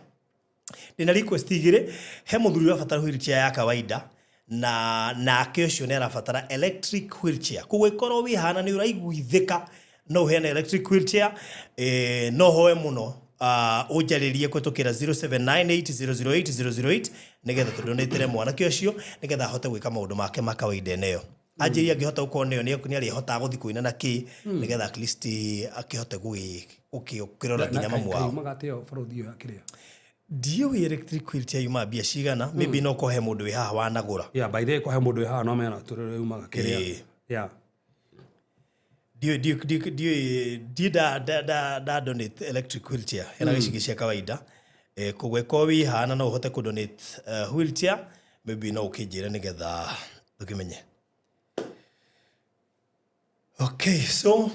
S4: Ndĩna request igĩrĩ he mũthuri ũrabatara wheelchair ya kawaida na nake ũcio nĩ arabatara electric wheelchair. Kũgĩkorwo wĩ hana nĩ ũraiguithĩka no ũheane electric wheelchair no hoe mũno ũnjarĩrie kũtũkĩra 0798008008 nĩgetha tũdonate mwanake ũcio nĩgetha ahote gwĩka maũndũ make ma kawaida eneo. Anjĩria angĩhota gũkorwo nĩyo nĩ arĩhota gũthiĩ kũina na kĩ nĩgetha at least akĩhote gũkĩrora nginya mamu wao.
S3: Magateo bũrũri ũyũ akĩrĩa.
S4: Ndiũĩ electric wheelchair yuma mbia cigana maybe no kũhe mũndũ wĩ haha wanagũra.
S3: Yeah, by the way kũhe mũndũ wĩ haha no mena tũrĩrĩ yumaga kĩrĩa. Yeah. Ndiũĩ da donate electric wheelchair hena gĩcigi cia kawaida. Kũgwĩko wĩ hana no ũhote kũdonate wheelchair maybe no ũkĩnjĩre nĩgetha tũkĩmenye. Okay, so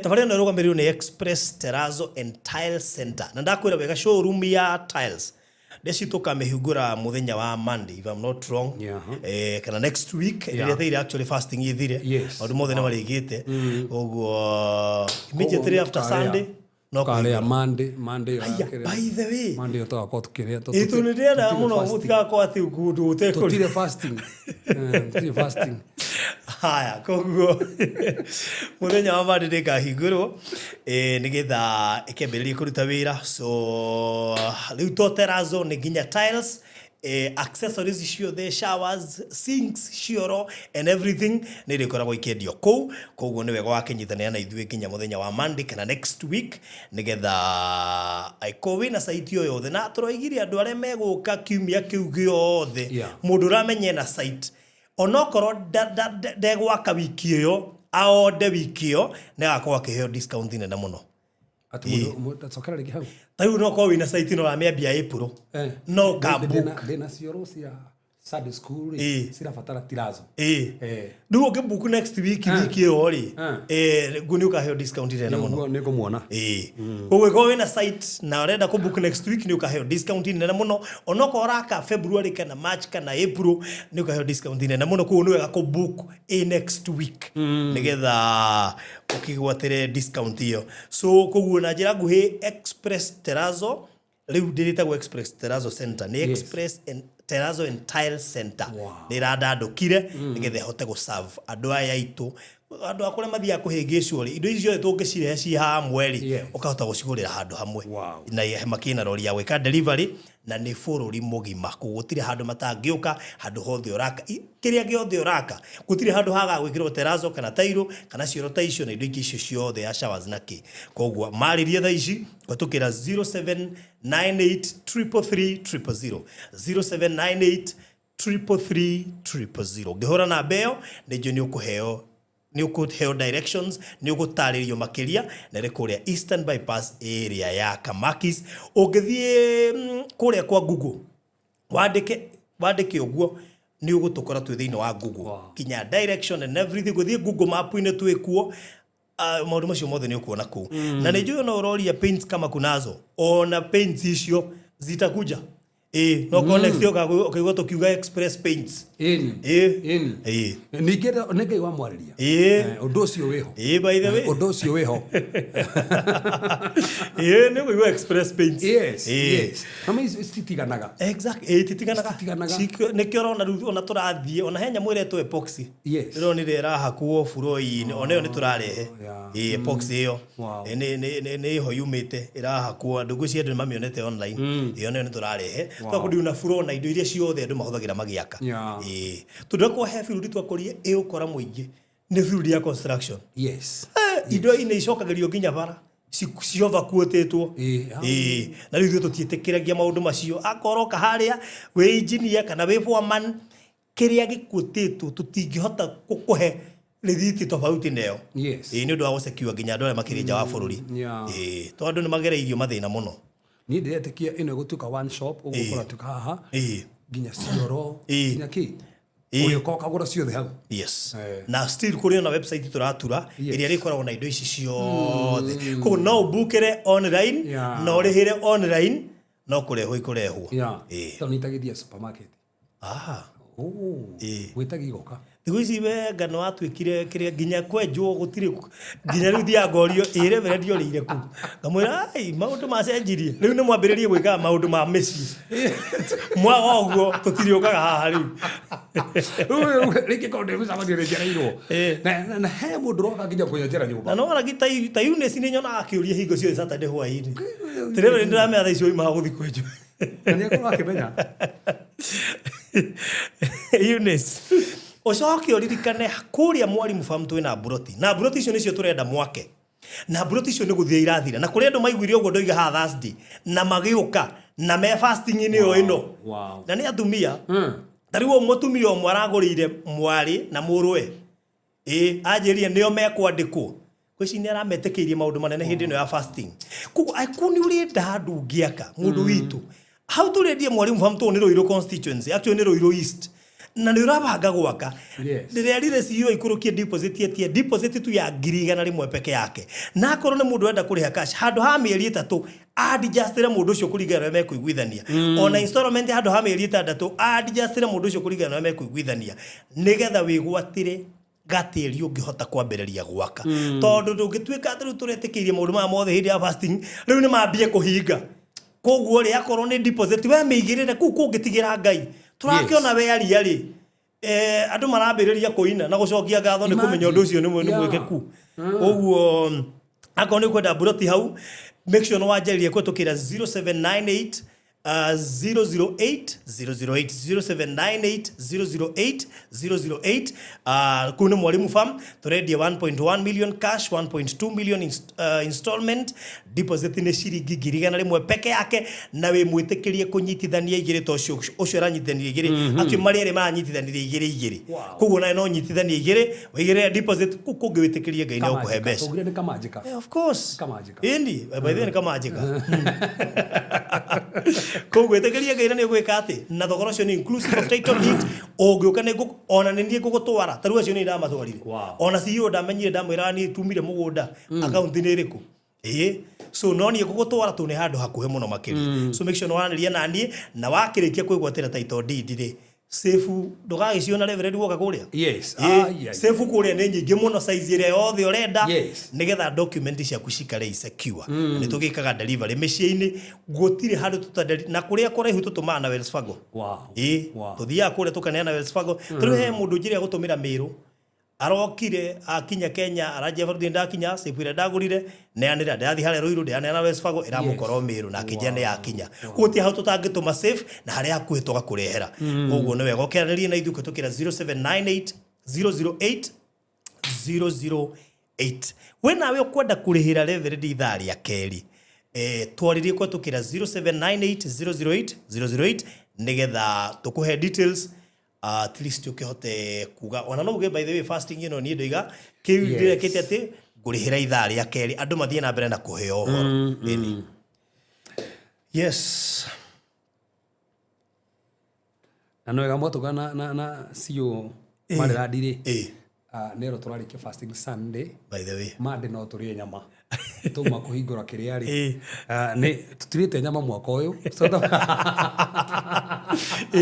S3: tafadhali nĩrũgamĩrĩirwo nĩ Express Terrazzo and Tile Center. Na ndakwĩra wega showroom ya tiles. Ndeci tũkamĩhingũra mũthenya wa Monday if I'm not wrong. Kana next week ĩrĩa thĩire actually fasting ithire. Maũndũ mothe nĩ marĩgĩte. Ũguo immediately after Sunday no kare Monday
S4: by the way
S3: Monday tutakorwo tukĩrĩa
S4: tũnĩrĩenda mũno gũtigakorwo atĩ ũndũ ũtekũrĩ
S3: tutire fasting tutire fasting.
S4: Haya koguo mũthenya wa Monday ndĩkahingũrwo nĩgetha ĩkĩambĩrĩrie kũruta wĩra so rĩu to Terrazzo nĩ nginya tiles accessories ciothe showers sinks cioro and everything nĩ rĩkoragwo ikĩendio kũu koguo nĩ wega wakĩnyitanĩra na ithuĩ nginya mũthenya wa Monday kana next week nĩgetha aikowe na site yo yothe na tũroigire andũ arĩa megũka kiumia kĩu gĩothe mũndũ ũramenye na site onokorwo ndegwaka wiki ĩyo aonde wiki ĩyo nĩ agakorwo akĩheo discount nene mũno.
S3: Atacokera rĩngĩ hau
S4: tayu no kwa wina site no amĩambia April no ka book
S3: ndĩna cioro cia Sunday school cirabatara Terrazzo
S4: nĩguo ũngĩbook next week wiki ĩyo rĩ nĩ ũkaheo discount nene mũno
S3: nĩ ngũmuona
S4: ũgĩkorwo wĩna site na ũrenda kũbook next week nĩ ũkaheo discount nene mũno onokorwo ũraka February kana March kana April nĩ ũkaheo discount nene mũno koguo nĩ wega kũbook next week nĩgetha ũkĩgwatĩre discount ĩyo so koguo na njĩra nguhĩ Express Terrazzo rĩu ndĩrĩtagwo Express Terrazzo Center nĩ Express and Terrazzo and Tile Center nĩ randandũkire nĩgetha hote gũserve andũ aya aitũ andũ akũrĩa mathiaga kũhĩngĩcwo rĩ indo ici ciothe tũngĩcirehe ci hamwe rĩ ũkahota gũcigũrĩra handũ hamwe na makĩna rori ya gwĩka delivery na nĩ bũrũri mũgima gũtirĩ handũ matangĩũka handũ hothe ũraka kĩrĩa gĩothe ũraka gũtirĩ handũ haga gwĩkĩrwo Terrazzo kana tairo kana cioro ta icio na indo ingĩ icio ciothe ya showers na kĩ koguo marĩrie thaa ici gũtũkĩra 0798333000 0798333000 ngĩhũra namba ĩyo nĩnjũ nĩ ũkũheo directions nĩ ũgũtarĩrio makĩria na rĩ kũrĩa Eastern Bypass area ya Kamakis ũngĩthiĩ kũrĩa kwa Google wandĩke ũguo ni ugutokora twi thiini wa Google
S3: Wow.
S4: kinya direction and everything guthie Google map ine twikuo maundu macio mothe ni ukuona kuu na ni njui ona uroria paints kama kunazo ona paints icio zitakuja no ko next yo kaigwa tukiuga express paints
S3: eni ningä wa mwariria undu ucio wiho
S4: by the way
S3: undu ucio wiho
S4: ni kuigwa express paints
S3: yes kama istitiganaga
S4: exactly titiganaga ni kä orona rä ona tå rathiä ona henya mwä retwo epoxy rä nä ĩrahakuo buroi-inĩ ona ä yo nä tå rarehe epoxy ä yo nä ho yumä te ä rahakuo andå ngå cia andå nä mamä onete online ä yo nä yo nä tå rarehe twakorwo ndiuna furo na indo iria ciothe andå mahå thagä ra magäaka tå ndakwo he bũrũri twakorie ä å kora må ingä nä bũrũri ya construction indo inä icokagä rio nginya bara ciova kuotetwo na rä u tå tiätä kä ragia maå ndå macio akoroka harä a wä engineer kana wä foreman kä rä a gä kuotetwo tå tingä hota gå kå he rithiti tofauti neo nä å ndå wa gå secure nginya andå arä a makä rä nja wa bå rå ri to andå nä magereirio mathä na må no
S3: niä ndä retä kia ä no ä gå tuä ka one shop å gå kora tuä ka haha nginya cioro nginya kä uyu ko kagura ciothe hau na still kuri ona website turatura iria rikoragwo na indo ici ciothe koguo no ubukire online no urihire online no kurehwo ikurehwo to nitagithia supermarket gwitagi igoka
S4: thigu ici wenga no atwikire kiria nginya kwenjwo gutire nginya riu thia ngorio reverend yorire ku ngamwira ai maundu macenjirie riu ni mwambiririe gwika maundu ma meci mwa oguo tutiriukaga haha riu
S3: riki konde mucamanio rejereirwo na he mundu roka nginya kunyenjera nyumba
S4: na no aragi ta Eunice ni nyona akiuria hingo cio Saturday hwaini tireve ndiramenya tha icio ima guthi kwenjwo
S3: ni akora akimenya
S4: Eunice ucoke uririkane kuria mwarimu farm twina buroti na buroti icio nicio turenda mwake na buroti icio ni guthia irathira na kuri andu maiguire uguo ndoiga ha Thursday na magiuka na me fasting ini yo ino na ni atumia tariwo mutumia omwe aragurire mwari na murwe ajiria nio mekwandikwo kwici ni arametekirie maundu manene hindi no ya fasting kuko akuni uri ndandu ngiaka mundu witu how turendia mwarimu farm tu ni Roiro constituency actually ni Roiro East na nä ũrabanga gwaka rĩrĩa rire CEO ikurukie deposit tu ya 100,000 peke yake na akorwo nĩ mũndũ enda kũrĩha cash handũ ha mĩeri 3 adjustire mũndũ ũcio kũringana na mekũiguithania ona installment handũ ha mĩeri 6 adjustire mũndũ ũcio kũringana na mekũiguithania nĩgetha wĩgwatĩre gatĩri ũngĩhota kwambĩrĩria gwaka tondũ ndũngĩtuĩka atĩ rĩu tũretĩkĩirie maũndũ maya mothe hĩndĩ ya fasting rĩu nĩ mambie kũhinga koguo rĩ akorwo nĩ deposit we mĩigĩrĩre kũu kũngĩtigĩra Ngai turakiona we aria ri andu marambiriria kuina na gucokia ngatho ni kumenya undu ucio ni mwekeku uguo akoni kwenda buroti hau make sure no wanjaririe kwetukira 0798 008 008 kuna mwalimu farm turedia 1.1 million cash 1.2 million installment deposit ni ciringi 100,000 peke yake na we mwitikirie kunyitithania igire to ucio ranyitithania igire ati mari ere manyitithania igire koguo na no nyitithania igire wigire deposit kungi witikirie Ngai na ukuhe mbeca
S3: tugire ni kamajika
S4: of course
S3: kamajika
S4: indi by the way ni kamajika koguo witikirie Ngai na ni gwika ati na thogora cio ni inclusive of title deed ongiuka ni ona ni nie gugutwara taru acio ni ndamatwarire ona CEO ndamenyire ndamwira ni tumire mugunda account ni iriku so no ni gugutwara tu ni handu hakuhe muno makiri so make sure no wanariria na nie na wakirikia kwigwatira title deed ri sefu ndugagiciona reverend woka kuria sefu kuria ni nyingi muno size ire yothe urenda nigetha document ciaku cikare secure ni tugikaga delivery mĩciĩ-inĩ gutire handu tutadeli na kuria kuraihu tutumana na Wells Fargo tuthia kuria tukaneana Wells Fargo turu he mundu njire gutumira miru arokire akinya Kenya araje bado ndakinya sefu ndagurire neanira ndathi hare Roiro ndaneana Wells Fargo iramukoro miru na kijane yakinya guti hau tutangituma safe na hare akuhe toga kurehera uguo ni wega okeranirie na ithuke tukira 0798 008 008 we nawe ukwenda kurihira reverend ithaa ria keri twaririe kwa tukira 0798 008 008 nigetha tukuhe details at least ukihote kuga ona no uge by the way fasting you know ni ndoiga kiwire kete ati ngurihira ithaa ria keri andu mathie na mbere na kuheo horo yes
S3: Ano moto na sio mare radire. Nero turarike fasting Sunday.
S4: By the way.
S3: Mande no turie nyama. Tuma kuhingura kiriari. Ne tutirite nyama mwaka uyu.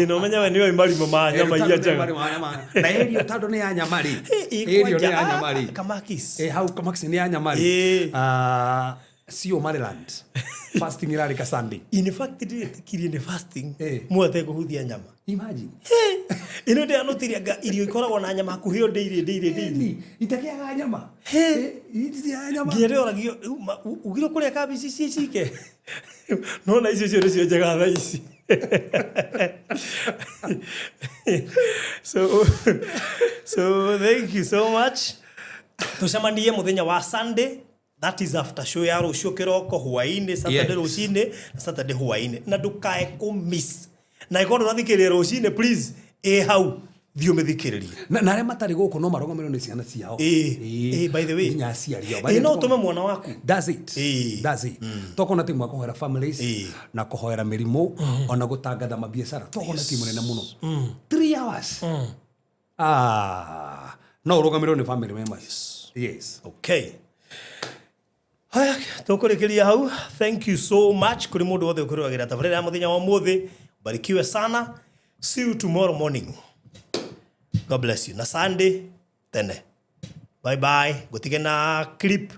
S4: No menya we niwe mari mama nyama iya jaga.
S3: Na erio tado ne ya nyama ri. Erio ne ya nyama ri.
S4: Kamakis.
S3: Hau kamakis ne ya nyama ri. Sio Maryland. Fasting irari ka Sunday.
S4: In fact kiri ne fasting. Muate kuhudia nyama.
S3: Imagine.
S4: Ino de anotiria irio ikoragwo na nyama kuhio daily.
S3: Itakiaga nyama. Itakiaga nyama.
S4: Ngire oragio ugiro kuria kabici cicike. No na icio cio njega tha ici. So thank you so much. Tucemanie muthenya wa Sunday. That is after show ya rucio kiroko hwaini Saturday rucine na Saturday hwaini na ndukae ku miss na ikondo nathikirira rucine please hau thio methikiririe
S3: na re matari guku no marogamirwo ni ciana ciao
S4: by the way
S3: nya ciario
S4: no tume mwana waku
S3: that's it tokona timu ya kuhoera families na kuhoera mirimo ona gutangatha mabiashara tokona timu nene muno 3 hours no urogamirwo ni family members yes
S4: okay. Haya, tukurekeria hau. Thank you so much kuri mundu wothe ukuriwagira tabarira ya muthenya wa muthi. Barikiwe sana. See you tomorrow morning. God bless you. Na Sunday tene. Bye bye. Gutige na clip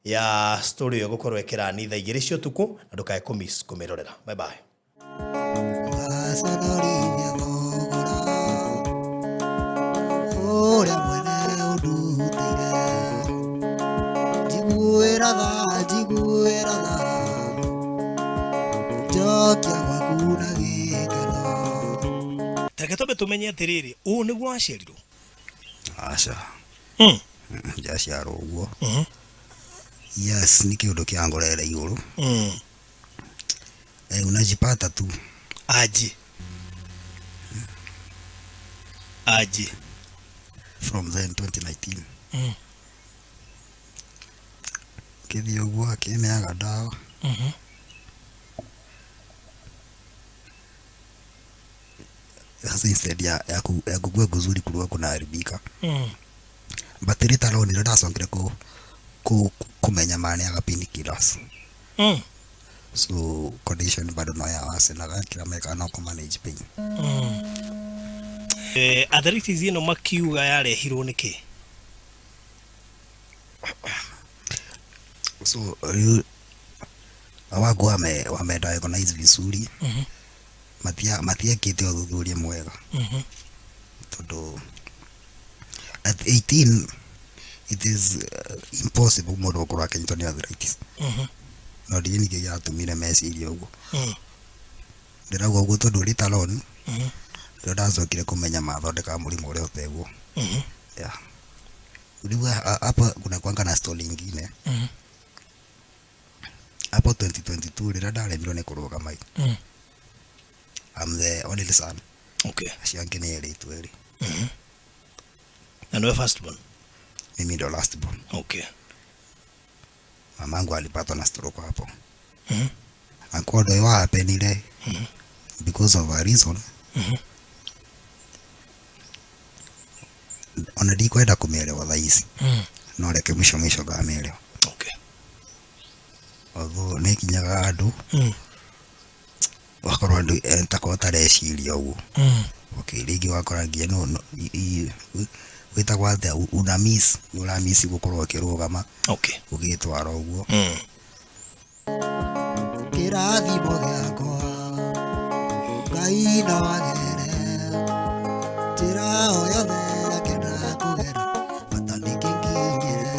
S4: ya story yo gukorwo ekira ni tha igiri cio tuku na ndukae kumiss kumirorera. Bye bye. Take tobe tumenye atiriri u niguo aciarirwo
S5: aca jaciarwo uguo yes ni kiundu kia ngorere iguru unajipata tu
S4: aje
S5: from then 2019 kithi uguo akineaga dawa sasa instead ya kugua guzuri kulua kuna haribika battery talo ni rada songire ku kumenya mane agapini kilas so condition bado no ya wase na kila meka no manage pain
S4: arthritis ino makiuga yarehirwo niki
S5: so awago wame diagnose vizuri matia kite uthuthuria mwega todo at 18 it is impossible mundu gukura kinyito ni arthritis no dini ke ya tumire meciria ugo ndirago ugo todo ritalon ndazokire kumenya mathondeka murimu uri utegwo yeah uliwa hapa kuna kwanga na story nyingine hapo 2022 rira ndaremirwo ni kuruga mai I'm the only son.
S4: Okay.
S5: Ashiange ni ele itweli.
S4: And we're first born?
S5: Mimi ndo last born.
S4: Okay.
S5: Mamangu alipatwa na stroke hapo. Akodo iwa hapenile. Because of a reason. Onadi kwenda kumielewa thaisi. No reke mwisho gaamielewa.
S4: Okay.
S5: Although nekinyaga andu. Wakorwo andu entako tareciria uguo okay rigi wakora ngia no witagwa atĩa una miss gukorwo kirugama
S4: okay
S5: ugitwara uguo
S2: kirathimo giakwa Ngai na wagere tira oyothe kena kugera matanikinginyire.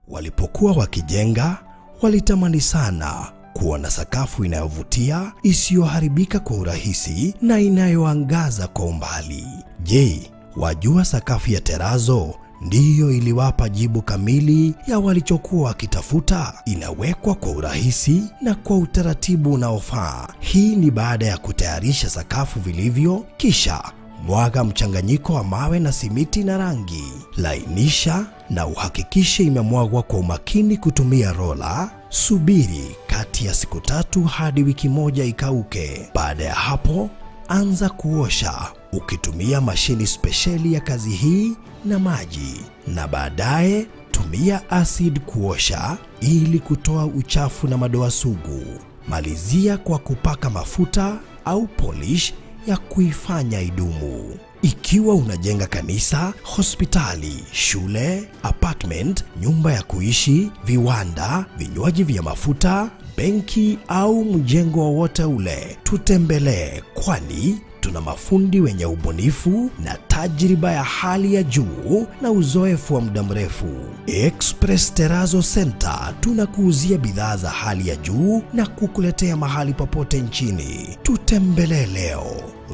S1: Walipokuwa wakijenga walitamani sana kuwa na sakafu inayovutia, isiyoharibika kwa urahisi na inayoangaza kwa umbali. Je, wajua sakafu ya terazo ndiyo iliwapa jibu kamili ya walichokuwa wakitafuta? Inawekwa kwa urahisi na kwa utaratibu unaofaa. Hii ni baada ya kutayarisha sakafu vilivyo, kisha mwaga mchanganyiko wa mawe na simiti na rangi. Lainisha na uhakikishe imemwagwa kwa umakini kutumia rola. Subiri kati ya siku 3 hadi wiki 1 ikauke. Baada ya hapo, Anza kuosha ukitumia mashini spesheli ya kazi hii na maji, na baadaye tumia acid kuosha ili kutoa uchafu na madoa sugu. Malizia kwa kupaka mafuta au polish ya kuifanya idumu. Ikiwa unajenga kanisa, hospitali, shule, apartment, nyumba ya kuishi, viwanda, vinywaji vya mafuta, benki au mjengo wowote ule, tutembelee, kwani tuna mafundi wenye ubunifu na tajriba ya hali ya juu na uzoefu wa muda mrefu. Express Terrazzo Center tunakuuzia bidhaa za hali ya juu na kukuletea mahali popote nchini. Tutembelee leo,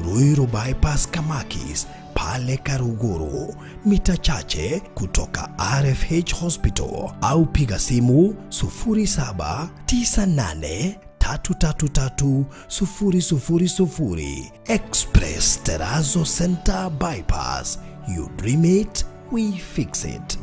S1: Ruiru Bypass Kamakis, pale Karuguru, mita chache kutoka RFH Hospital, au piga simu 0798333000. Express Terrazzo Center Bypass. You dream it, we fix it.